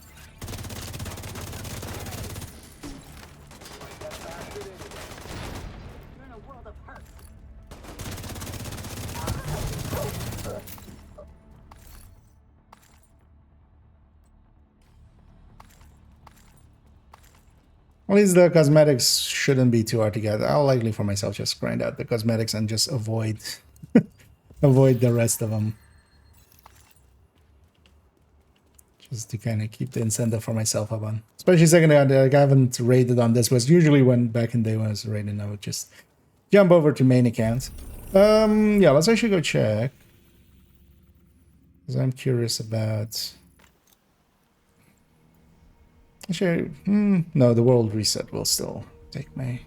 At least the cosmetics shouldn't be too hard to get. I'll likely for myself just grind out the cosmetics and just avoid avoid the rest of them. Just to kind of keep the incentive for myself up on. Especially second, like I haven't raided on this, was usually when back in the day when I was raiding, I would just jump over to main account. Yeah, let's actually go check. Because I'm curious about... Actually, no, the world reset will still take my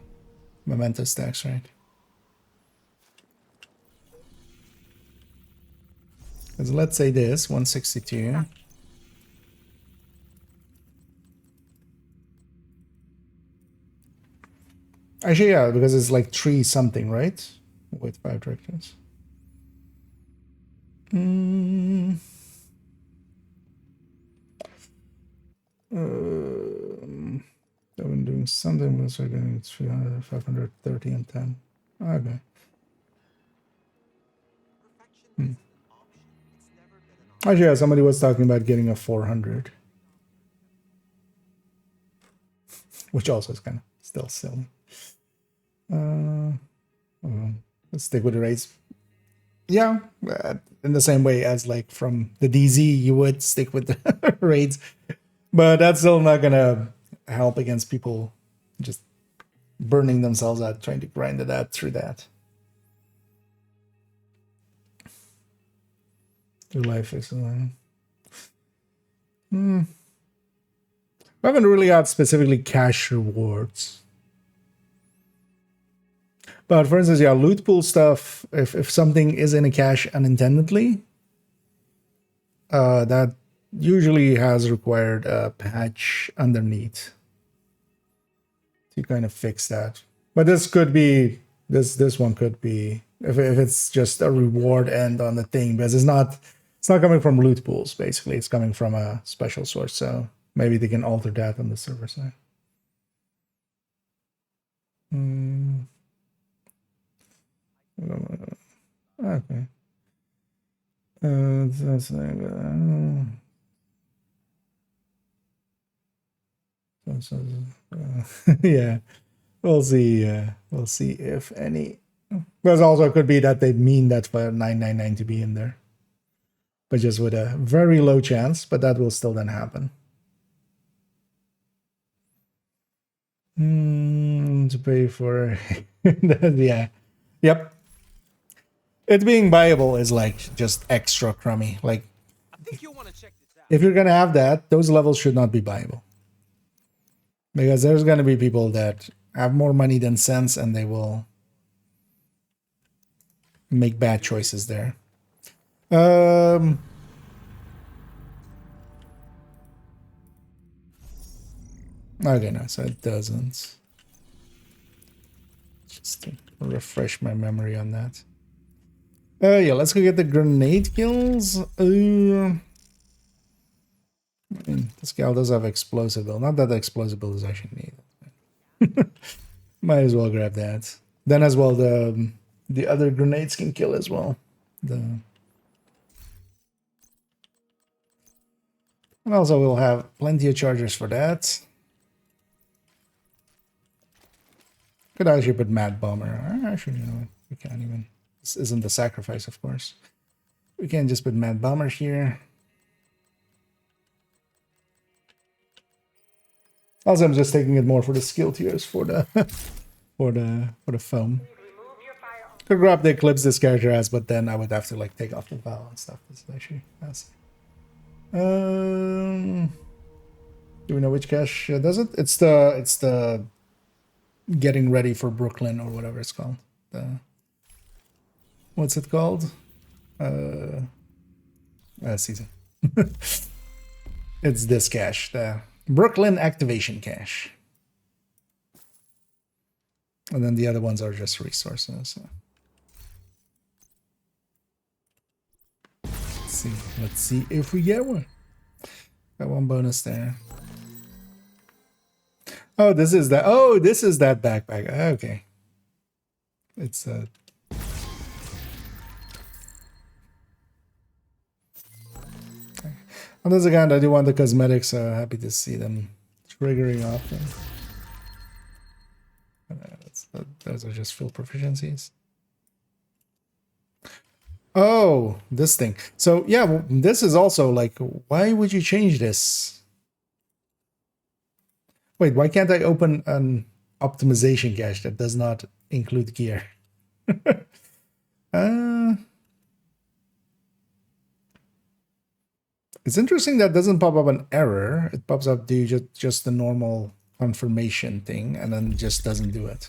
memento stacks, right? Because let's say this, 162. Actually, yeah, because it's like 3 something, right? With 5 directions. I've been doing something, was I doing 300, 530 and 10. Okay. Actually, yeah, somebody was talking about getting a 400. Which also is kind of still silly. Let's stick with the raids. Yeah, in the same way as like from the DZ, you would stick with the raids. But that's still not gonna help against people just burning themselves out, trying to grind it out through that. Your life is I haven't really had specifically cash rewards. But for instance, yeah, loot pool stuff, if something is in a cache unintendedly, that usually has required a patch underneath to kind of fix that. But this could be, this one could be, if it's just a reward end on the thing, because it's not coming from loot pools, basically. It's coming from a special source, so maybe they can alter that on the server side. Okay. That's yeah, we'll see. We'll see if any. But also it could be that they mean that for 999 to be in there, but just with a very low chance. But that will still then happen. To pay for yeah. Yep. It being buyable is like just extra crummy. Like I think you'll want to check this out. if you're gonna have that, those levels should not be buyable. Because there's gonna be people that have more money than sense and they will make bad choices there. Okay, no, so it doesn't. Just to refresh my memory on that. Yeah, let's go get the grenade kills. I mean, this gal does have explosive build. Not that the explosive build is actually needed. Might as well grab that. Then as well, the other grenades can kill as well. And also we'll have plenty of chargers for that. Could actually put Mad Bomber. Actually, you know, we can't even. This isn't the sacrifice, of course. We can just put Mad Bomber here. Also, I'm just taking it more for the skill tiers for the for the foam. Could grab the Eclipse this character has, but then I would have to like take off the Vow and stuff. This is actually nice. Do we know which cache does it? It's the getting ready for Brooklyn or whatever it's called. What's it called? Season. It's this cache, the Brooklyn activation cache. And then the other ones are just resources. Let's see if we get one. Got one bonus there. Oh, this is that. Oh, this is that backpack. Okay. It's on this account, I do want the cosmetics, so happy to see them triggering off. Those are just full proficiencies. Oh, this thing. So yeah, well, this is also like, why would you change this? Wait, why can't I open an optimization cache that does not include gear? It's interesting that doesn't pop up an error. It pops up just the normal confirmation thing and then just doesn't do it.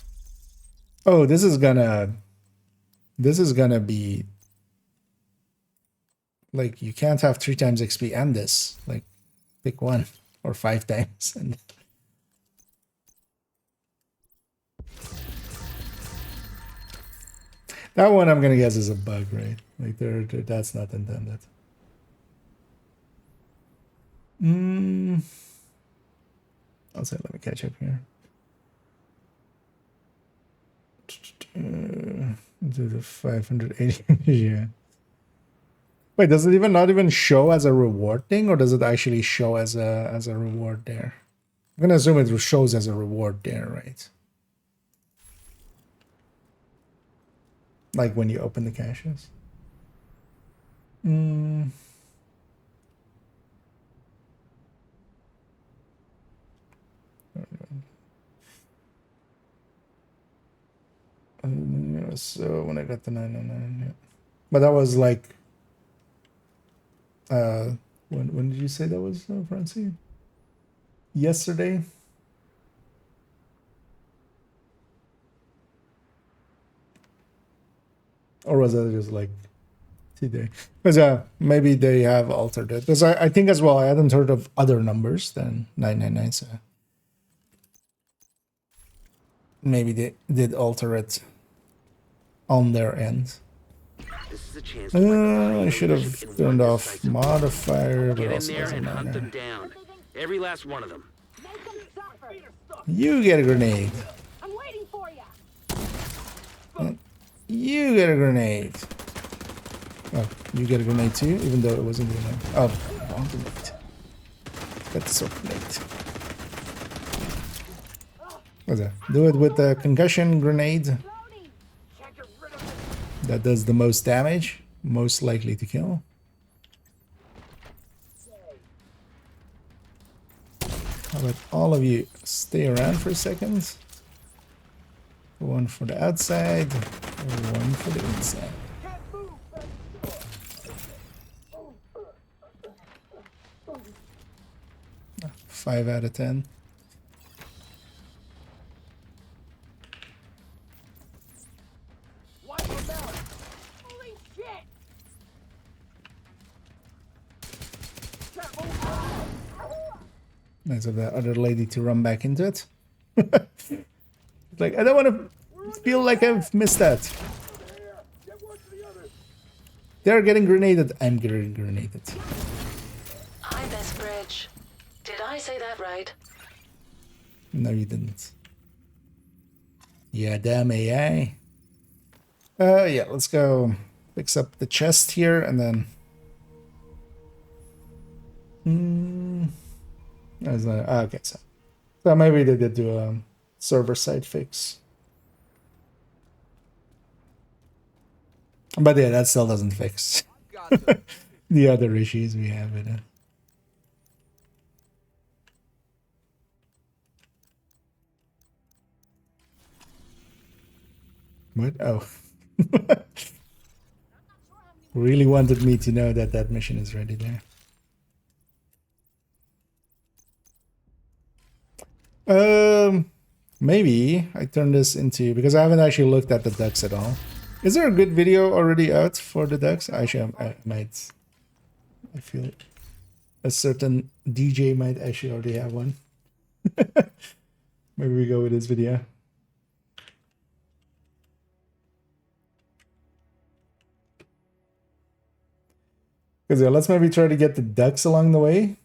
Oh, this is gonna be like, you can't have 3 times XP and this. Like, pick one or 5 times. And that one I'm gonna guess is a bug, right? Like that's not intended. I'll say, let me catch up here. Do the 580. Yeah. Wait, does it not even show as a reward thing, or does it actually show as a reward there? I'm gonna assume it shows as a reward there, right? Like when you open the caches. So when I got the 909, yeah. But that was like, when did you say that was, Francine? Yesterday? Or was that just like today? Because maybe they have altered it. Because I think as well, I hadn't heard of other numbers than 999, so maybe they did alter it on their end. This is a chance I should have turned off modifier, but get in also there doesn't and hunt matter. them down. Every last one of them. You get a grenade. I'm waiting for you. You get a grenade. Oh, you get a grenade too, even though it wasn't a grenade. Oh, wrong grenade. That's so grenade. What's that? Do it with the concussion grenade. That does the most damage, most likely to kill. But all of you stay around for a second. One for the outside, one for the inside. 5 out of 10. Holy shit! Nice of that other lady to run back into it. Like, I don't want to feel like I've missed that. They're getting grenaded. I'm getting grenaded. Hi, Miss Bridge. Did I say that right? No, you didn't. Yeah, damn AI. Yeah, let's go fix up the chest here and then. Okay, so maybe they did do a server side fix. But yeah, that still doesn't fix the other issues we have with it. What? Oh. Really wanted me to know that that mission is ready there. Maybe I turn this into, because I haven't actually looked at the ducks at all. Is there a good video already out for the ducks? Actually, I might. I feel a certain DJ might actually already have one. Maybe we go with this video. Because yeah, let's maybe try to get the ducks along the way.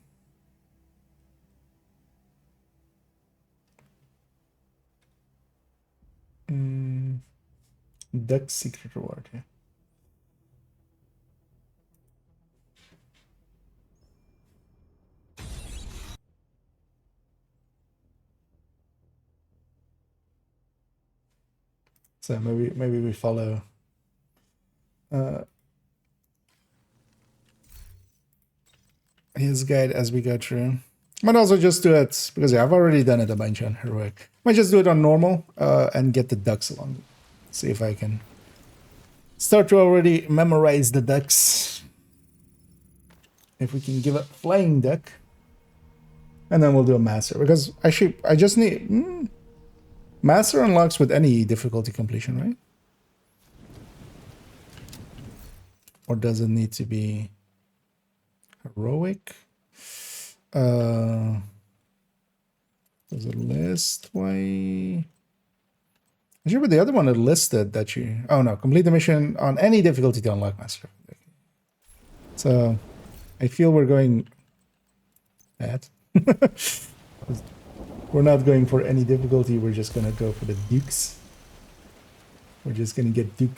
Duck secret reward, yeah. So maybe we follow his guide as we go through. Might also just do it because yeah, I've already done it a bunch on heroic. Might just do it on normal and get the ducks along. See if I can start to already memorize the ducks. If we can give a flying duck. And then we'll do a master. Because actually, I just need... master unlocks with any difficulty completion, right? Or does it need to be heroic? Does it list why? Actually, but the other one it listed that you... Oh no, complete the mission on any difficulty to unlock master. So, I feel we're going bad. We're not going for any difficulty, we're just gonna go for the dukes. We're just gonna get duked.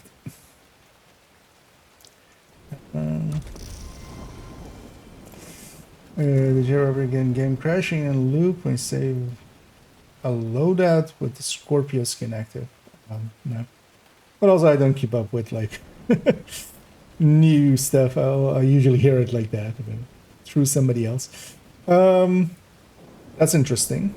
Did you ever get game crashing and loop when you save a loadout with the Scorpio skin active? No. But also I don't keep up with like new stuff. I usually hear it like that through somebody else. That's interesting.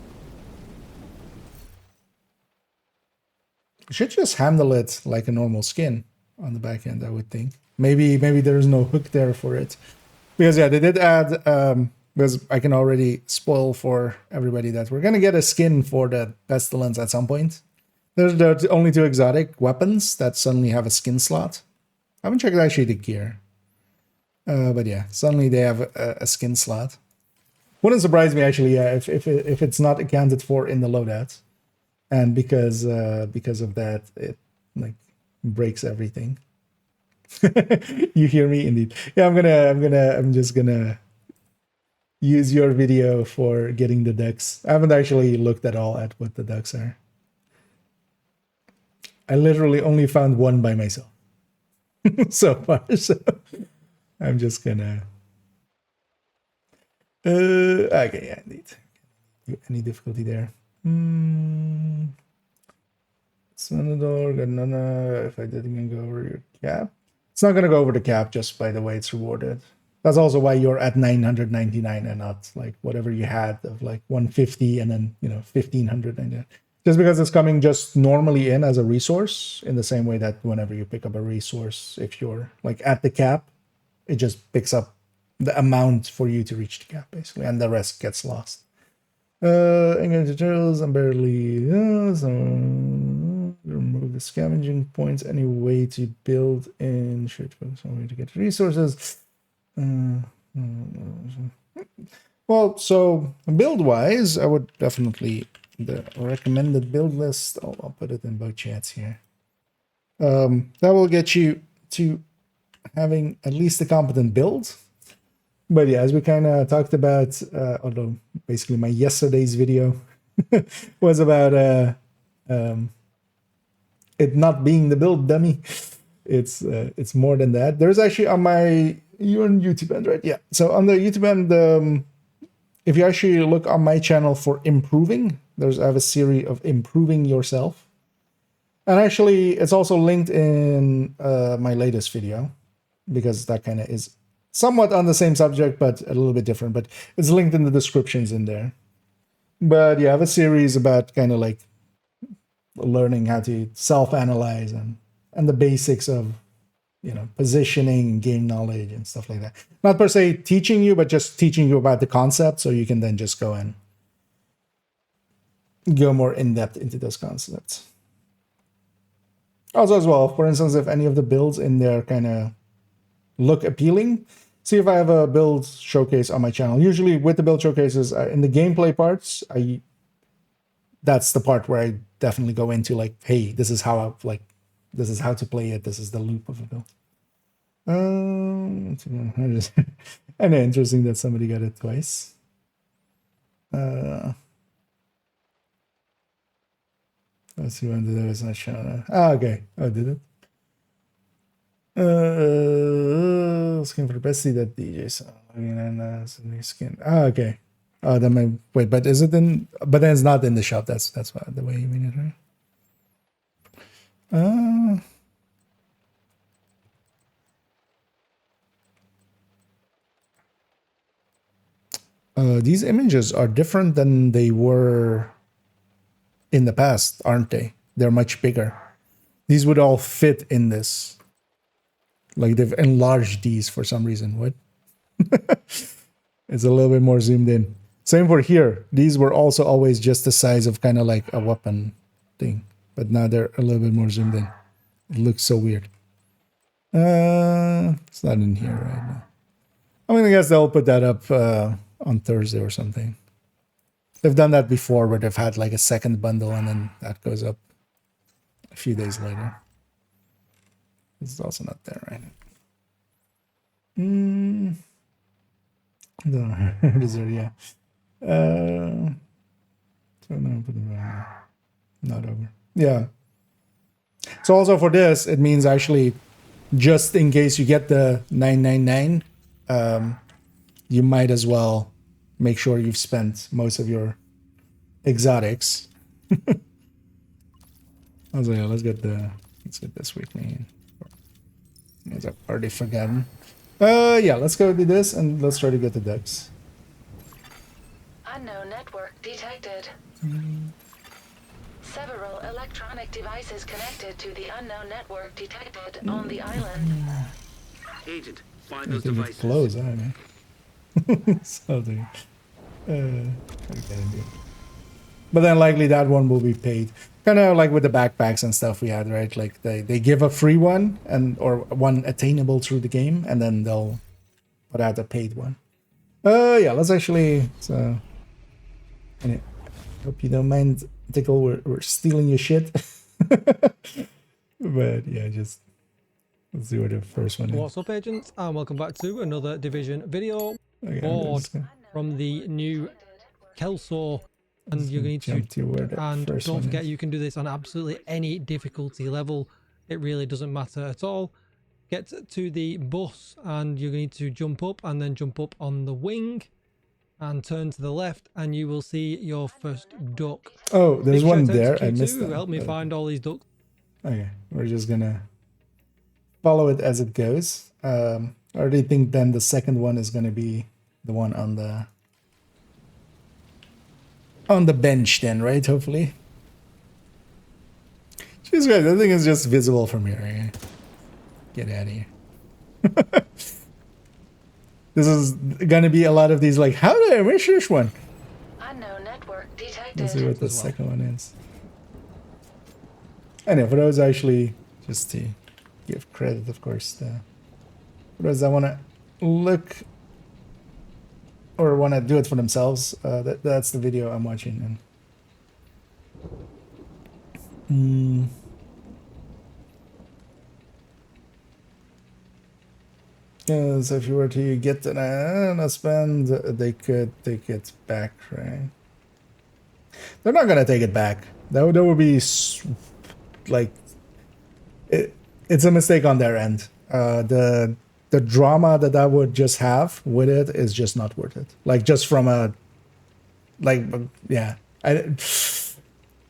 Should just handle it like a normal skin on the back end, I would think. Maybe there's no hook there for it. Because yeah, they did add, because I can already spoil for everybody that we're gonna get a skin for the Pestilence at some point. There's the only 2 exotic weapons that suddenly have a skin slot. I haven't checked actually the gear. But yeah, suddenly they have a skin slot. Wouldn't surprise me actually, yeah, if it's not accounted for in the loadout. And because of that, it like breaks everything. You hear me? Indeed. Yeah, I'm just gonna use your video for getting the ducks. I haven't actually looked at all at what the ducks are. I literally only found one by myself so far, so I'm just gonna okay, yeah, indeed. Any difficulty there? Senador, Ganana, if I didn't go over your cap. It's not gonna go over the cap just by the way it's rewarded. That's also why you're at 999 and not like whatever you had of like 150 and then 1599. Just because it's coming just normally in as a resource, in the same way that whenever you pick up a resource, if you're like at the cap, it just picks up the amount for you to reach the cap basically, and the rest gets lost. Engage tutorials, I'm barely so remove the scavenging points. Any way to build in should focus on way to get resources. Well, so build wise, I would definitely the recommended build list. I'll put it in both chats here. That will get you to having at least a competent build. But yeah, as we kind of talked about, although basically my yesterday's video was about it not being the build dummy. It's more than that. There's actually on my you're on YouTube end, right? Yeah. So on the YouTube end, if you actually look on my channel for improving, I have a series of improving yourself, and actually it's also linked in my latest video, because that kind of is somewhat on the same subject but a little bit different, but it's linked in the descriptions in there. But yeah, I have a series about kind of like learning how to self-analyze and the basics of positioning and game knowledge and stuff like that. Not per se teaching you, but just teaching you about the concept, so you can then just go and go more in depth into those concepts. Also as well, for instance, if any of the builds in there kind of look appealing, see if I have a build showcase on my channel. Usually with the build showcases, in the gameplay parts, that's the part where I definitely go into like, hey, this is how this is how to play it. This is the loop of a build. And interesting that somebody got it twice. Let's see when there was not shown. Okay. Oh, did it? Looking for the best seat that DJ saw. New skin. Okay. Oh, that might wait, but is it in? But then it's not in the shop. That's why the way you mean it, right? These images are different than they were in the past, aren't they? They're much bigger. These would all fit in this. Like they've enlarged these for some reason. What? It's a little bit more zoomed in. Same for here. These were also always just the size of kind of like a weapon thing. But now they're a little bit more zoomed in. It looks so weird. It's not in here right now. I mean, I guess they'll put that up on Thursday or something. They've done that before where they've had like a second bundle and then that goes up a few days later. This is also not there right now. No, it is there, yeah. So no, not over. Yeah. So also for this, it means actually, just in case you get the 999, you might as well make sure you've spent most of your exotics. I was like, yeah, let's get this weekly. I've already forgotten. Yeah, let's go do this and let's try to get the decks. Unknown network detected. Several electronic devices connected to the unknown network detected on the island. Agent, find I those think devices. it's closed, I don't know. Something. But then likely that one will be paid. Kind of like with the backpacks and stuff we had, right? Like they give a free one or one attainable through the game, and then they'll put out a paid one. Yeah, let's actually. So, and hope you don't mind, Tickle. We're stealing your shit. But yeah, just let's see what the first one is. What's up, agents, and welcome back to another Division video. Okay, Board from the new Kelso. And you're going to and don't forget, you can do this on absolutely any difficulty level. It really doesn't matter at all. Get to the bus and you're going to jump up and then jump up on the wing and turn to the left and you will see your first duck. Oh, there's one there. I missed that. Help me find all these ducks. Okay, we're just gonna follow it as it goes. I already think then the second one is going to be the one on the bench then, right? Hopefully. Jeez, guys, that thing is just visible from here. Right? Get out of here. This is going to be a lot of these like, how did I miss this one? Unknown network detected. Let's see what the second one is. Anyway, for those actually, just to give credit, of course, for those that want to look or want to do it for themselves, that's the video I'm watching. And yeah, so if you were to get an spend, they could take it back, right? They're not gonna take it back. That would be like it's a mistake on their end. The drama that would just have with it is just not worth it. Like just from a yeah.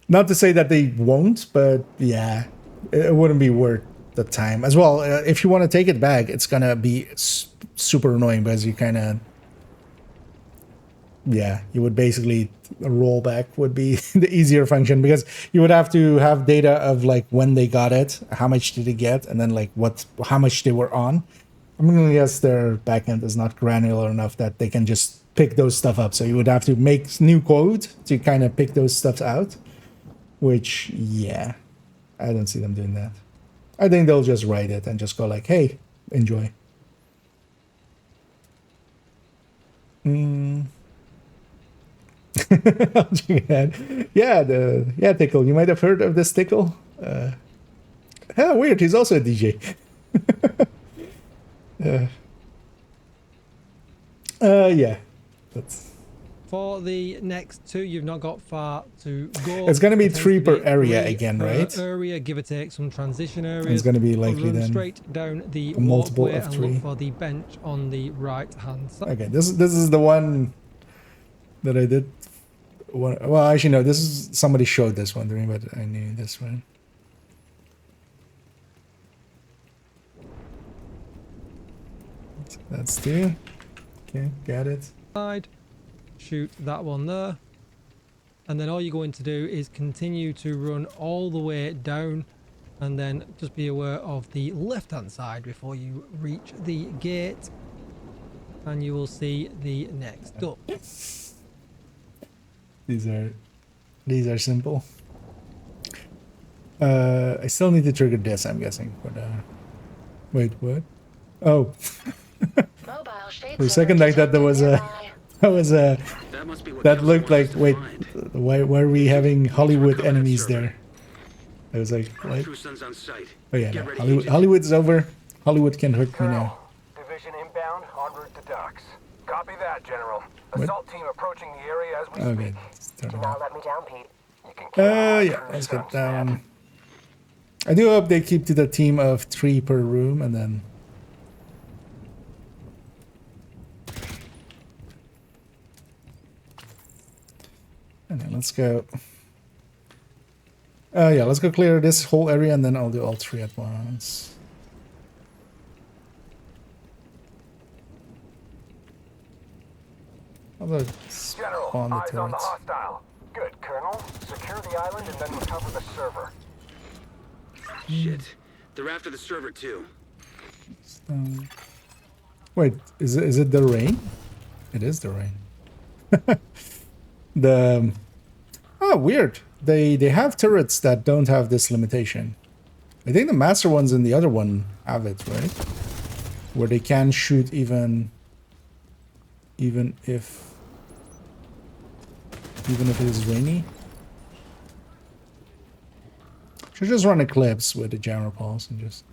Not to say that they won't, but yeah, it wouldn't be worth the time as well. If you want to take it back, it's gonna be super annoying because you kind of, yeah, you would basically a rollback would be the easier function, because you would have to have data of like when they got it, how much did they get, and then like how much they were on. I mean, yes, their backend is not granular enough that they can just pick those stuff up. So you would have to make new code to kind of pick those stuff out, which, yeah, I don't see them doing that. I think they'll just write it and just go like, hey, enjoy. Yeah, Tickle. You might have heard of this Tickle. Weird. He's also a DJ. Yeah. That's... For the next two, you've not got far to go. It's going to be 3 per area again, right? Area, give or take some transition areas. It's going to be likely then straight down the multiple walkway of 3. and look for the bench on the right hand side. Okay, this is the one that I did. Well, actually, no. This is somebody showed this one to me, but I knew this one. That's 2. Okay, got it. Side. Shoot that one there, and then all you're going to do is continue to run all the way down, and then just be aware of the left hand side before you reach the gate, and you will see the next up. These are simple. I still need to trigger this, I'm guessing, but wait, what? Oh. For a second I thought that looked like, wait, why are we having Hollywood enemies there? I was like, what? Oh yeah, no, Hollywood's over. Hollywood can hurt me now. Division inbound, en route to docks. Copy that, General. Assault team approaching the area as we speak. Do not let me down, Pete. Yeah, let's get down. I do hope they keep to the team of 3 per room, and then... let's go. Yeah, let's go clear this whole area, and then I'll do all 3 at once. General, eyes on the hostile. Good, Colonel. Secure the island and then recover the server. Shit. They're after the server too. Wait, is it the rain? It is the rain. Weird. They have turrets that don't have this limitation. I think the master ones in the other one have it, right? Where they can shoot even if it is rainy. Should just run Eclipse with the jammer pulse and just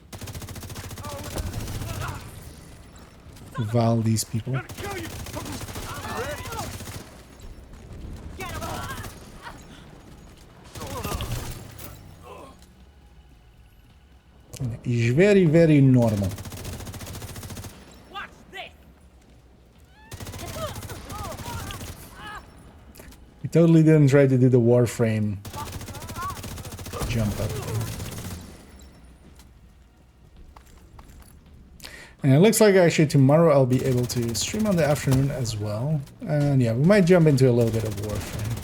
val these people. It's very, very normal. Watch this. We totally didn't try to do the Warframe jump up thing. And it looks like actually tomorrow I'll be able to stream on the afternoon as well. And yeah, we might jump into a little bit of Warframe.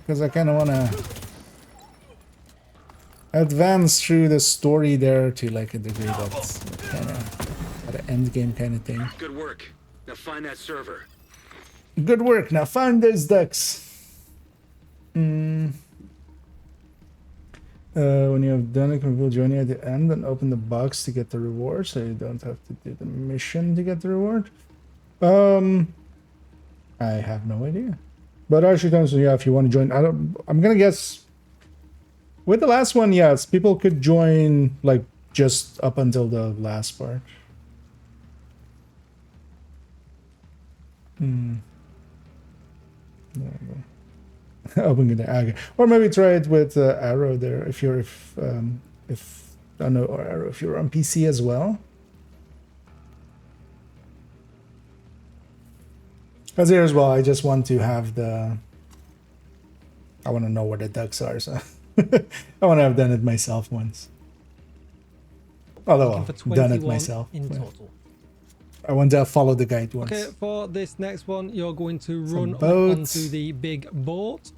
Because I kind of want to advance through the story there to like a degree that's kind of at an end game kind of thing. Good work. Now find that server. Good work. Now find those ducks. When you have done it, we'll join you at the end and open the box to get the reward, so you don't have to do the mission to get the reward. I have no idea. But actually, so yeah, if you want to join, I'm gonna guess with the last one, yes, people could join like just up until the last part. Open it, okay. Or maybe try it with Arrow there if you're if I don't know, or Arrow if you're on PC as well. Because here as well, I just want to have the. I want to know where the ducks are, so I want to have done it myself once. Although I've done it myself. In total. I want to follow the guide once. Okay, for this next one, you're going to run up onto the big boat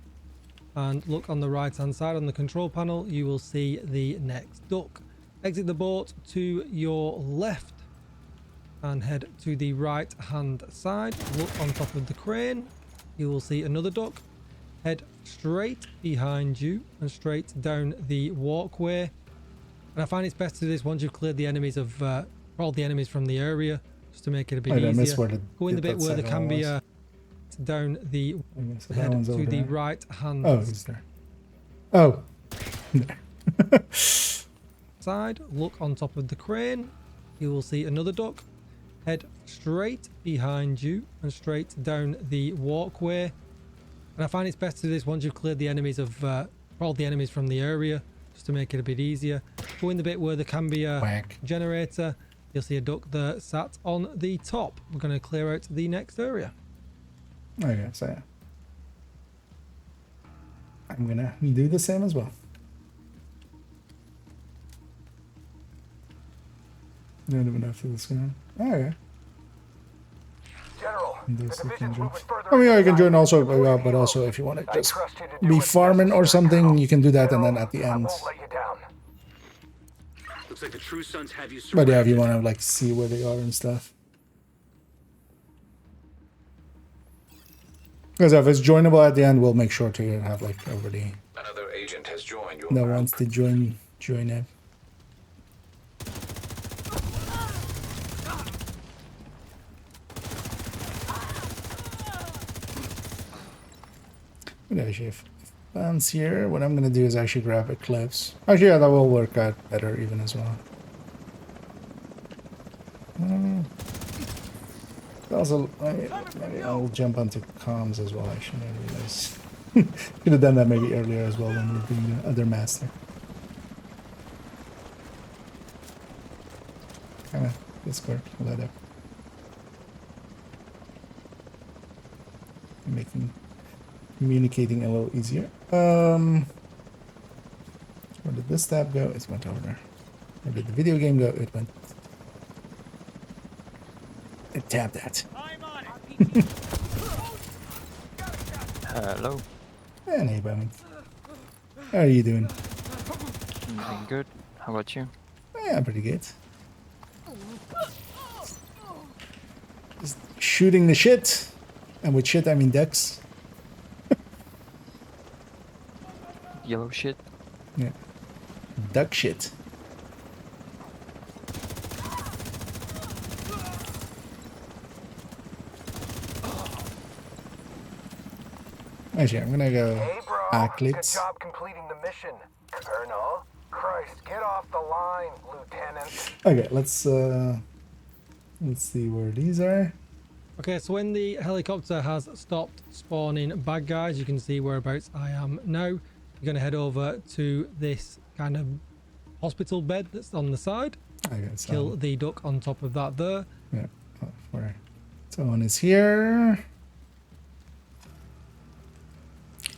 and look on the right hand side on the control panel. You will see the next duck. Exit the boat to your left and head to the right hand side. Look on top of the crane. You will see another duck. Head straight behind you and straight down the walkway. And I find it's best to do this once you've cleared the enemies of all the enemies from the area, just to make it a bit easier. Go in the bit where there can be a down the head to the right hand. Oh, he's there. Oh, there. Side. Look on top of the crane. You will see another duck. Head straight behind you and straight down the walkway. And I find it's best to do this once you've cleared the enemies of all the enemies from the area, just to make it a bit easier. Go in the bit where there can be a generator. You'll see a duck there sat on the top. We're going to clear out the next area. Okay, so yeah. I'm going to do the same as well. Don't even know if this going. Oh, yeah. General, I mean, I can join also, but also if you want to just be farming or something, you can do that, and then at the end. Looks like the True Sons have you But yeah, if you want to like see where they are and stuff. Because if it's joinable at the end, we'll make sure to have like everybody Another agent has joined your that wants to join it. But actually, if fans here, what I'm gonna do is actually grab Eclipse. Actually, yeah, that will work out better even as well. Also, maybe I'll jump onto comms as well. Actually, I realize could have done that maybe earlier as well when we were doing the other master. Kind of Discord, let up. Making communicating a little easier. Where did this tab go? It went over there. Where did the video game go? It went. It tabbed that. Hello. And hey, Bowman. How are you doing? I'm doing good. How about you? Yeah, pretty good. Just shooting the shit. And with shit, I mean ducks. Yellow shit? Yeah. Duck shit. Actually, I'm gonna go Eclipse. Good job completing the mission, Colonel. Christ, get off the line, Lieutenant. Okay, let's see where these are. Okay, so when the helicopter has stopped spawning bad guys, you can see whereabouts I am now. You're going to head over to this kind of hospital bed that's on the side. Okay, kill the duck on top of that there. Yeah, where someone is here.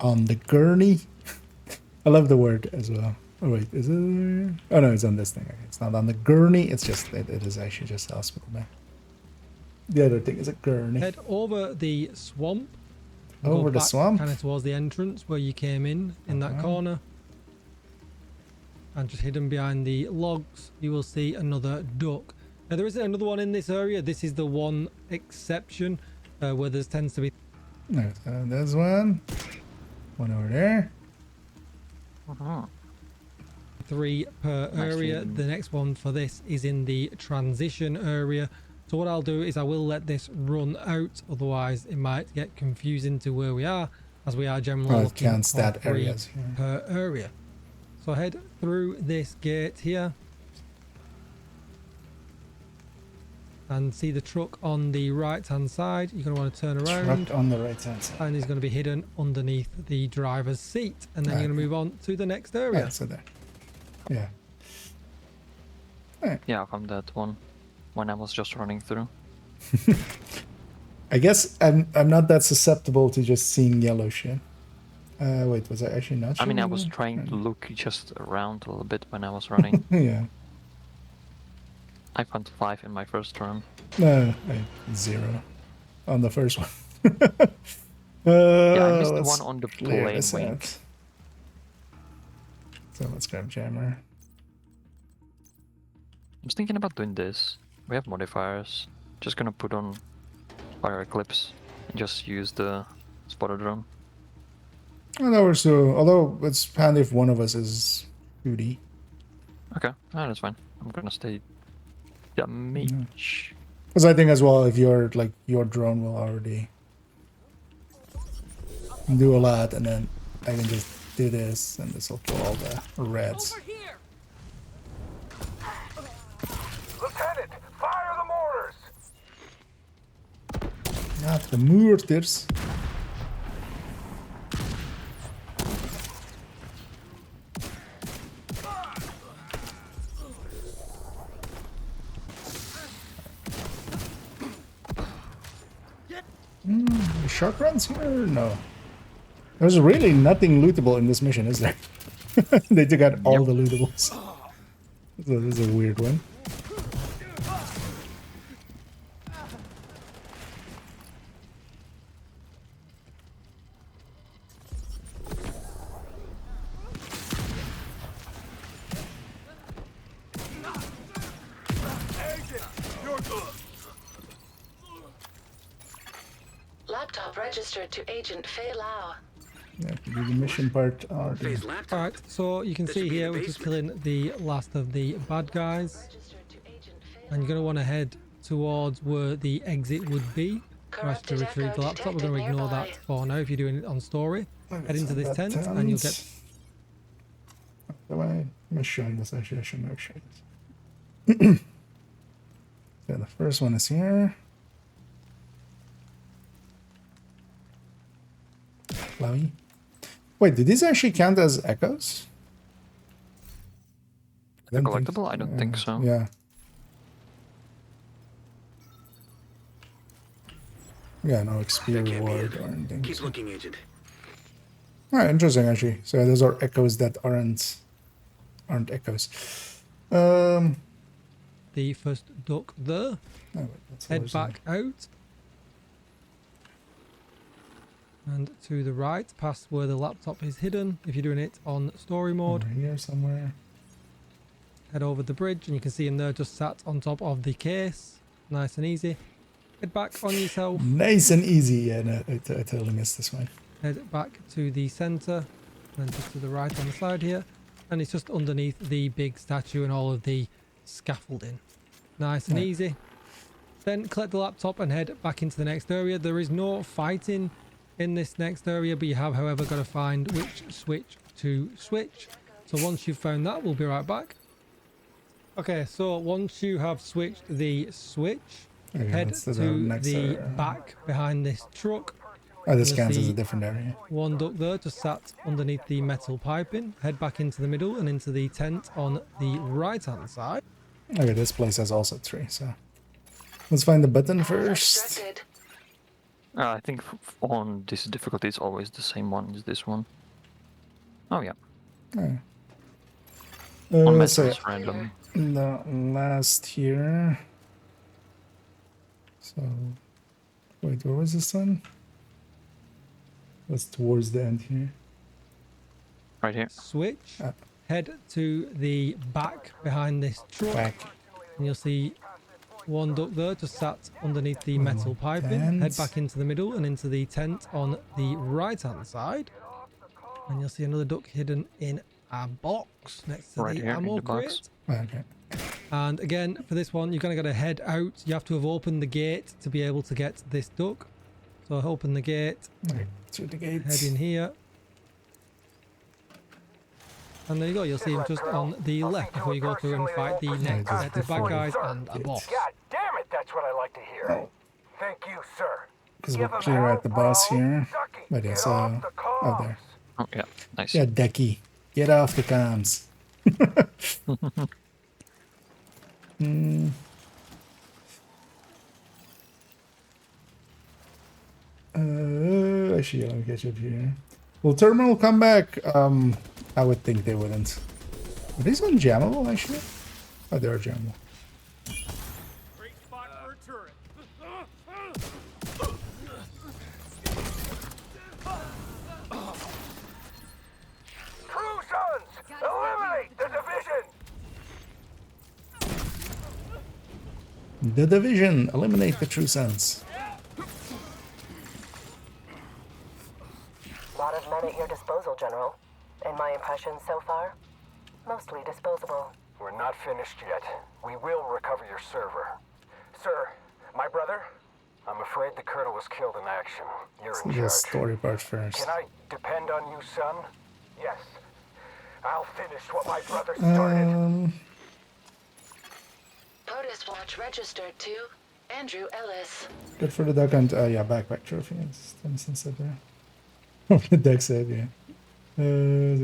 On the gurney. I love the word as well. Oh wait, is it? Oh no, it's on this thing. Okay, it's not on the gurney. It's just it is actually just the hospital bay. The other thing is a gurney. Head over the swamp. Over the swamp? Kind of towards the entrance where you came in that corner. And just hidden behind the logs, you will see another duck. Now there isn't another one in this area. This is the one exception where there tends to be. No, there's one. One over there. 3 per area. The next one for this is in the transition area. So what I'll do is I will let this run out, otherwise it might get confusing to where we are, as we are generally looking for 3 per area. So head through this gate here and see the truck on the right hand side. You're going to want to turn around. Truck on the right hand side. And he's going to be hidden underneath the driver's seat, and then you're going to move on to the next area. Yeah, so there. Yeah. Yeah, from that one when I was just running through. I guess I'm not that susceptible to just seeing yellow shit. Wait, was I actually not? I mean, I was trying to look just around a little bit when I was running. Yeah. I found 5 in my first run. No, 0 on the first one. Yeah, I missed the one on the plane wing. So let's grab jammer. I was thinking about doing this. We have modifiers. Just gonna put on fire eclipse and just use the spotter drone. Although it's handy if one of us is 2D. Okay, that's fine. I'm gonna stay damage. Because I think as well, if your drone will already do a lot, and then I can just do this, and this will kill all the reds. Lieutenant, fire the mortars! Not the mortars. Shotguns here? No. There's really nothing lootable in this mission, is there? They took out all the lootables. So this is a weird one. Laptop registered to Agent Fei Lao. Yeah, to do the mission part. Alright, so you can see here we're just killing the last of the bad guys. And you're going to want to head towards where the exit would be. Rush to retrieve the laptop. We're going to ignore that for now if you're doing it on story. Head into this tent and you'll get... I'm showing this, actually I shouldn't have shown this. So the first one is here. Chloe. Wait, did these actually count as echoes? The collectible? I don't think so. Yeah. Yeah, no XP reward or anything. Keep looking, Agent. Alright, interesting actually. So those are echoes that aren't echoes. The first duck there. Oh, wait, head back out. And to the right, past where the laptop is hidden, if you're doing it on story mode. Over here somewhere. Head over the bridge and you can see him there just sat on top of the case. Nice and easy. Head back on yourself. Nice and easy. Yeah, no, I totally missed this one. Head back to the center. And then just to the right on the side here. And it's just underneath the big statue and all of the scaffolding. Nice and easy. Then collect the laptop and head back into the next area. There is no fighting in this next area, but you have, however, got to find which switch to switch. So once you've found that, we'll be right back. Okay, so once you have switched the switch, head to the back behind this truck. Oh, this counts as a different area. One duck there just sat underneath the metal piping. Head back into the middle and into the tent on the right hand side. Okay, this place has also 3, so let's find the button first. I think on this difficulty it's always the same one as this one. Oh yeah. Oh. One So metal is random. the last here. So, wait, where was this one? That's towards the end here. Right here. Switch. Head to the back behind this truck. Back. And you'll see one duck there just sat underneath the metal piping. Head tent. back into the middle and into the tent on the right hand side. And you'll see another duck hidden in a box next to Right the here in ammo the box. crate. Okay. And again, for this one, you're going to got to head out. You have to have opened the gate to be able to get this duck. So open the gate, Right, through the gate. head in here. And there you go, you'll see him just on the left before you go through and fight the next set of bad guys and a boss. God damn it, that's what I like to hear. Thank you, sir. Because we're clear at the boss here. But yeah, so oh there. Oh yeah, nice. Yeah, Decky. Get off the comms. Actually, let me catch up here. Will terminal come back? I would think they wouldn't. Are these unjammable actually? Oh, they are jammable. Great spot for a turret. True Sons! Eliminate the division! The division. Eliminate the True Sons. Lot of men at your disposal, General. And my impressions so far? Mostly disposable. We're not finished yet. We will recover your server. Sir, my brother, I'm afraid the Colonel was killed in action. You're in The charge. story part first. Can I depend on you, son? Yes. I'll finish what my brother started. POTUS watch registered to Andrew Ellis. Good for the duck hunt. Yeah, backpack trophy. Yes, Tennyson said there. The deck said, yeah. So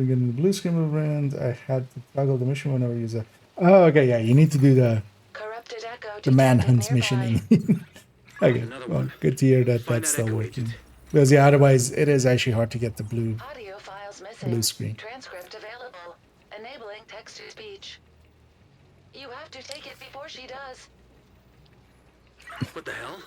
getting the blue screen movement. I had to toggle the mission whenever you use it. Oh, okay, yeah. You need to do the Corrupted Echo the detected manhunt nearby. mission. Okay, well, good to hear that Find that's that still echo working. agent. Because yeah, otherwise it is actually hard to get the blue. Audio files missing. Blue screen. Transcript available. Enabling text to speech. You have to take it before she does. What the hell?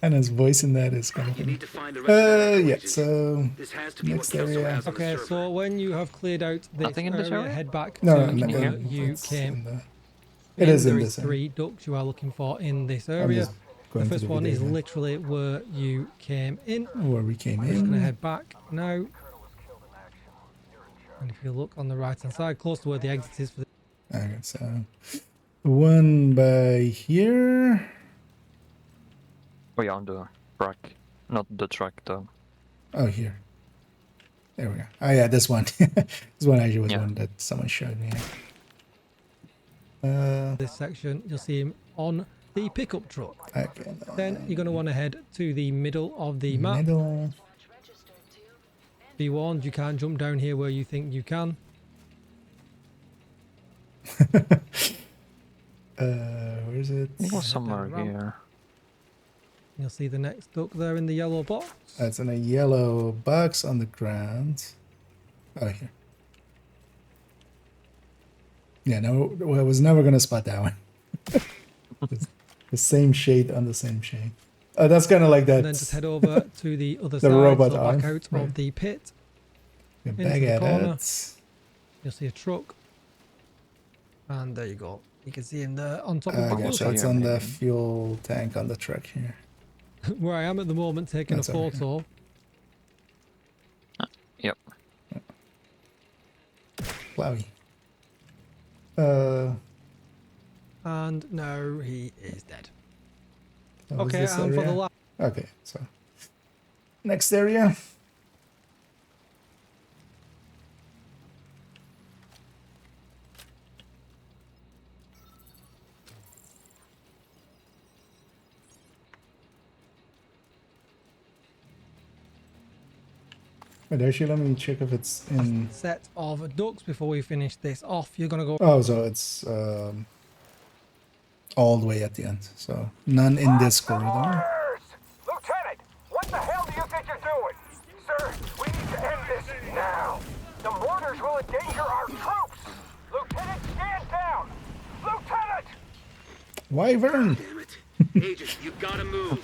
And his voice in that is kind of You funny. need to find the rest of that echo Yeah, agent. so This has to be next what Kelso area. has on the Okay, server. so when you have cleared out this Nothing in this area, area? head back No, to no, where no, you it's came. in the- It is in There this area. 3 ducks you are looking for in this I'm area. just The going to first the one video is again. literally where you came in. Where we came I'm just going to in. head back now. And if you look on the right hand side, close to where the exit is for the Okay, so one by here. Oh yeah, on the truck. Not the truck though. Oh, here. There we go. Oh yeah, this one. This one actually was Yeah. one that someone showed me. this section. You'll see him on the pickup truck. Okay. Then you're going to want to head to the middle of the map. Middle. Be warned, you can't jump down here where you think you can. Where is it? It was somewhere around. here. You'll see the next duck there in the yellow box. That's in a yellow box on the ground. Oh, here. Yeah, no, I was never gonna spot that one. It's the same shade on the same shade. That's kind of like that. And then just head over to the other The side, robot so arm, back out right. of the pit. Get into back the at corner. it. You'll see a truck. And there you go. You can see him there on top of Okay, the so fuel it's here, on the maybe. fuel tank on the truck here. tank. Where I am at the moment taking That's a over here. photo. Yep. Plowy. And now he is dead. What was Okay, this and for the area? last Okay, so next area. Wait, actually, let me check if it's in. set of ducks before we finish this off, you're going to go Oh, so it's all the way at the end. So none in this corridor. Orders! Lieutenant, what the hell do you think you're doing? Sir, we need to end this now. The mortars will endanger our troops. Wyvern. Damn it. Agent, you gotta move.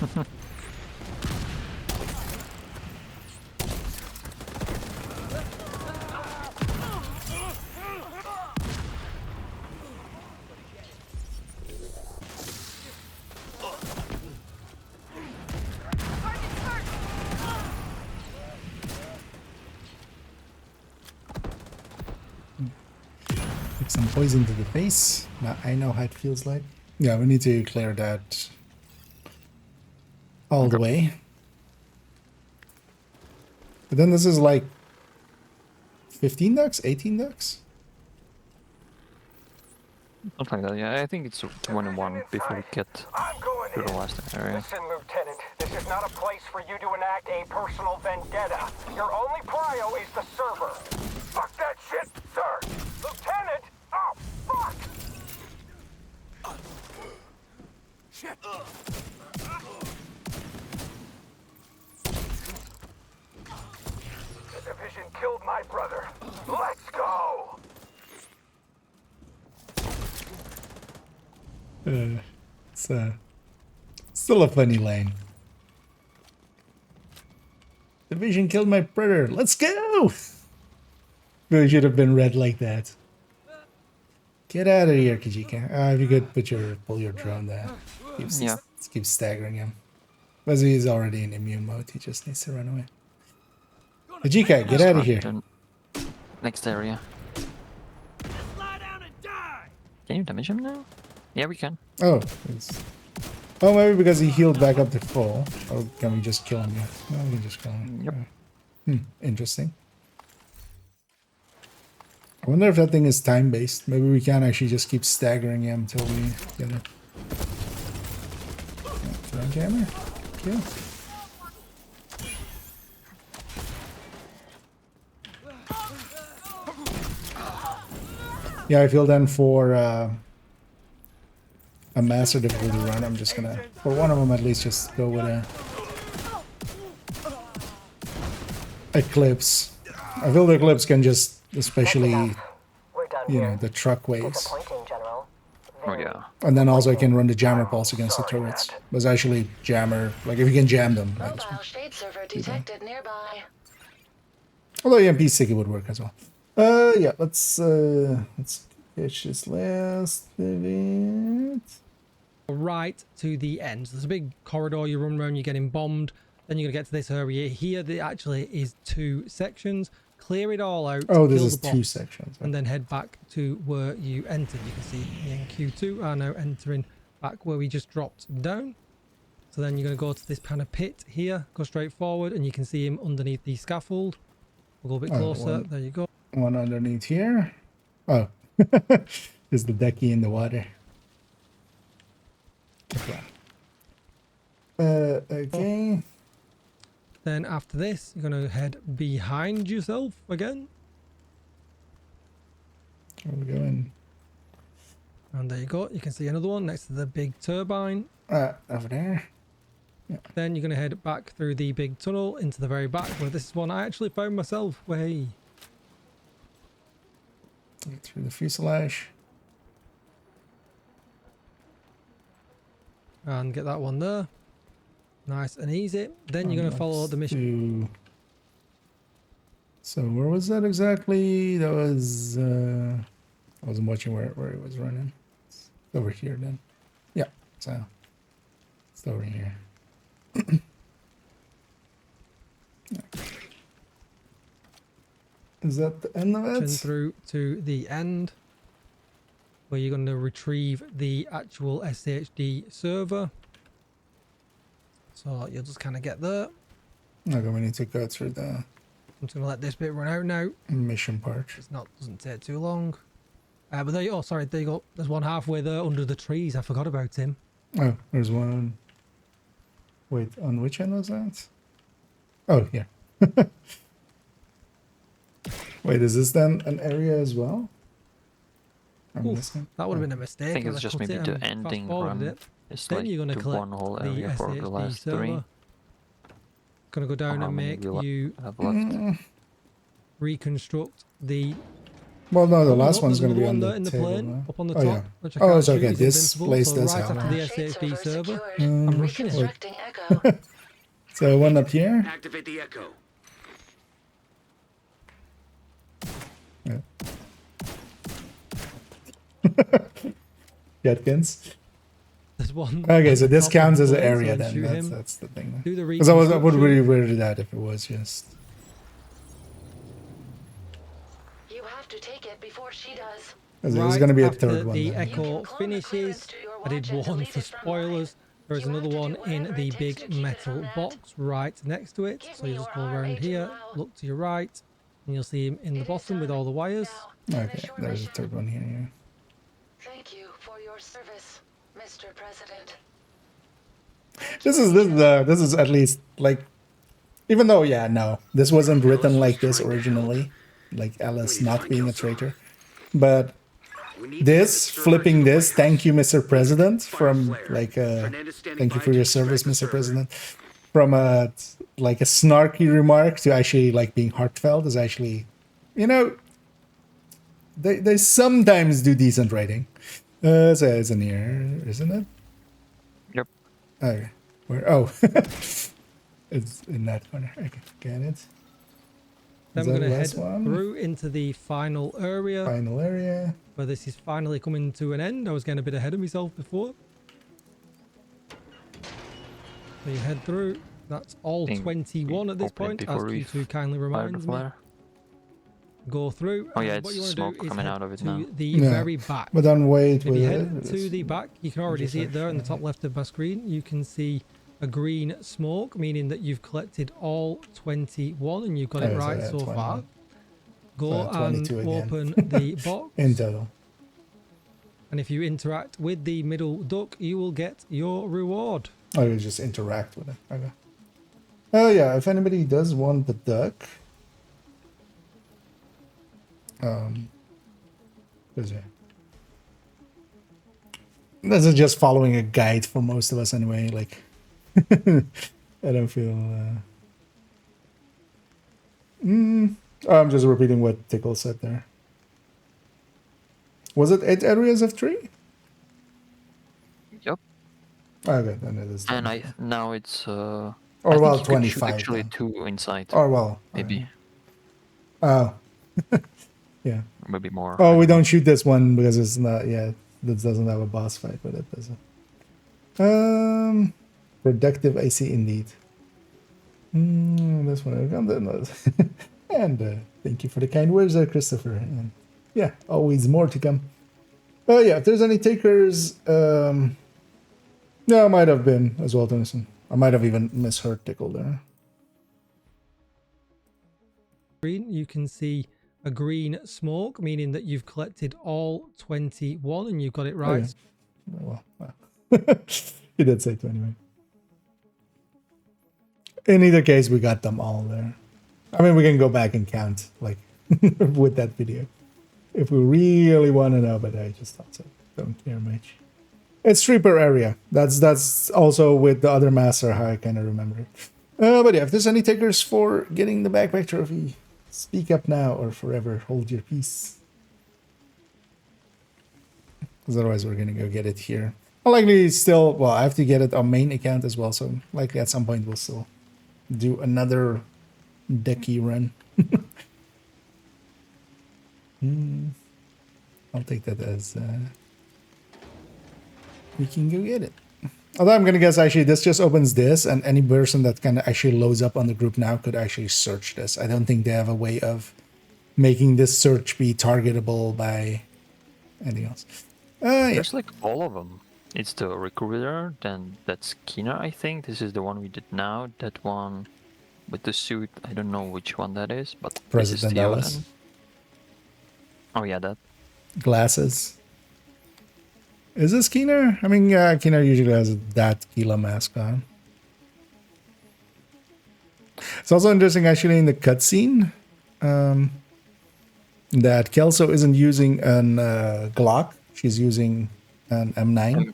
Take some poison to the face. Now I know how it feels like. Yeah, we need to clear that all the way. But then this is like 15 ducks, 18 ducks. Something like that, yeah. I think it's 1 and 1 before we get I'm going to the in. last area. Listen, Lieutenant, this is not a place for you to enact a personal vendetta. Your only prio is the server. Fuck that shit, sir! Lieutenant! Oh, fuck! Shit. The division killed my brother. Let's go! It's still a funny line. Division killed my brother. Let's go! Really should have been read like that. Get out of here, Kijika. If you could pull your drone there. Keep staggering him. But he's already in immune mode. He just needs to run away. Kijika, get out of here. Next area. Lie down and die. Can you damage him now? Yeah, we can. Oh, oh, maybe because he healed back up to full. Or can we just kill him? Yeah, no, we can just kill him. Yep. Interesting. I wonder if that thing is time-based. Maybe we can actually just keep staggering him until we get it. Throw jammer? Yeah. Yeah, I feel then for a master difficulty run, I'm just gonna, for one of them at least, just go with a Eclipse. I feel the Eclipse can just, especially, you know, the truck waves. Oh yeah. And then also I can run the jammer pulse against the turrets. But actually jammer, like if you can jam them. Like, Mobile shade server detected nearby. although EMP sticky would work as well. Yeah, let's catch this last bit. Right to the end. So there's a big corridor you run around, you're getting bombed. Then you're going to get to this area here. There actually is 2 sections. Clear it all out. Oh, this kill is the 2 boss, sections. and then head back to where you entered. You can see me and Q2 are now entering back where we just dropped down. So then you're going to go to this kind of pit here. Go straight forward and you can see him underneath the scaffold. We'll go a bit closer. There you go. One underneath here. Oh, is the decky in the water. Okay. Then after this, you're going to head behind yourself again. Where we going? And there you go. You can see another one next to the big turbine. Over there. Yeah. Then you're going to head back through the big tunnel into the very back where this is one I actually found myself. Way. Through the fuselage. And get that one there. Nice and easy. Then you're going to follow the mission. So where was that exactly? That was I wasn't watching where it was running. It's over here then. Yeah, so it's over here. Is that the end of it? Through to the end where you're going to retrieve the actual SHD server. So you'll just kind of get there. Okay, we need to go through the I'm just going to let this bit run out now. mission part. It's not, doesn't take too long. But there you, oh sorry, there you go. There's one halfway there under the trees. I forgot about him. Oh, there's one. Wait, on which end was that? Oh, yeah. Wait, is this then an area as well? Oof, that would have been a mistake. I think it's just maybe the ending run. It's then like you're going to the collect one whole the area for the SHD last server. 3. Going to go down and make you have left. reconstruct the Well, no, the Oh, last no, one's there's going to be another on one the in the table. plane No? up on the Oh, top, yeah. which I Oh, can't it's shoot, okay. is This invincible, place so does right have after one. the Shade SAFB server. secured. I'm rushing it. Reconstructing Echo. So one up here. Activate the Echo. Yeah. Judkins. There's one. Okay, at so the this top of counts the as an plane, so area then shoot then. him. That's the thing. Do the Because I would reconstruction. really weird that if it was just. You have to take it before she does. There's Right going to be a after third one. the Then. Echo finishes, I did one for spoilers. There is another one in the big metal box right next to it. So you just go around here, look to your right, and you'll see him in the bottom with all the wires. Okay, there's a third one here. Yeah. Thank you for your service, Mr. President. This is at least like, even though this wasn't written like this originally, like Alice not being a traitor, but this flipping this, thank you, Mr. President, from like thank you for your service, Mr. President, from a like a snarky remark to actually like being heartfelt is actually, they sometimes do decent writing. So it's in here, isn't it? Yep. Okay. Where? Oh, it's in that corner. Okay, get it. Then we're going to head through into the final area. Final area. Where this is finally coming to an end. I was getting a bit ahead of myself before. So you head through. That's all 21 at this point, as Q2 kindly reminds me. Go through. Oh yeah, what it's you want to smoke do is coming head out of it to now. the very back. But then wait. If you head to the back, you can already see it there in the top left of my screen. You can see a green smoke, meaning that you've collected all 21 and you've got it right so far. Go and open the box. In total. And if you interact with the middle duck, you will get your reward. Oh, you just interact with it. Okay. Oh yeah, if anybody does want the duck, this is just following a guide for most of us anyway. Like, I don't feel. I'm just repeating what Tickle said there. Was it 8 areas of 3? Yep. Okay, then it is. And now it's or well, 25. Actually, 2 inside. Or well, maybe. Oh. Yeah. Maybe more. Oh, we don't shoot this one because it's not. Yeah, this doesn't have a boss fight, but it doesn't. Productive AC indeed. This one. And thank you for the kind words there, Christopher. And yeah, always more to come. Oh yeah, if there's any takers, no, I might have been as well, Tennyson. I might have even misheard Tickle there. You can see a green smoke, meaning that you've collected all 21 and you've got it right. Oh, yeah. Well, he did say 21. In either case, we got them all there. I mean, we can go back and count, like, with that video. If we really want to know, but I just thought so. Don't care much. It's 3 per area. That's also with the other master, how I kind of remember it. But yeah, if there's any takers for getting the backpack trophy, speak up now or forever hold your peace. Because otherwise we're going to go get it here. I'll likely still, well, I have to get it on main account as well, so likely at some point we'll still do another decky run. I'll take that as we can go get it. Although I'm gonna guess actually this just opens this, and any person that kind of actually loads up on the group now could actually search this. I don't think they have a way of making this search be targetable by anything else. There's like all of them. It's the recruiter, then that's Keener, I think. This is the one we did now. That one with the suit, I don't know which one that is, but President Ellis. Oh yeah, that. Glasses. Is this Keener? I mean, Keener usually has that Gila mask on. It's also interesting, actually, in the cutscene, that Kelso isn't using an Glock. She's using an M9.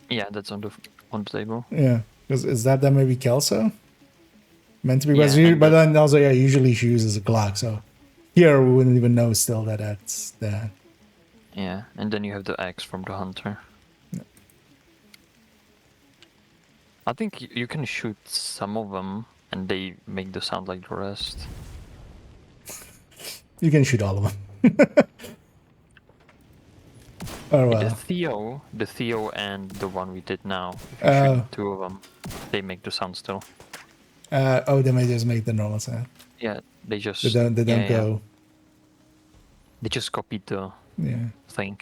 Yeah, that's on the table. Yeah, is that maybe Kelso? Meant to be, Yeah, but then also, yeah, usually she uses a Glock, so Here we wouldn't even know still that that's that. Yeah, and then you have the axe from the hunter. I think you can shoot some of them, and they make the sound like the rest. You can shoot all of them. Oh The well. Theo and the one we did now, if you shoot two of them, they make the sound still. Oh, they may just make the normal sound. Yeah, they just... They don't go... Yeah. They just copied the thing.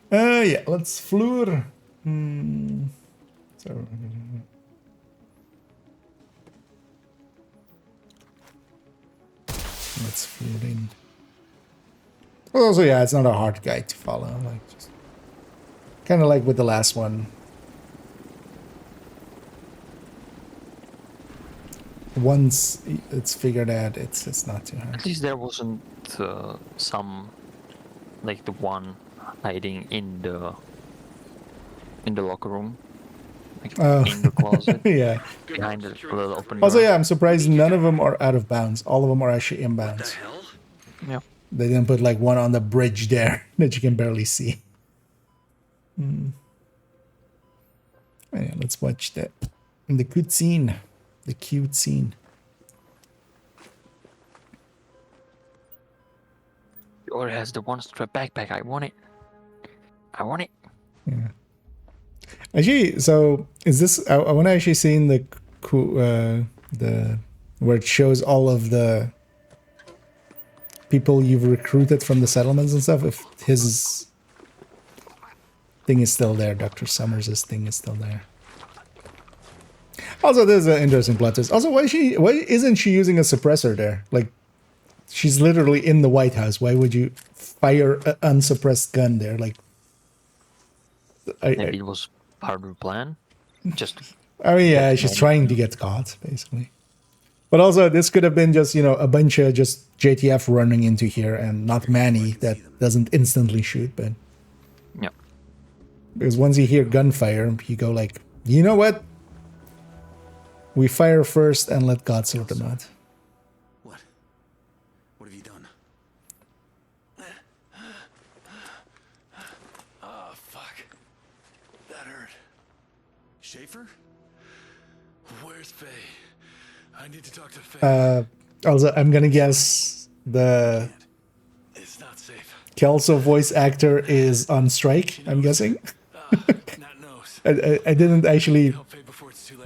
Yeah, let's floor. So... Let's floor in. Well, also, yeah, it's not a hard guide to follow. Like, just kind of like with the last one. Once it's figured out, it's not too hard. At least there wasn't some, like the one hiding in the locker room, like in the closet. Yeah. Behind the little open Also, door. yeah, I'm surprised none of them are out of bounds. All of them are actually inbounds. What the hell? Yeah. They didn't put like one on the bridge there that you can barely see. Oh, yeah, let's watch that. The good scene. The cute scene. The order has the one strap backpack. I want it. I want it. Yeah. Actually, so is this? I want to actually see in the where it shows all of the people you've recruited from the settlements and stuff. If his thing is still there, Dr. Summers' thing is still there. Also, there's an interesting plot twist. Also, why isn't she using a suppressor there? Like, she's literally in the White House. Why would you fire an unsuppressed gun there? Like, Maybe it was part of the plan. Just. I mean, yeah, she's trying to get caught, basically. But also, this could have been just, you know, a bunch of just JTF running into here and not Manny that doesn't instantly shoot, but... Yeah. Because once you hear gunfire, you go like, you know what? We fire first and let God sort them out. What? What have you done? Oh, fuck. That hurt. Schaefer? Where's Faye? I need to talk to Faye. Also, I'm gonna guess the It's not safe. Kelso voice actor is on strike, I'm guessing. I didn't actually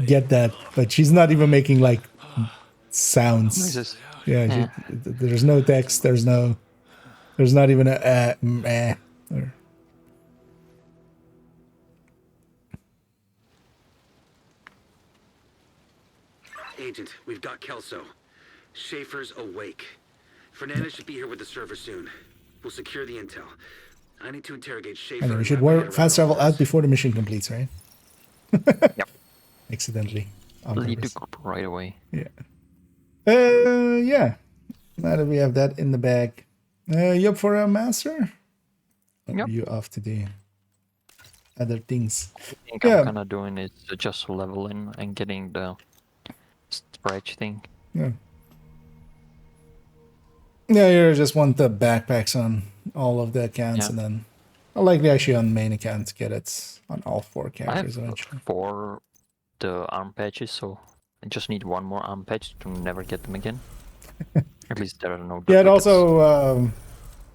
get that, but she's not even making like sounds. Yeah, there's no text, there's not even a meh. Or... Agent, we've got Kelso. Schaefer's awake. Fernandez should be here with the server soon. We'll secure the intel. I need to interrogate Schaefer. And we should work fast travel out before the mission completes, right? Yep. Accidentally. Lead the group right away. Yeah. Yeah. Now that we have that in the bag. You up for a master? Or Yep. are you off to do other things? I think I'm kind of doing is just leveling and getting the stretch thing. Yeah. Yeah, you just want the backpacks on all of the accounts, and then I'll likely actually on main account get it on all 4 characters I have eventually. 4 the arm patches, so I just need 1 more arm patch to never get them again. At least there are no. Yeah, it also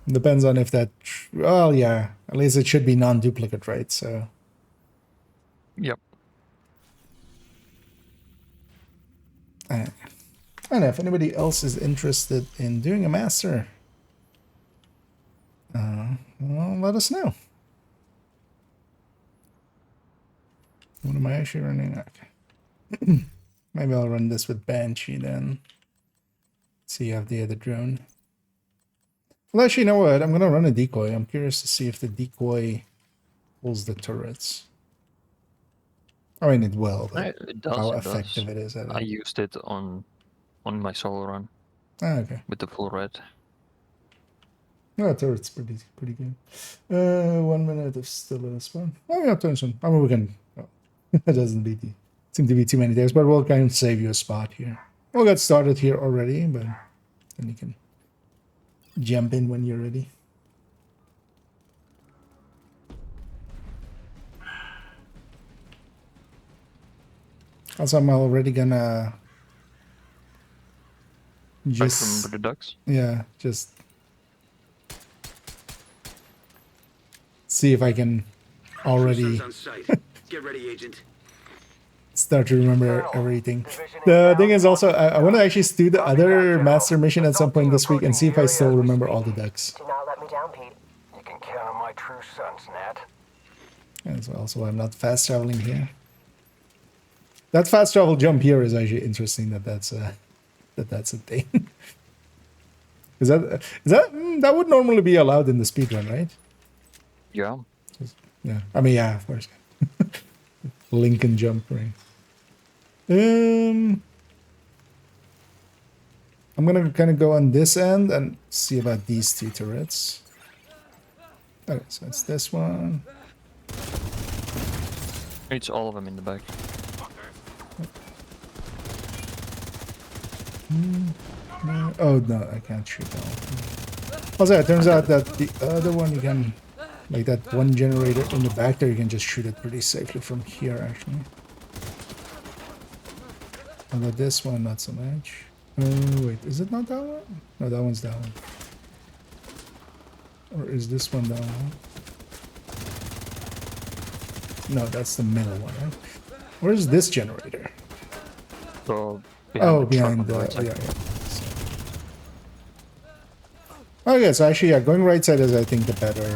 depends on if that. Well, yeah, at least it should be non-duplicate, right? So. Yep. I don't know if anybody else is interested in doing a master. Well, let us know. What am I actually running? Okay. Maybe I'll run this with Banshee then. So you have the other drone. Well, actually, you know what? I'm gonna run a decoy. I'm curious to see if the decoy pulls the turrets. I mean, it will, but It does, how it effective does. it is. I used it on my solo run. Ah, okay. With the full red. Yeah, turret's pretty good. 1 minute of still a spawn. Oh yeah, turn soon. I mean, we can. Oh, it doesn't seem to be too many days, but we'll kind of save you a spot here. We'll get started here already, but Then you can jump in when you're ready. Also, I'm already gonna just remember the ducks. Yeah, just see if I can already On site. Get ready, Agent. start to remember everything. The thing is also, I want to actually do the other master mission at some point this week and see if I still remember all the ducks. Do not let me down, Pete. You can count on my true sons, Nat. As well, so I'm not fast traveling here. That fast travel jump here is actually interesting. That's a thing. That would normally be allowed in the speedrun, right? Yeah. Yeah. I mean, yeah, of course. Lincoln jump, right? I'm gonna kind of go on this end and see about these two turrets. Okay, so it's this one. It's all of them in the back. Oh no, I can't shoot that one. Also, it turns out that the other one you can, like that one generator in the back there, you can just shoot it pretty safely from here actually. Although this one, not so much. Oh wait, is it not that one? No, that one's that one. Or is this one that one? No, that's the middle one, right? Where's this generator? So behind the right side. yeah. Okay, so actually, yeah, going right side is, I think, the better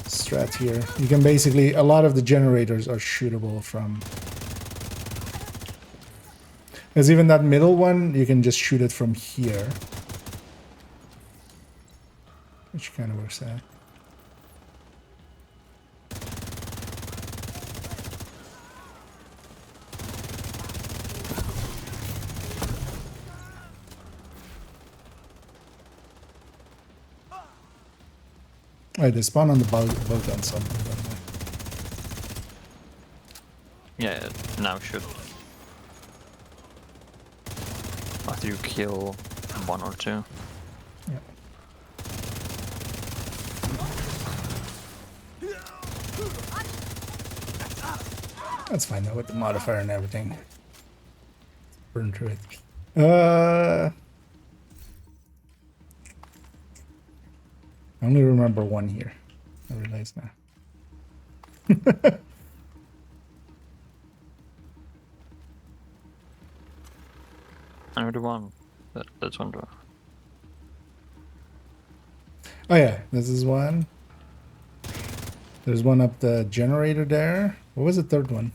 strat here. You can basically, a lot of the generators are shootable from... Because even that middle one, you can just shoot it from here. Which kind of works out. Alright, they spawn on the boat on something, by the way. Yeah, now should. After you kill one or two. Yeah. That's fine though, with the modifier and everything. Burn through it. I only remember one here. I realize now. Another one. That's one door. Oh yeah, this is one. There's one up the generator there. What was the third one?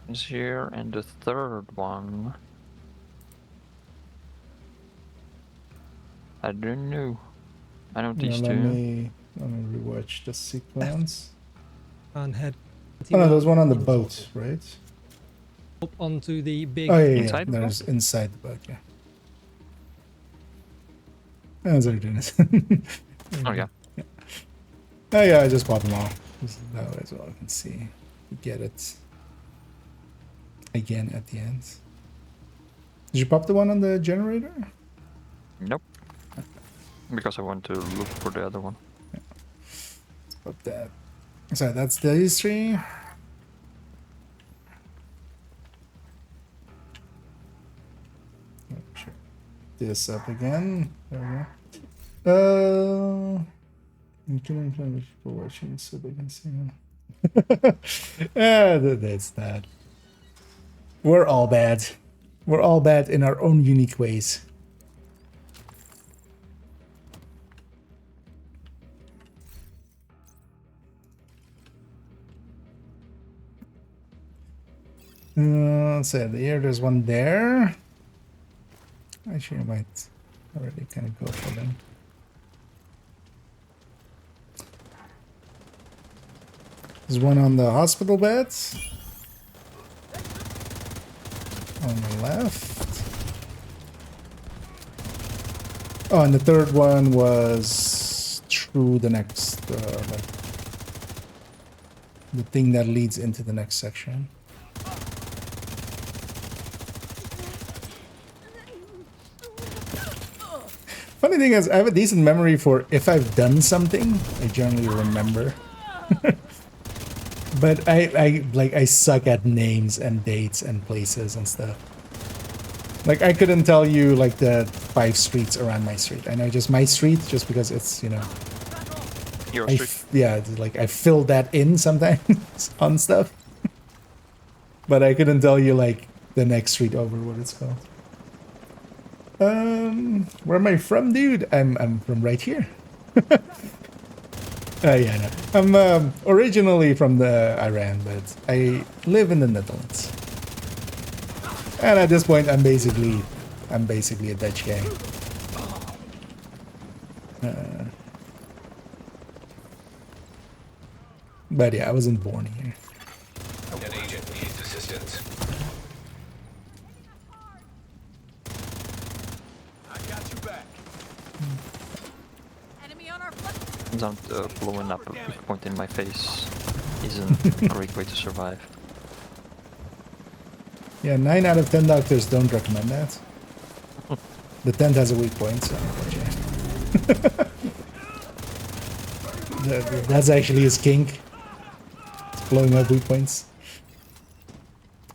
Is here, and the third one. I don't know. I know these let two. me rewatch the sequence. And head. Oh no, there's one on the boat, right? Up onto the big. Oh yeah, Inside the there's inside the boat, yeah. How's everything? Oh yeah. Oh yeah, I just popped them all. That way as well, I can see. You get it again at the end. Did you pop the one on the generator? Nope. Because I want to look for the other one. Yeah. Let's pop that. So that's the history. Check this up again. There we go. For watching so they can see him. Yeah, that's that. We're all bad. We're all bad in our own unique ways. Let's say here, there's one there. Actually, I might already kind of go for them. There's one on the hospital bed. On the left. Oh, and the third one was through the next, like, the thing that leads into the next section. Funny thing is, I have a decent memory for if I've done something, I generally remember. But I suck at names and dates and places and stuff. Like I couldn't tell you like the 5 streets around my street. I know just my street just because it's, you know. Your street. Yeah, like I fill that in sometimes on stuff. But I couldn't tell you like the next street over what it's called. Where am I from, dude? I'm from right here. Yeah, no. I'm originally from the Iran, but I live in the Netherlands. And at this point, I'm basically a Dutch guy. But yeah, I wasn't born here. An agent needs assistance. I got you back. Enemy on our front. Don't blowing up a big point in my face isn't a great way to survive. Yeah, 9 out of 10 doctors don't recommend that. The tent has a weak point, so that's actually his kink. It's blowing up weak points.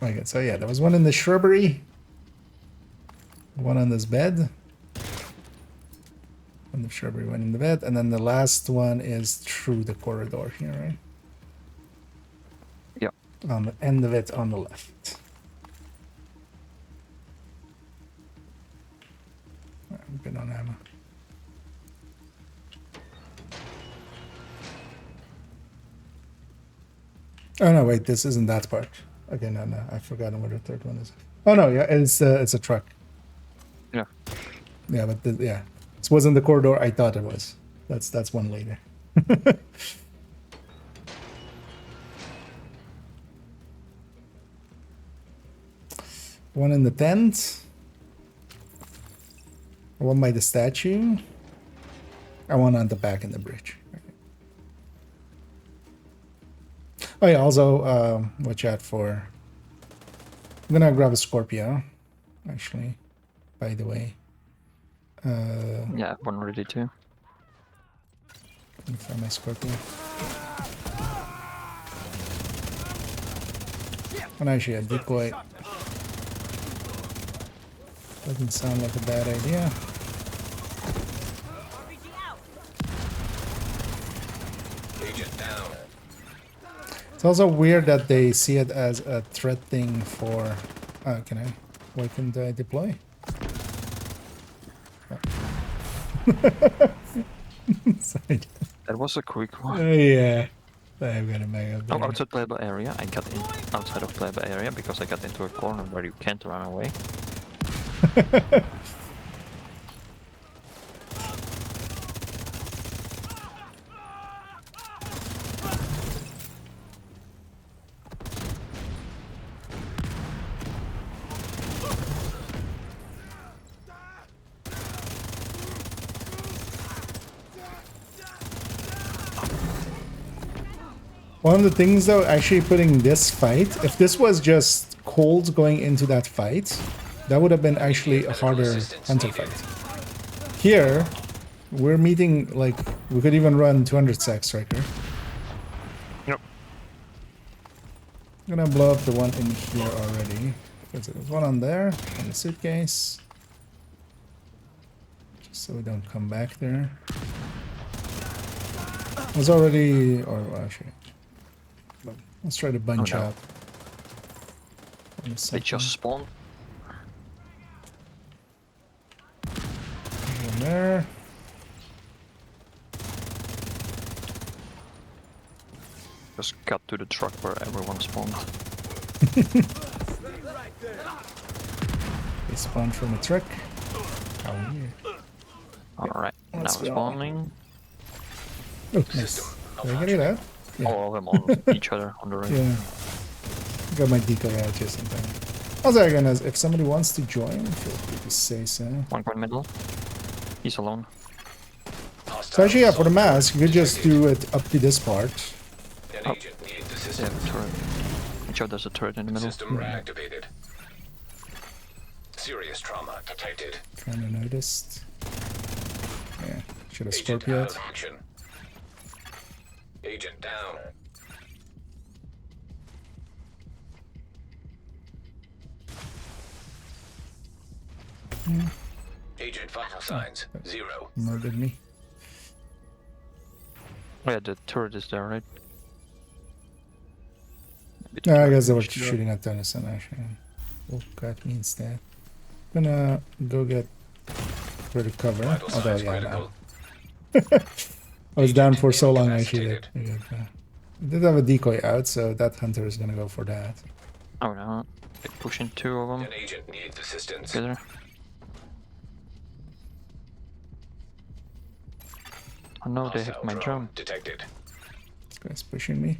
Okay, so yeah, there was one in the shrubbery. One on this bed. On the shrubbery, one in the bed, and then the last one is through the corridor here, right? Yeah. On the end of it on the left. I'm good on ammo. Oh no, wait, this isn't that part. Okay, no, I've forgotten what the third one is. Oh no, yeah, it's a truck. Yeah. Yeah, but yeah, this wasn't the corridor I thought it was. That's one later. One in the tent. One by the statue. And one on the back in the bridge. Oh yeah, also watch out for... I'm gonna grab a Scorpio, actually, by the way. Yeah, one ready too. Let me find my Scorpio. And actually a decoy. Doesn't sound like a bad idea. Agent down. It's also weird that they see it as a threat thing for... can I? Why couldn't I deploy? Oh. Sorry. That was a quick one. Yeah. I've got a mega. Oh, outside playable area. I got in outside of playable area because I got into a corner where you can't run away. One of the things though, actually putting this fight, if this was just Cold going into that fight, that would have been actually a harder Hunter fight. Here, we're meeting, like, we could even run 200 sack striker. Yep. I'm gonna blow up the one in here already. There's one on there, on the suitcase. Just so we don't come back there. There's already, or well, actually, let's try to bunch up. They just spawned. One there. Just cut to the truck where everyone spawned. They spawned from a truck. Oh, yeah. Alright, now spawning. Oh, nice. Did I get it out? Yeah. All of them on each other on the right. Yeah. Got my decoy out just in time. Also, again, if somebody wants to join, feel free to say so. 1 point middle. He's alone. So actually, yeah, for the mask, you could just do it up to this part. An agent needs Yeah, assistance. turret. Watch out, there's a turret in the middle. System reactivated. Serious trauma detected. Kinda noticed. Should have Agent Scorpioed. out of action. Agent down. Agent vital signs 0. Murdered me. Oh, yeah, the turret is there, right? No, I guess they were shooting at Tennyson actually. Oh, got me instead. Gonna go get rid of cover. Vital Although, signs yeah, no. critical. I was down for so long actually. Incapacitated. I did have a decoy out, so that hunter is gonna go for that. Oh no, they're pushing 2 of them An agent needs assistance. together. Oh no, they have Hostile my drone. detected. This guy's pushing me.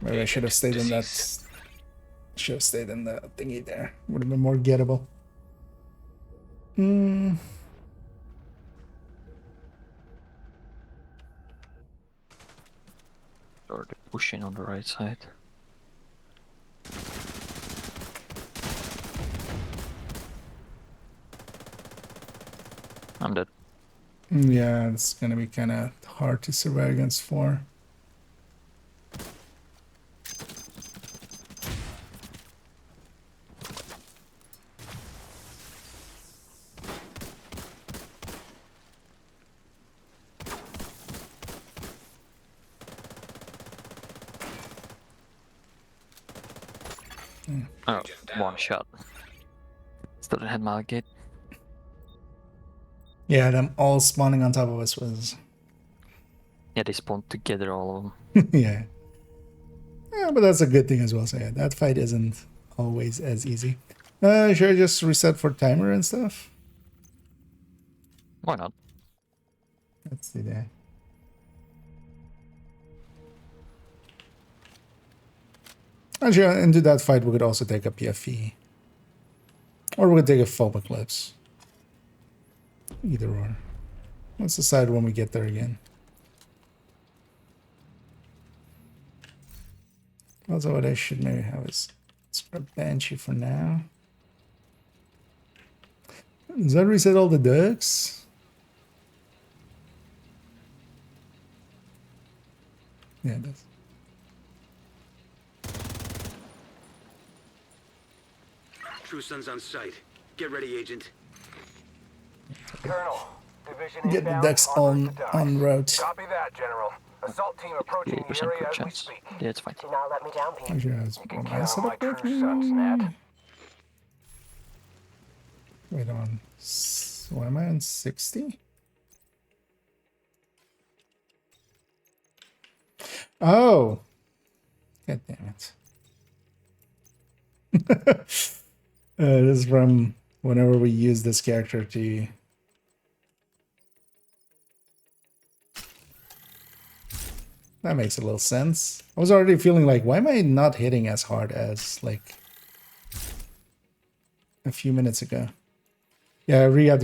Maybe I should have stayed in that. Should have stayed in the thingy there. Would have been more gettable. Or they're pushing on the right side. I'm dead. Yeah, it's gonna be kind of hard to survive against 4. Oh, 1 shot. Still didn't hit my gate. Yeah, them all spawning on top of us was. Yeah, they spawned together, all of them. Yeah. Yeah, but that's a good thing as well. So yeah, that fight isn't always as easy. Should I just reset for timer and stuff? Why not? Let's do that. Actually, into that fight, we could also take a PFE. Or we could take a foam eclipse. Either or. Let's decide when we get there again. Also, what I should maybe have is scrap Banshee for now. Does that reset all the ducks? Yeah, it does. True Sun's on site. Get ready, Agent. Colonel, division Get the inbound, ducks en route on route. Copy that, General. Assault team approaching the 80% area crit as we chance. speak. Yeah, it's fine. Do not let me down, Pete. Actually, I was You can on my count on my setup true working. sons, Nat. Wait on. What am I on? 60? Oh. God damn it. This is from whenever we use this character to. That makes a little sense. I was already feeling like, why am I not hitting as hard as like a few minutes ago? Yeah, I had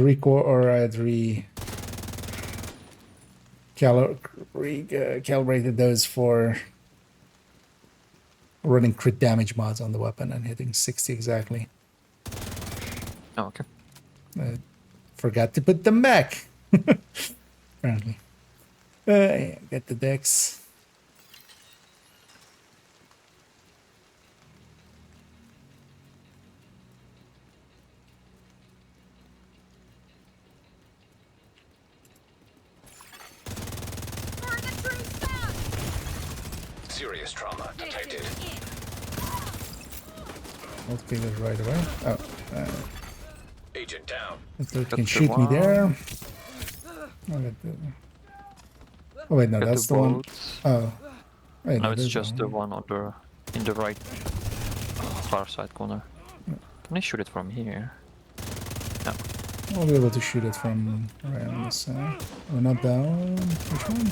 calibrated those for running crit damage mods on the weapon and hitting 60 exactly. Oh, okay. Forgot to put them back. Apparently. Yeah, get the decks. For the true sun! Serious trauma detected. Let's kill it right away. Oh, Agent down. if they can shoot me there. Oh wait, no, Got that's the the one. boats. Oh, wait, No, it's there's just the one on the in the right far side corner. Can I shoot it from here? No. I'll be able to shoot it from right on this side. Oh, not that one. Which one?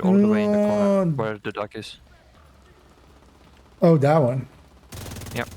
All the way in the corner Lord. where the duck is. Oh, that one. Yep.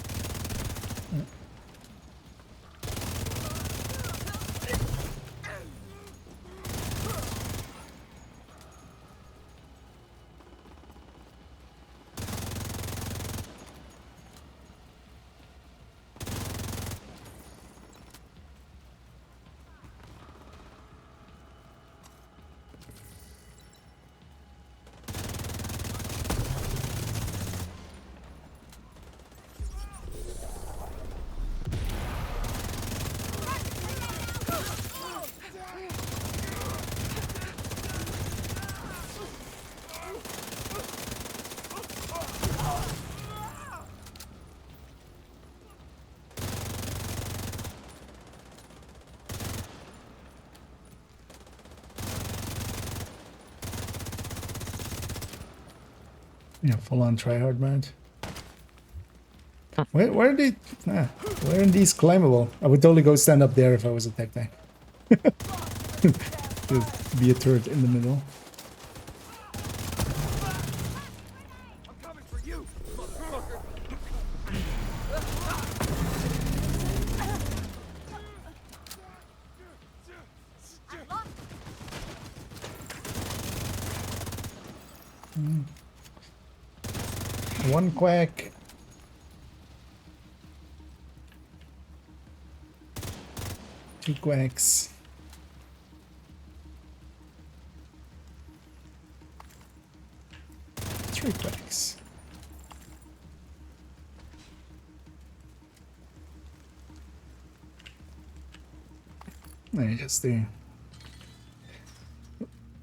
Yeah, full on tryhard mode. Where are they? Where are these climbable? I would totally go stand up there if I was a tech tank. Just be a turret in the middle. I'm coming for you, motherfucker. One quack. Two quacks. Three quacks. I just do.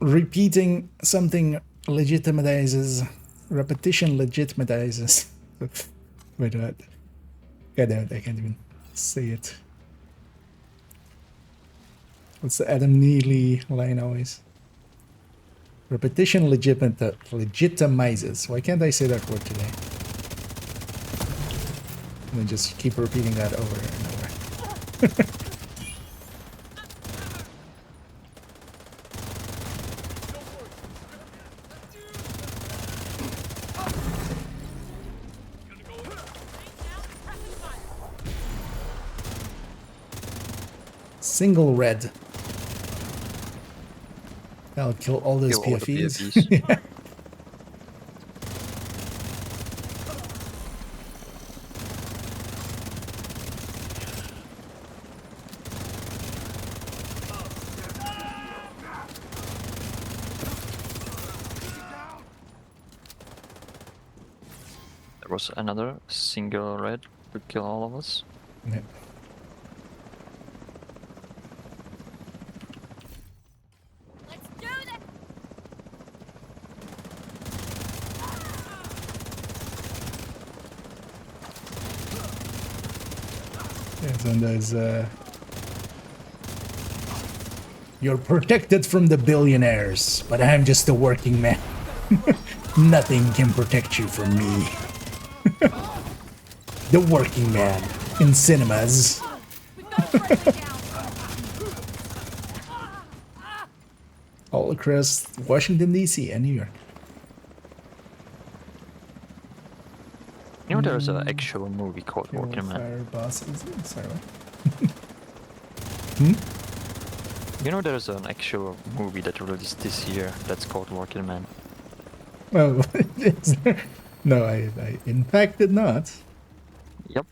Repeating something legitimizes. Repetition legitimizes. Wait, what? God damn it, I can't even say it. What's the Adam Neely line always? Repetition legitimizes. Why can't I say that word today? And then just keep repeating that over and over. Single red. That'll kill all those PFEs. Yeah. There was another single red to kill all of us. Yeah. And there's you're protected from the billionaires, but I'm just a working man. Nothing can protect you from me. The working man in cinemas. All across Washington DC and New York. You know, there's an actual movie called Working Man. Fire bosses. Sorry. You know, there's an actual movie that released this year that's called Working Man. Oh, is there? No, I in fact did not. Yep.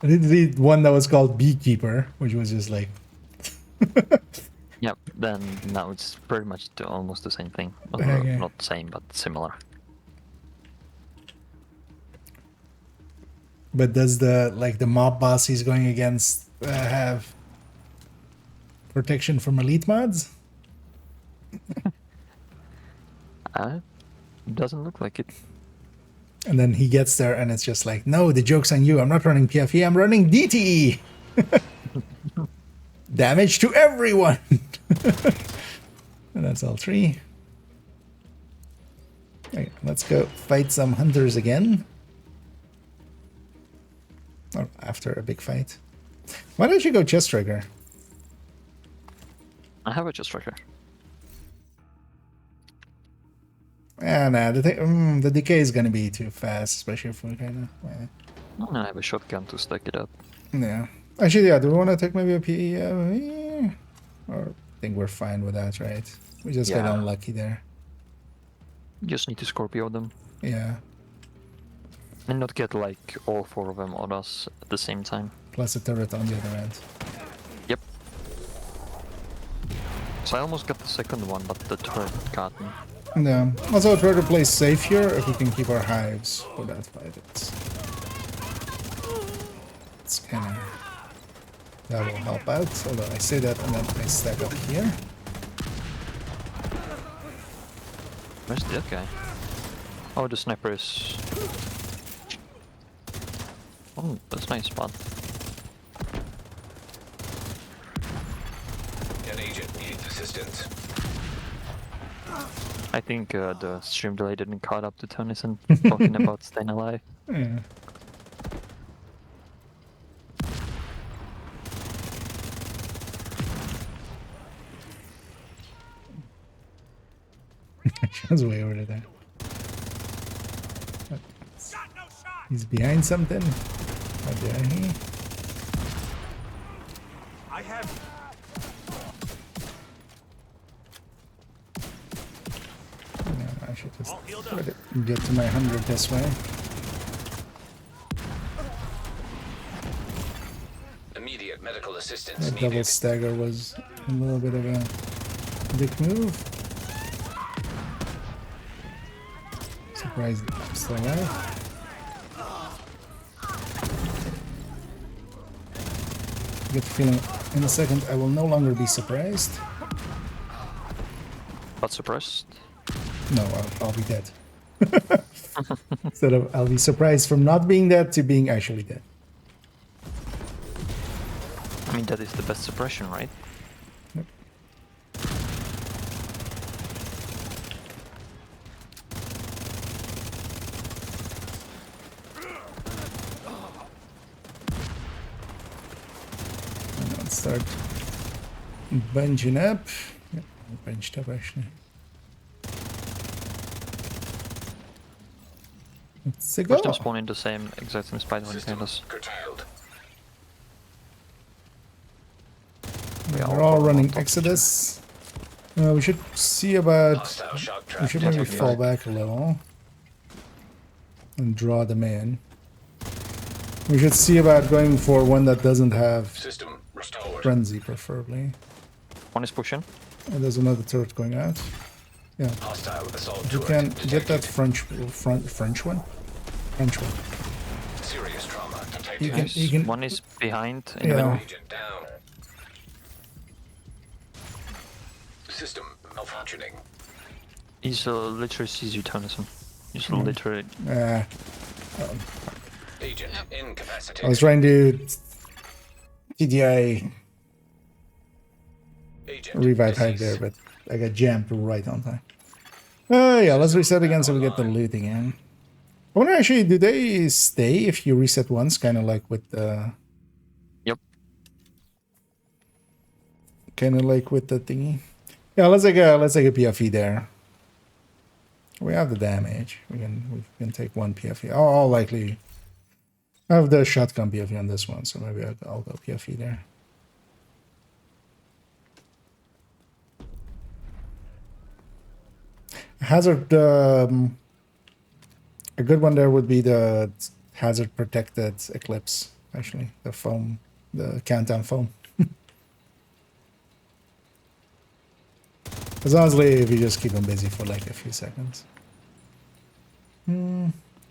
I did read one that was called Beekeeper, which was just like. Yep. Then now it's pretty much almost the same thing. Well, Okay. not the same, but similar. But does the mob boss he's going against have protection from elite mods? Doesn't look like it. And then he gets there and it's just like, no, the joke's on you. I'm not running PFE, I'm running DTE. Damage to everyone. And that's all three. Okay, let's go fight some hunters again. Or after a big fight. Why don't you go chest trigger? I have a chest striker. Yeah, nah, the decay is gonna be too fast, especially if we kind of. I have a shotgun to stack it up. Yeah. Actually, yeah. Do we want to take maybe a PE? Or I think we're fine with that, right? We just got unlucky there. Just need to Scorpio them. Yeah. And not get like all four of them on us at the same time. Plus a turret on the other end. Yep. So I almost got the second one, but the turret got me. Yeah. Also, try to play safe here if we can keep our hives for that fight. It's kind of that will help out. Although I say that and then I stack up here. Where's that guy? Oh, the sniper is. Oh, that's a nice spot. An agent needs assistance. I think the stream delay didn't caught up to Tennyson talking about staying alive. Yeah. She's way over there. He's behind something. How dare he? I have. No, I should just let it get to my 100 this way. Immediate medical assistance That needed. double stagger was a little bit of a dick move. Surprised I'm still alive. I get the feeling in a second I will no longer be surprised. But suppressed? No, I'll be dead. Instead of I'll be surprised from not being dead to being actually dead. I mean, that is the best suppression, right? Yep. And let's start bunching up. Yep, bunched up actually. Let's go. First time spawning the same exact same spider when you us. Curtailed. We're all running Exodus. We should see about. Hostile shock trap We should maybe detected. fall back a little and draw them in. We should see about going for one that doesn't have System restored. frenzy, preferably. One is pushing. And there's another turret going out. Yeah, Hostile assault if you turret can detected. get that French one. Serious trauma detected. You can. You can. One is behind in the Yeah. middle. Agent down. System malfunctioning. He's literally sees you, Tennyson. He's Hmm. literally. Agent incapacitated. I was trying to TDI Agent revive hype there, but I got jammed right on time. Yeah, let's reset again so we get the loot again. I wonder actually, do they stay if you reset once? Kind of like with the... Yep. Kind of like with the thingy. Yeah, let's take a PFE there. We have the damage. We can take one PFE. I'll likely have the shotgun PFE on this one, so maybe I'll go PFE there. Hazard, a good one there would be the hazard protected Eclipse, actually, the foam, the countdown foam. As honestly, if you just keep them busy for like a few seconds.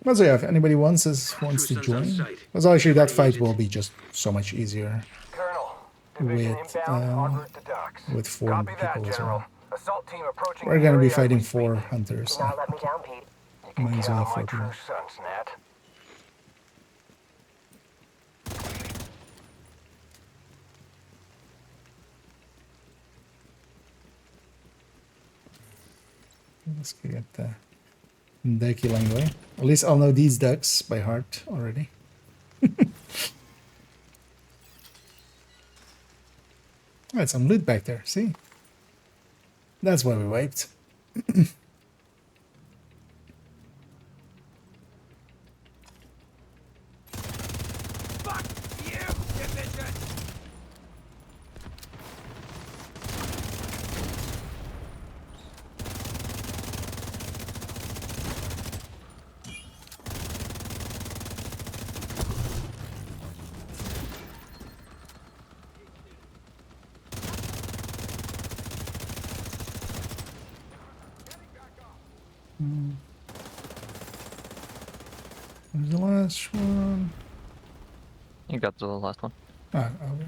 Let's see if anybody wants to join. Because actually that fight will be just so much easier Colonel, division inbound, en route to docks. with 4 Copy that, people as General. well. Assault team approaching We're the gonna be area as fighting we 4 speak. hunters. Do not let me down, Pete. You can Mine's count only on my 4 true people. sons, Nat. Let's get the Ducky Langley. At least I'll know these ducks by heart already. Alright, some loot back there, see? That's why we wiped. Fuck you, division! Where's the last one? You got the last one. Ah, okay.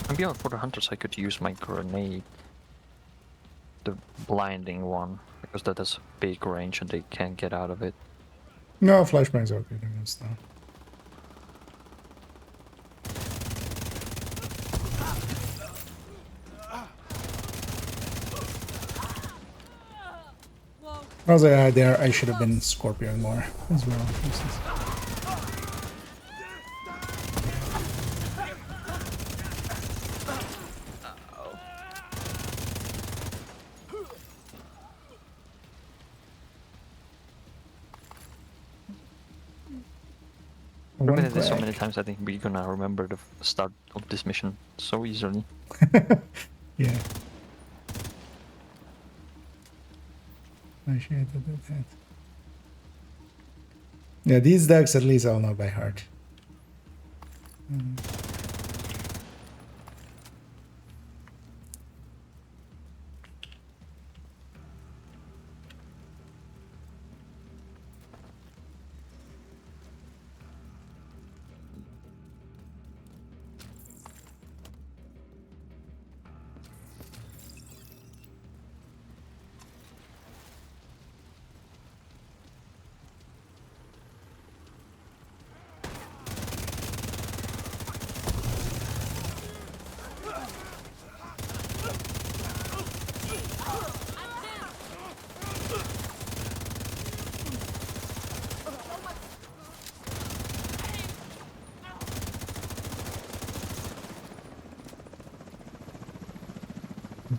And beyond for the hunters, I could use my grenade, the blinding one, because that has big range and they can't get out of it. No, flashbang's okay against that. Also, there I should have been Scorpioing more as well. I've been at this so many times, I think we're gonna remember the start of this mission so easily. Yeah. I should have done that. Yeah, these decks at least I'll know by heart.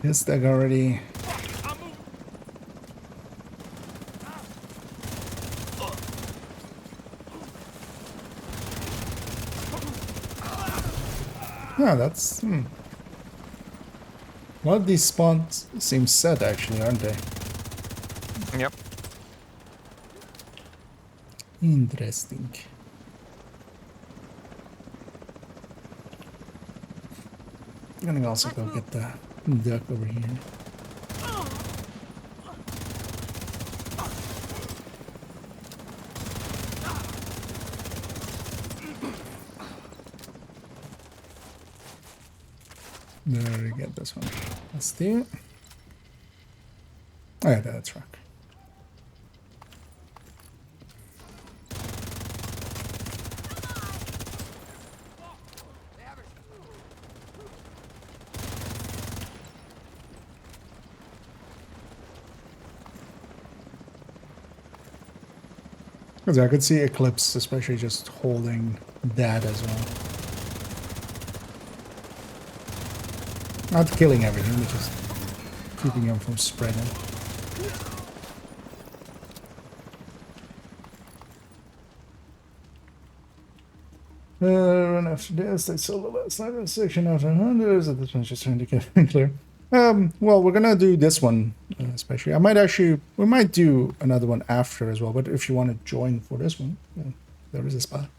This deck already. Yeah, that's. A lot of these spawns seem set actually, aren't they? Yep. Interesting. I'm gonna also go get the duck over here. There we get this one. Let's do it. Oh yeah, that's truck. Because I could see Eclipse, especially just holding that as well. Not killing everything, but just keeping them from spreading. Run after this, they sold the last night in the section after 100. This one's just trying to get clear. Well, we're gonna do this one, especially. We might do another one after as well, but if you want to join for this one, yeah, there is a spot.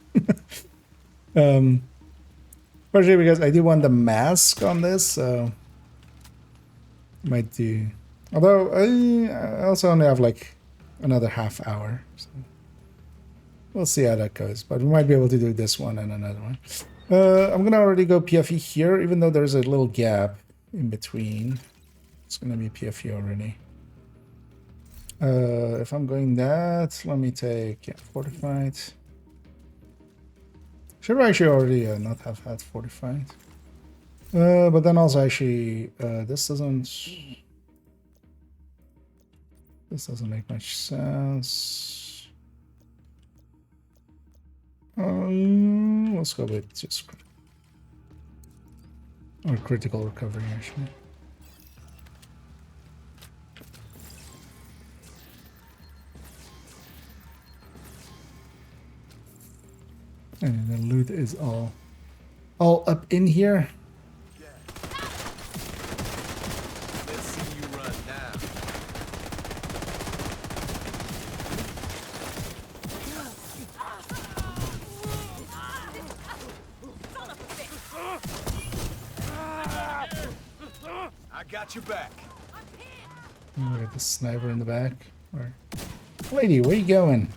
Especially because I do want the mask on this, so might do. Although I also only have like another half hour, so we'll see how that goes. But we might be able to do this one and another one. I'm gonna already go PFE here, even though there's a little gap in between. It's gonna be PFE already. If I'm going that, let me take fortified. Should actually already not have had fortified. But then also actually this doesn't make much sense. Let's go with just or critical recovery actually. And the loot is all up in here. Let's see you run now. I got your back. We got the sniper in the back. Or, lady, where you going?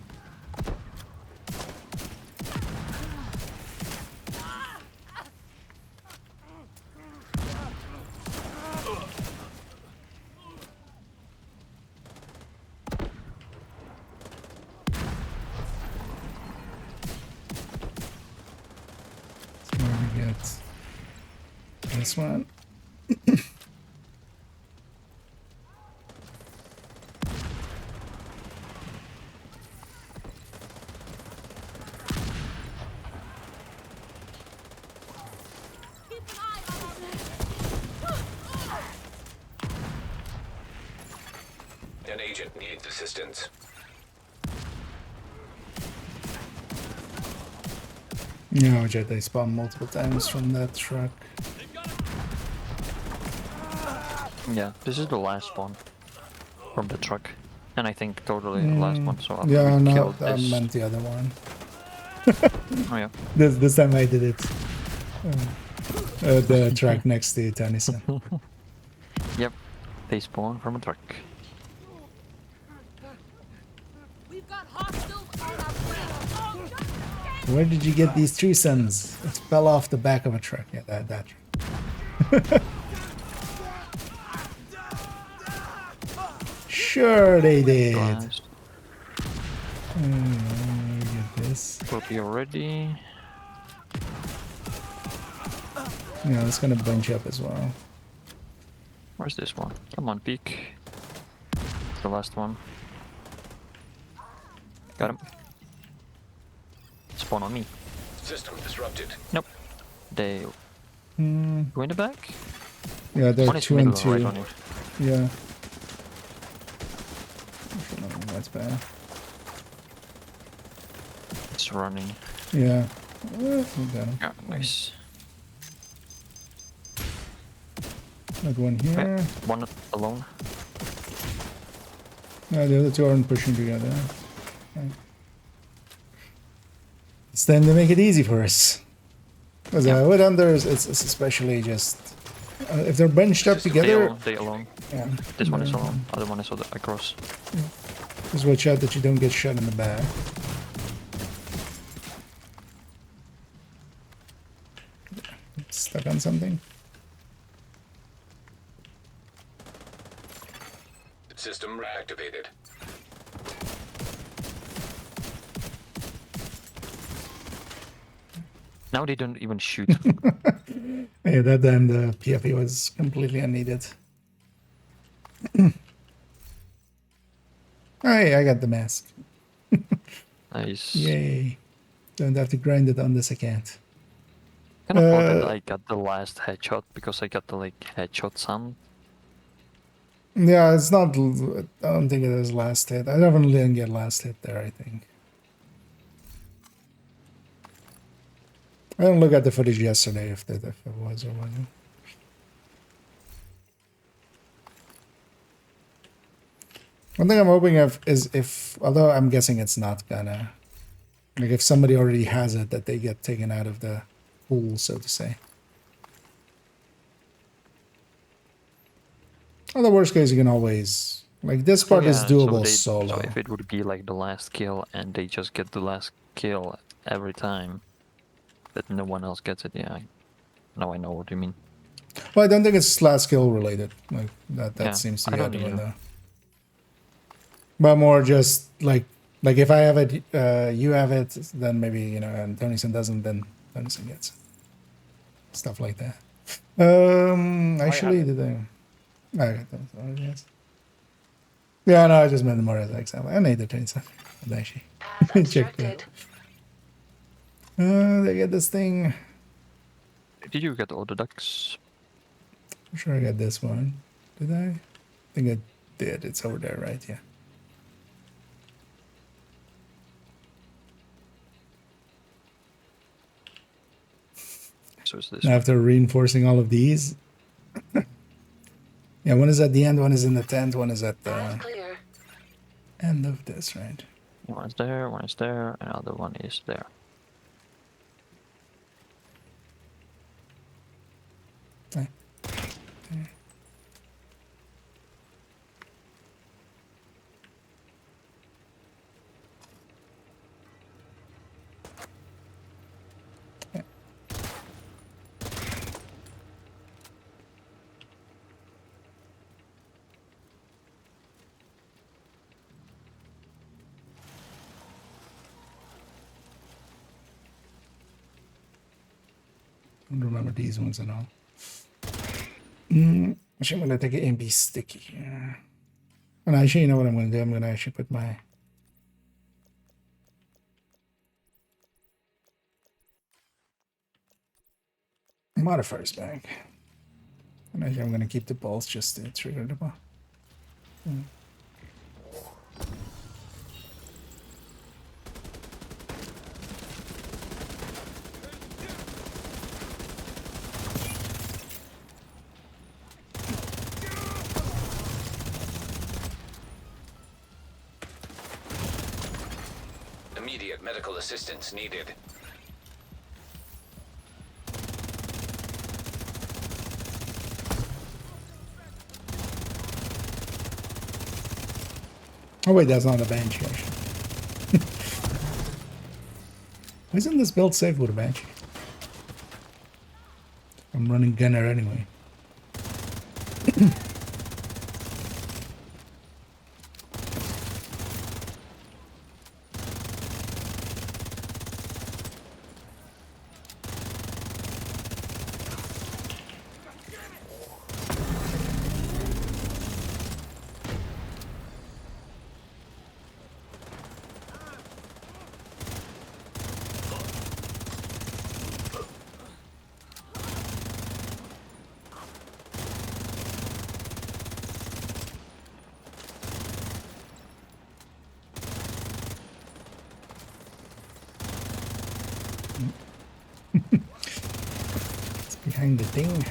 This one. An agent needs assistance. No, Jet, they spawned multiple times from that truck. Yeah, this is the last one from the truck. And I think totally the last one, so after Yeah, we no, killed I this... meant the other one. Oh yeah. This time I did it. The truck next to Tennyson. Yep, they spawn from a truck. We've got hostiles on our trail. Where did you get these tree suns? It fell off the back of a truck. Yeah, that truck. Sure they did. Blast. Get this. Hope you're ready. Yeah, it's gonna bunch up as well. Where's this one? Come on, peek. It's the last one. Got him. Spawn on me. System disrupted. Nope. They go in the back? Yeah, they're One is 2 and middle, 2. right on you. Yeah. That's bad. It's running. Yeah. We got him. Yeah, nice. Another one here. Okay, one alone. No, the other two aren't pushing together. Okay. It's time to make it easy for us. Because with unders, it's especially just if they're bunched up together. They alone. Yeah. This one is alone. Other one is across. Yeah. Just watch out that you don't get shot in the back. Stuck on something. System reactivated. Now they don't even shoot. Hey, that time the PFE was completely unneeded. Hey, I got the mask. Nice. Yay. Don't have to grind it on this account. Kind of thought that I got the last headshot because I got the headshot sound. Yeah, it's not. I don't think it is last hit. I definitely didn't get last hit there, I think. I didn't look at the footage yesterday if it was or wasn't. One thing I'm hoping is if, although I'm guessing it's not gonna, like if somebody already has it, that they get taken out of the pool, so to say. Well, the worst case, you can always, like this part is doable solo. So if it would be like the last kill and they just get the last kill every time, that no one else gets it, yeah. Now I know what you mean. Well, I don't think it's last kill related. Like that Yeah, seems to I be out don't the either. window. But more just like if I have it, you have it, then maybe, you know, and Tonyson doesn't, then Tonyson gets it. Stuff like that. Actually, did I got that. Oh, yes. Yeah, no, I just meant more as an example. I need the Tonyson. Actually, check that. They get this thing. Did you get all the ducks? I'm sure I got this one. Did I? I think I did. It's over there, right? Yeah. So it's this Now, after reinforcing all of these. Yeah, one is at the end, one is in the tent, one is at the end of this, right? one is there, another one is there. Okay. don't remember these ones at all. Actually, I'm gonna take an MP sticky here. And actually, you know what I'm gonna do? I'm gonna actually put my modifiers back. And actually, I'm gonna keep the balls just to trigger the ball. Immediate medical assistance needed. Oh wait, that's not a banshee actually. Isn't this build safe with a banshee? I'm running gunner anyway. It's behind the thing.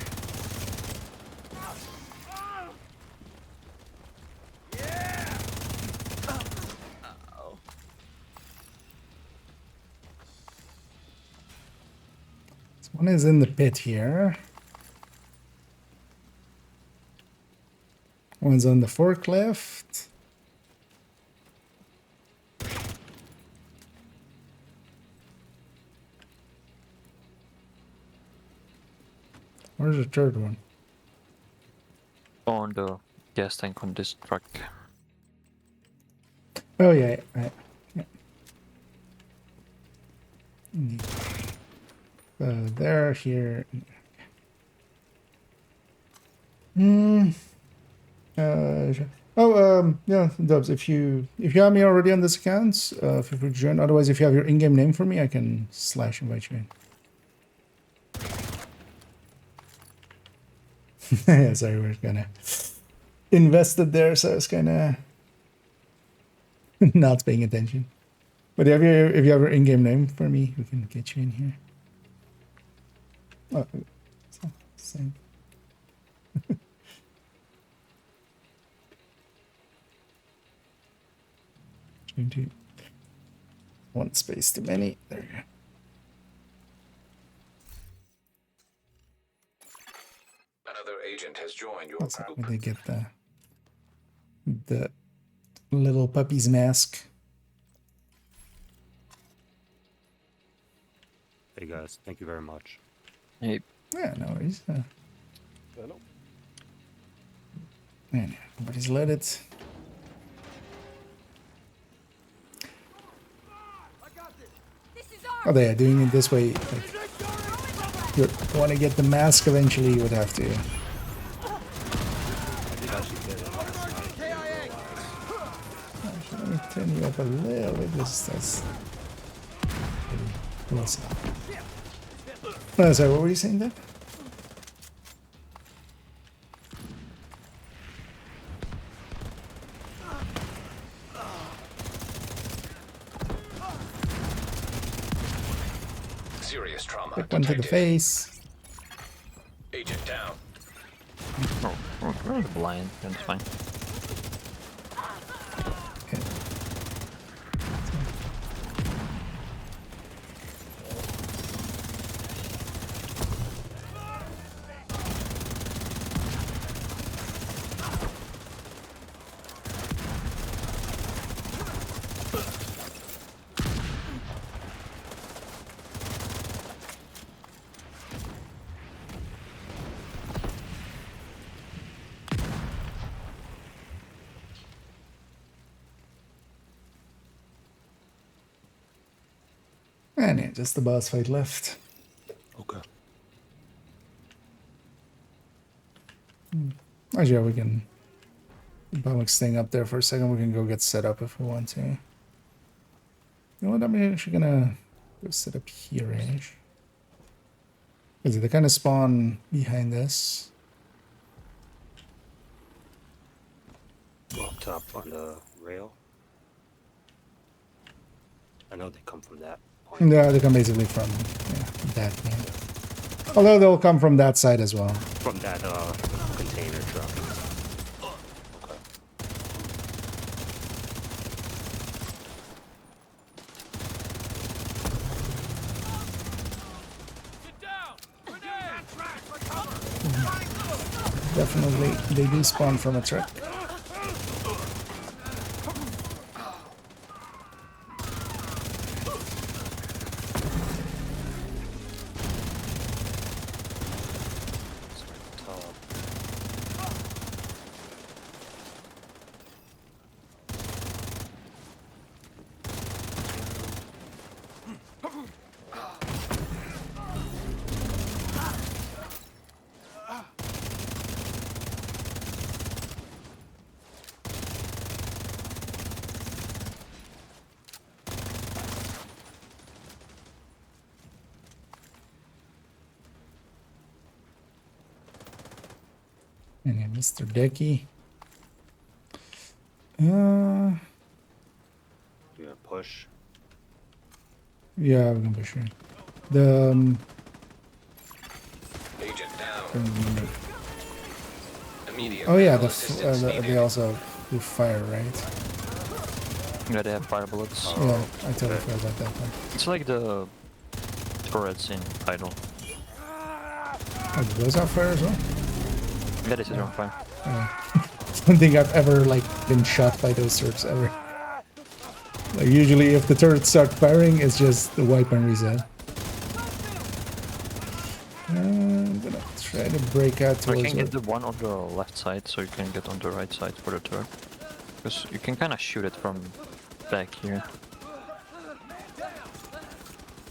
So one is in the pit here. One's on the forklift. Where's the third one? On the gas tank on this truck. Oh yeah, right. Yeah. There, here. Yeah, Dubs. If you have me already on this account, feel free to join. Otherwise, if you have your in-game name for me, I can / invite you in. Yeah, sorry, we're kind of invested there, so I was kind of not paying attention. But if you have your in-game name for me, we can get you in here. Oh, same. One space too many. There you go. Another agent has joined your What's that? group. Where they get the little puppy's mask? Hey guys, thank you very much. Hey. Yeah, no worries. Hello. Man, nobody's let it. Oh, they are doing it this way. Like, you want to get the mask eventually, you would have to. Actually, let me turn you up a little bit. That's close enough. Sorry, what were you saying there? Serious trauma. Quick one to the face. Agent down. Oh, we're blind. That's fine. Okay. And yeah, just the boss fight left. Okay. Actually, yeah, we can Bummox thing up there for a second. We can go get set up if we want to. You know what? I'm actually gonna go set up here-ish. Because they kind of spawn behind this. Up top on the rail. I know they come from that point. Yeah, they come basically from that game. Although they'll come from that side as well. From that container truck. Okay. Definitely, they do spawn from a truck. And Mr. Decky. You gonna push? Yeah, we can push it. The Agent down. Immediate oh yeah, assistance they needed. also do fire, right? Yeah, they have fire bullets. Yeah, I totally forgot about that one. It's like the turrets in Idle. Oh, do those have fire as well? Yeah, this is on fire. I don't think I've ever like been shot by those turrets ever. Like usually, if the turrets start firing, it's just the wipe and reset. I'm gonna try to break out I towards can get it. the one on the left side, so you can get on the right side for the turret. Because you can kind of shoot it from back here.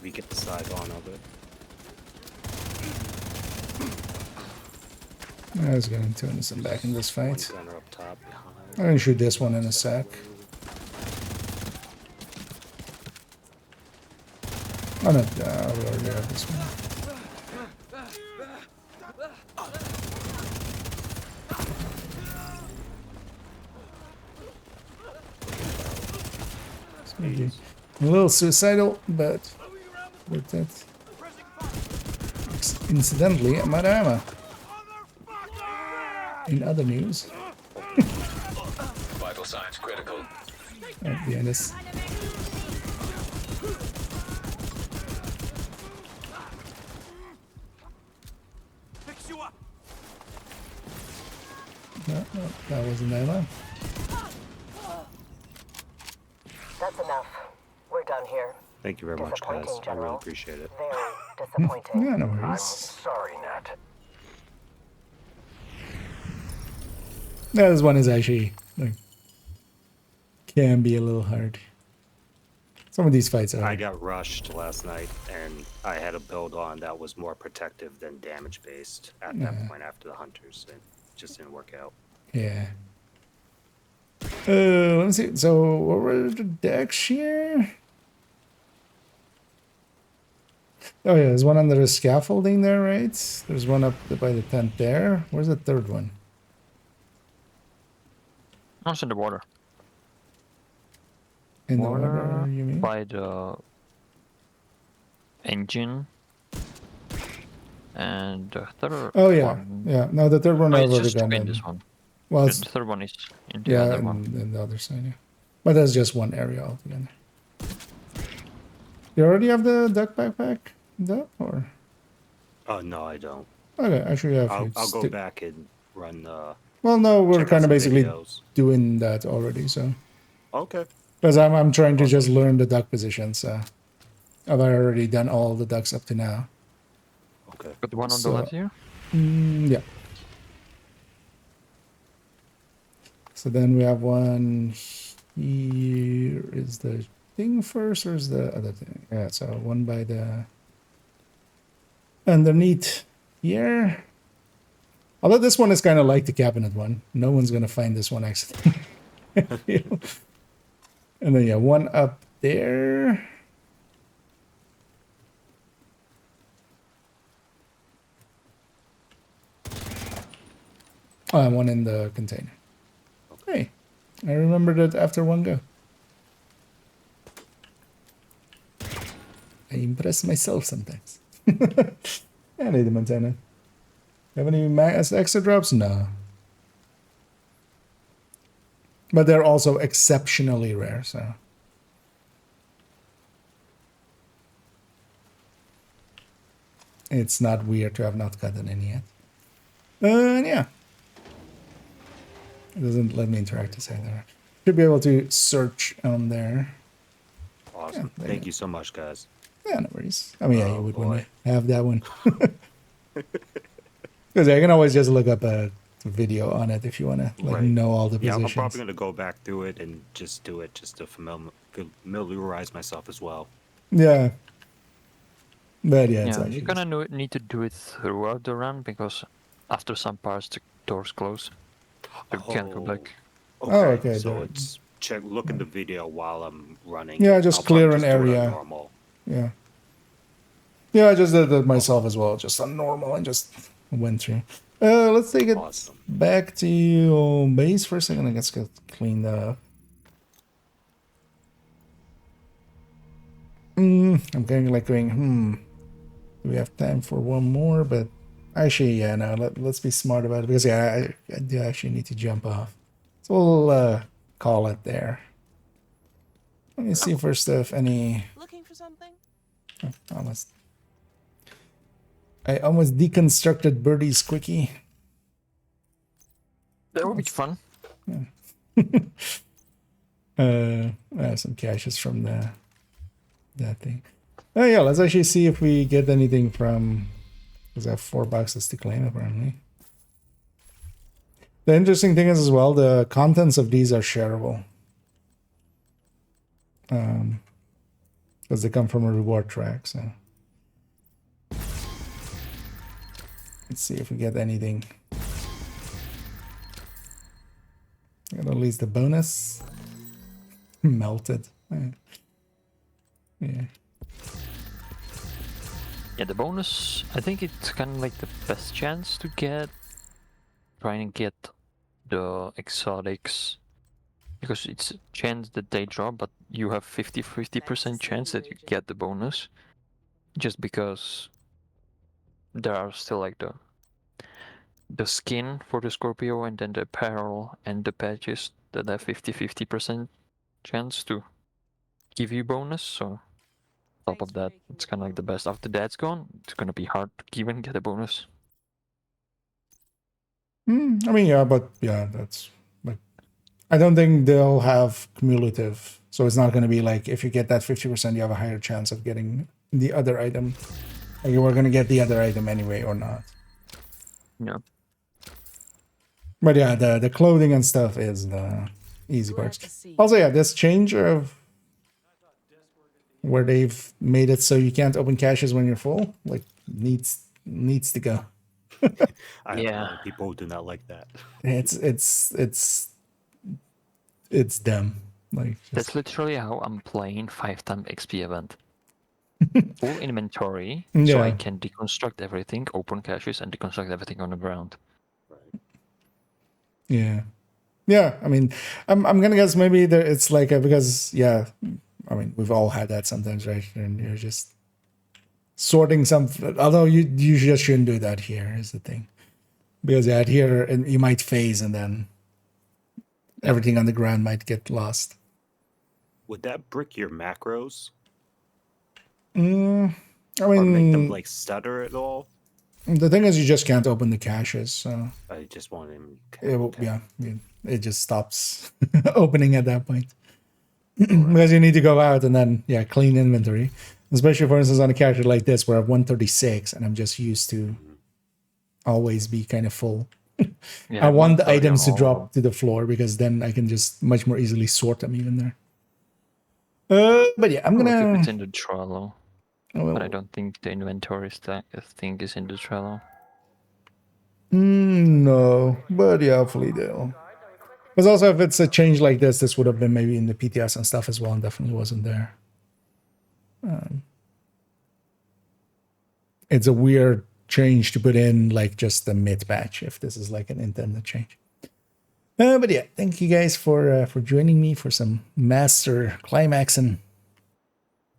We get the side on of it. I was gonna turn some back in this One fight. gunner up top behind. I'm gonna shoot this one in a sec. Oh no, we already have this one. It's maybe a little suicidal, but worth it. Incidentally, I'm out of ammo. In other news, Vital signs critical. right behind us. Fix you up. No, that wasn't ammo. That's enough. We're done here. Thank you very much, guys. Disappointing, I really General. appreciate it. Very disappointing. Yeah, no I'm worries. sorry, Nat. No, this one is actually like can be a little hard. Some of these fights are. I got rushed last night, and I had a build on that was more protective than damage based at that point after the hunters, and it just didn't work out. Yeah. Let me see. So, what were the decks here? Oh yeah, there's one under the scaffolding there, right? There's one up by the tent there. Where's the third one? Oh, it's in the water. In the water, you mean? By the engine. And the third Oh yeah, one... yeah. No, the third one Oh, I've it's already just done. in in- this one. Well, The it's, third one is in the yeah, other in, one. in the other side, yeah. But that's just one area altogether. You already have the duck backpack? That or? Oh no, I don't. Okay, actually, yeah. if I'll you go stick- back and run the. Well, no, we're check out kind of some basically videos. doing that already, so. Okay. Because I'm trying to just learn the duck positions. I've already done all the ducks up to now. Okay. Got the one on So- the left here? Yeah. So then we have one here. Is the thing first or is the other thing? Yeah, so one by the underneath here. Although this one is kind of like the cabinet one. No one's gonna find this one accidentally. And then yeah, one up there. Oh, and one in the container. Hey, I remembered it after one go. I impress myself sometimes. I need the Montana. Have any extra drops? No. But they're also exceptionally rare, so. It's not weird to have not gotten any yet. Yeah. It doesn't let me interact to say there. Should be able to search on there. Awesome. Yeah, Thank you so much, guys. Yeah, no worries. I mean, yeah, you would want to have that one. Because I can always just look up a video on it if you want to know all the positions. I'm probably going to go back through it and just do it just to familiarize myself as well. Yeah. But yeah, it's you kind of need to do it throughout the run because after some parts the doors close. So you can't go back. Okay. So it's look in the video while I'm running. Yeah, just clear an area. Normal. Yeah. Yeah, I just did that myself as well, just on normal and just went through. Let's take it back to base for a second. I guess get cleaned up. I'm kind of like going, do we have time for one more? But actually, yeah, no, let's be smart about it because, yeah, I do actually need to jump off. So we'll call it there. Let me see first if any... Looking for something? Oh, I almost deconstructed Birdie's quickie. That would be fun. Yeah. Some caches from that thing. Oh yeah, let's actually see if we get anything from... Because I have 4 boxes to claim apparently. The interesting thing is as well, the contents of these are shareable. Because they come from a reward track, so... Let's see if we get anything. Got at least the bonus. Melted. Yeah. Yeah, the bonus, I think it's kind of like the best chance to get. Trying to get the exotics. Because it's a chance that they drop, but you have 50% chance that you get the bonus. Just because there are still like the skin for the Scorpio and then the apparel and the patches that have 50% chance to give you bonus. So top of that, it's kind of like the best. After that's gone, it's gonna be hard to even get a bonus. I mean, yeah, but yeah, that's like, I don't think they'll have cumulative. So it's not going to be like if you get that 50%, you have a higher chance of getting the other item. Like you were going to get the other item anyway or not. Yeah. But yeah, the clothing and stuff is the easy parts. Also, yeah, this change of where they've made it so you can't open caches when you're full, like needs to go. I know people do not like that. It's dumb. Like that's literally how I'm playing 5-time XP event. Full inventory, so I can deconstruct everything, open caches, and deconstruct everything on the ground. Yeah. I mean, I'm gonna guess maybe it's like because I mean we've all had that sometimes, right? And you're just sorting some. Although you just shouldn't do that here. Is the thing, because here you might phase and then everything on the ground might get lost. Would that brick your macros? I mean, or make them like stutter at all? The thing is, you just can't open the caches. So I just want him. It just stops opening at that point because you need to go out and then clean inventory. Especially, for instance, on a character like this where I have 136 and I'm just used to always be kind of full. I want the items to drop to the floor because then I can just much more easily sort them even there. But yeah, I'm gonna... It's in the Trello. But I don't think the inventory thing is in the Trello. No, but yeah, hopefully they'll. Because also, if it's a change like this would have been maybe in the PTS and stuff as well, and definitely wasn't there. It's a weird change to put in, like just the mid-patch, if this is like an intended change. But yeah, thank you guys for joining me for some master climaxing.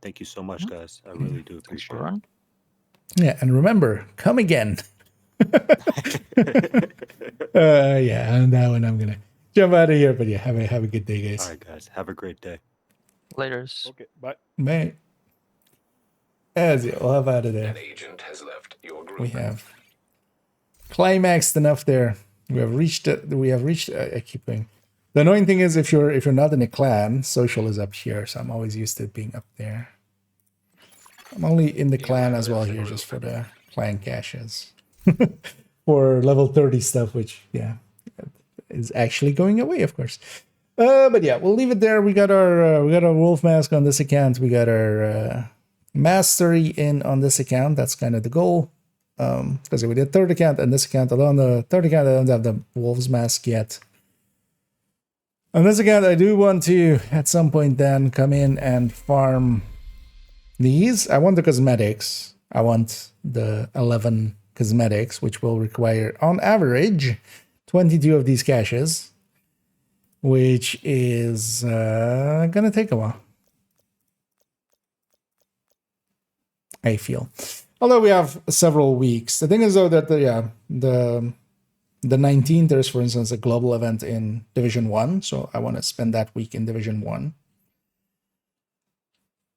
Thank you so much, guys. I really do appreciate it. Yeah, and remember, come again. Yeah, on that one, I'm gonna jump out of here. But yeah, have a good day, guys. All right, guys. Have a great day. Laters. Okay, bye. Bye. As yeah, we'll have out of there. An agent has left your group. We have climaxed enough there. We have reached it. I keep going. The annoying thing is if you're not in a clan, social is up here, so I'm always used to it being up there. I'm only in the clan as well here just for the clan caches. For level 30 stuff, which yeah is actually going away, of course. But yeah, we'll leave it there. We got our wolf mask on this account. We got our mastery in on this account. That's kind of the goal. Because we did third account and this account. Although on the third account I don't have the wolf's mask yet. On this account I do want to at some point then come in and farm these. I want the cosmetics. I want the 11 cosmetics, which will require on average 22 of these caches, which is gonna take a while, I feel. Although we have several weeks. The thing is though that the 19th, there's for instance a global event in Division 1, so I want to spend that week in Division 1.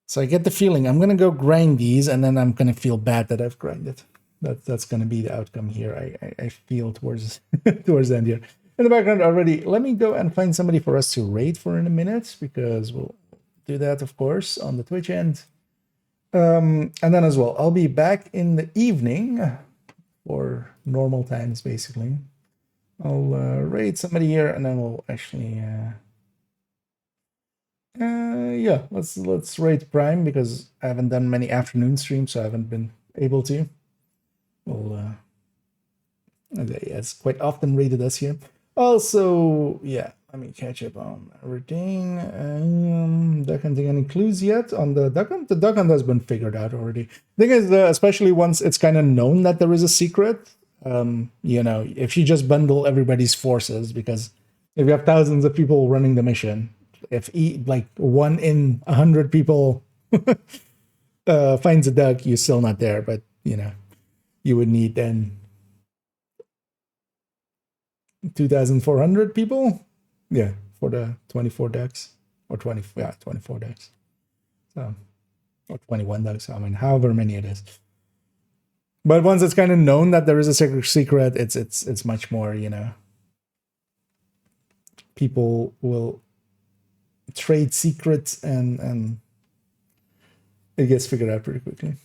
So I get the feeling I'm gonna go grind these, and then I'm gonna feel bad that I've grinded. That's gonna be the outcome here. I feel towards towards the end here. In the background already, let me go and find somebody for us to raid for in a minute, because we'll do that of course on the Twitch end. And then as well, I'll be back in the evening for normal times basically. I'll raid somebody here, and then we'll actually yeah, let's raid Prime, because I haven't done many afternoon streams, so I haven't been able to. Well, it's quite often rated us here. Also, yeah, let me catch up on everything. Duck hunting any clues yet on the duck hunt? The duck hunt has been figured out already. The thing is, especially once it's kind of known that there is a secret, you know, if you just bundle everybody's forces, because if you have thousands of people running the mission, if like 1 in 100 people finds a duck, you're still not there. But you know, you would need then 2,400 people, yeah, for the 24 ducks, or 24 ducks, so, or 21 ducks. I mean, however many it is. But once it's kind of known that there is a secret, it's much more, you know. People will trade secrets, and it gets figured out pretty quickly.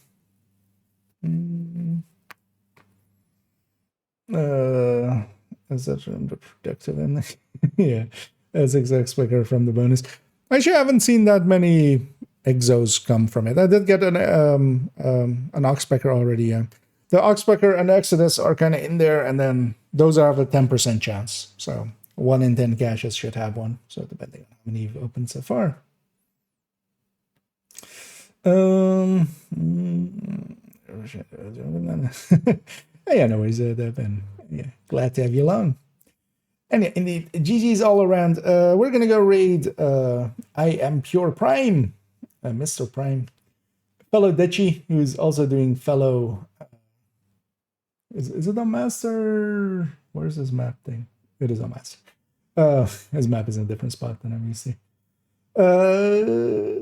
Is that from the productive end? Yeah, as exact speaker from the bonus. Actually, I haven't seen that many exos come from it. I did get an Oxpecker already. Yeah. The Oxpecker and the Exodus are kind of in there, and then those are of a 10% chance. So 1 in 10 caches should have one. So depending on how many you've opened so far. Yeah, no worries, Ben. Yeah, glad to have you along. And yeah, indeed, GG's all around. We're gonna go raid I Am Pure Prime, Mr. Prime, fellow Dechi, who's also doing fellow. Is it on Master? Where's his map thing? It is on Master. His map is in a different spot than I'm used to.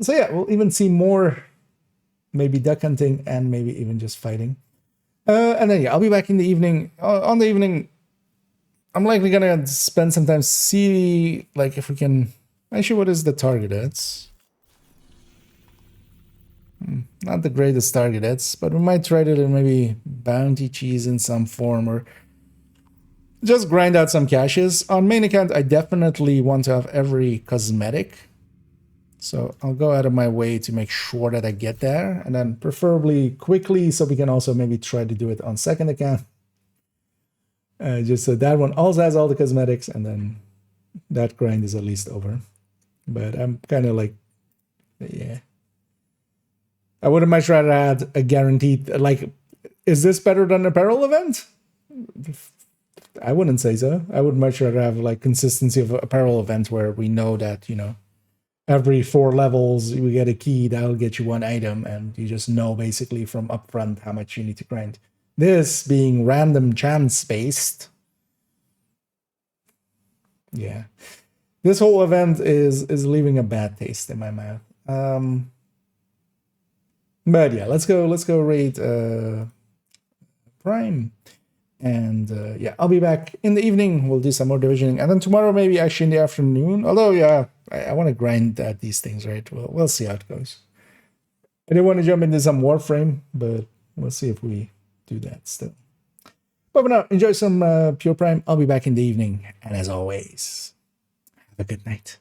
So yeah, we'll even see more, maybe duck hunting and maybe even just fighting. And then yeah, I'll be back in the evening. On the evening, I'm likely gonna spend some time see like if we can. Actually, what is the target? It's not the greatest target hits, but we might try to maybe bounty cheese in some form, or just grind out some caches. On main account, I definitely want to have every cosmetic, so I'll go out of my way to make sure that I get there, and then preferably quickly, so we can also maybe try to do it on second account. Just so that one also has all the cosmetics, and then that grind is at least over. But I'm kind of like, yeah. I would have much rather had a guaranteed, like, is this better than a apparel event? I wouldn't say so. I would much rather have like consistency of apparel events where we know that, you know, every 4 levels we get a key that'll get you 1 item, and you just know basically from upfront how much you need to grind. This being random chance based, yeah, this whole event is leaving a bad taste in my mouth. But yeah, let's go raid Prime. And yeah, I'll be back in the evening. We'll do some more divisioning, and then tomorrow maybe actually in the afternoon. Although yeah, I want to grind at these things, right? We'll see how it goes. I didn't want to jump into some Warframe, but we'll see if we do that still. But for now, enjoy some Pure Prime. I'll be back in the evening, and as always, have a good night.